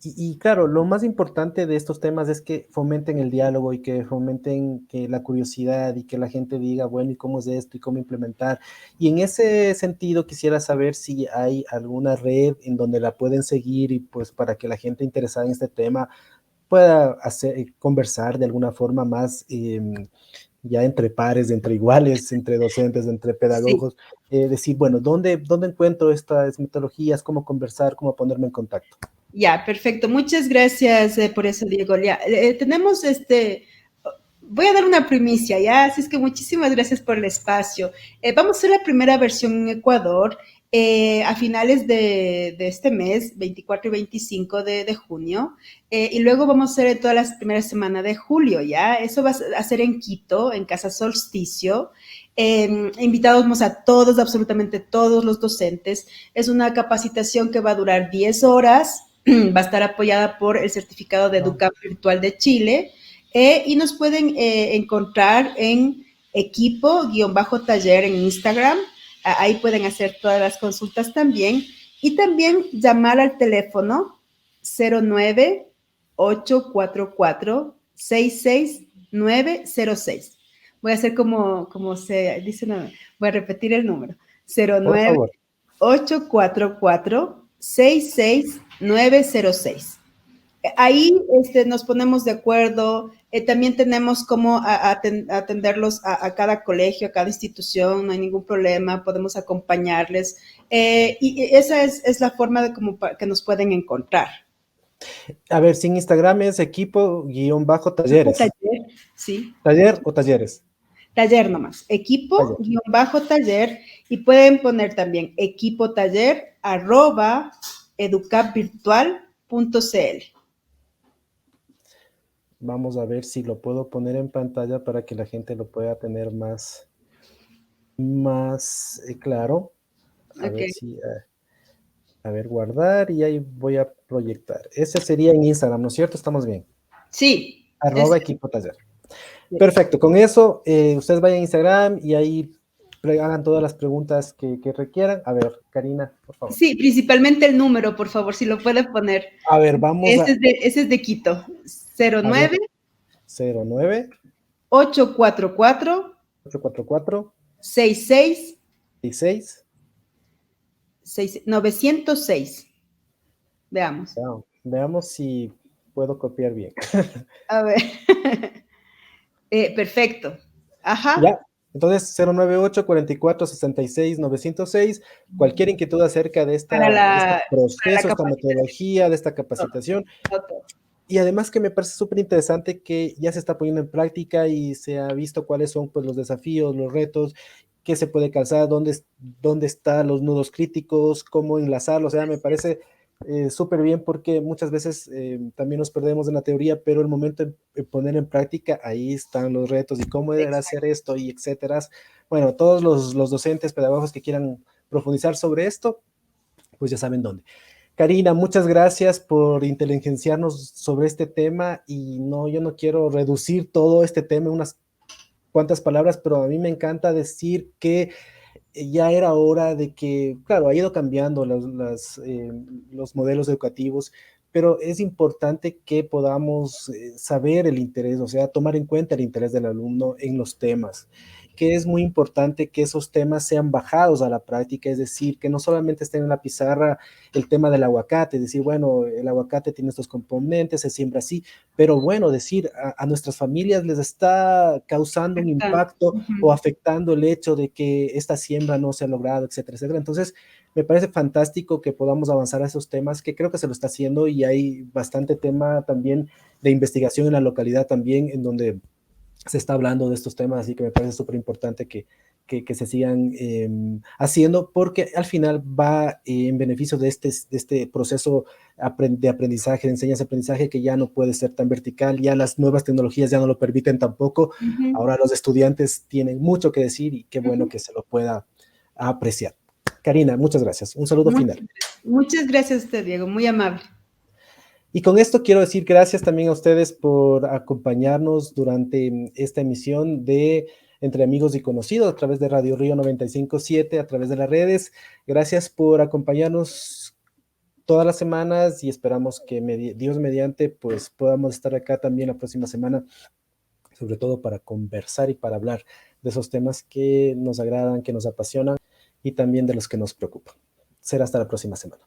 Y claro, lo más importante de estos temas es que fomenten el diálogo y que fomenten que la curiosidad y que la gente diga, bueno, ¿y cómo es esto? ¿Y cómo implementar? Y en ese sentido quisiera saber si hay alguna red en donde la pueden seguir y pues para que la gente interesada en este tema pueda conversar de alguna forma más ya entre pares, entre iguales, entre docentes, entre pedagogos, decir, bueno, ¿dónde encuentro estas metodologías? ¿Cómo conversar? ¿Cómo ponerme en contacto? Ya, perfecto. Muchas gracias por eso, Diego. Ya, tenemos voy a dar una primicia, ¿ya? Así es que muchísimas gracias por el espacio. Vamos a hacer la primera versión en Ecuador a finales de este mes, 24 y 25 de junio, y luego vamos a hacer en todas las primeras semanas de julio, ¿ya? Eso va a ser en Quito, en Casa Solsticio. Invitamos a todos, absolutamente todos los docentes. Es una capacitación que va a durar 10 horas, va a estar apoyada por el certificado de EduCap Virtual de Chile, y nos pueden encontrar en equipo-taller en Instagram. Ahí pueden hacer todas las consultas también. Y también llamar al teléfono 09-844-66906. Voy a hacer como se dice, voy a repetir el número. 09-844-66906. Ahí nos ponemos de acuerdo. También tenemos cómo atenderlos a cada colegio, a cada institución, no hay ningún problema, podemos acompañarles. Y esa es la forma de que nos pueden encontrar. A ver, sin Instagram es equipo-talleres. Taller, sí. ¿Taller o talleres? Taller nomás, equipo-taller, y pueden poner también equipotaller@educapvirtual.cl. Vamos a ver si lo puedo poner en pantalla para que la gente lo pueda tener más claro. A ver, guardar y ahí voy a proyectar. Ese sería en Instagram, ¿no es cierto? ¿Estamos bien? Sí. @equipotaller. Perfecto, con eso ustedes vayan a Instagram y ahí hagan todas las preguntas que requieran. A ver, Karina, por favor. Sí, principalmente el número, por favor, si lo puede poner. A ver, vamos ese es de Quito. 09 844 844 66 66 906. Veamos. Veamos si puedo copiar bien. A ver. Perfecto. Ajá. Ya. Entonces, 098 44 66 906, cualquier inquietud acerca de este proceso, esta metodología, de esta capacitación. Y además que me parece súper interesante que ya se está poniendo en práctica y se ha visto cuáles son pues, los desafíos, los retos, qué se puede calzar, dónde están los nudos críticos, cómo enlazarlos. O sea, me parece súper bien porque muchas veces también nos perdemos en la teoría, pero el momento de poner en práctica, ahí están los retos y cómo era hacer esto y etcétera. Bueno, todos los docentes, pedagogos que quieran profundizar sobre esto, pues ya saben dónde. Karina, muchas gracias por inteligenciarnos sobre este tema y yo no quiero reducir todo este tema en unas cuantas palabras, pero a mí me encanta decir que ya era hora de que, claro, ha ido cambiando los modelos educativos, pero es importante que podamos saber el interés, o sea, tomar en cuenta el interés del alumno en los temas, que es muy importante que esos temas sean bajados a la práctica, es decir, que no solamente estén en la pizarra el tema del aguacate, es decir, bueno, el aguacate tiene estos componentes, se siembra así, pero bueno, decir, a nuestras familias les está causando un impacto o afectando el hecho de que esta siembra no se ha logrado, etcétera, etcétera. Entonces, me parece fantástico que podamos avanzar a esos temas, que creo que se lo está haciendo y hay bastante tema también de investigación en la localidad también, en donde se está hablando de estos temas, así que me parece súper importante que se sigan haciendo, porque al final va en beneficio de este proceso de aprendizaje, de enseñanza-aprendizaje, que ya no puede ser tan vertical, ya las nuevas tecnologías ya no lo permiten tampoco. Ahora los estudiantes tienen mucho que decir y qué bueno que se lo pueda apreciar. Karina, muchas gracias. Un saludo final. Muchas gracias a usted, Diego, muy amable. Y con esto quiero decir gracias también a ustedes por acompañarnos durante esta emisión de Entre Amigos y Conocidos a través de Radio Río 95.7, a través de las redes. Gracias por acompañarnos todas las semanas y esperamos que Dios mediante pues podamos estar acá también la próxima semana, sobre todo para conversar y para hablar de esos temas que nos agradan, que nos apasionan y también de los que nos preocupan. Será hasta la próxima semana.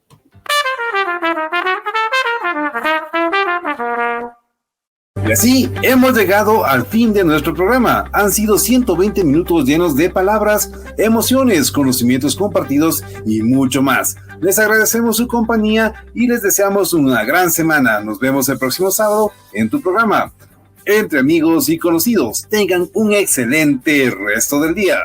Y así hemos llegado al fin de nuestro programa. Han sido 120 minutos llenos de palabras, emociones, conocimientos compartidos y mucho más. Les agradecemos su compañía y les deseamos una gran semana. Nos vemos el próximo sábado en tu programa Entre Amigos y Conocidos. Tengan un excelente resto del día.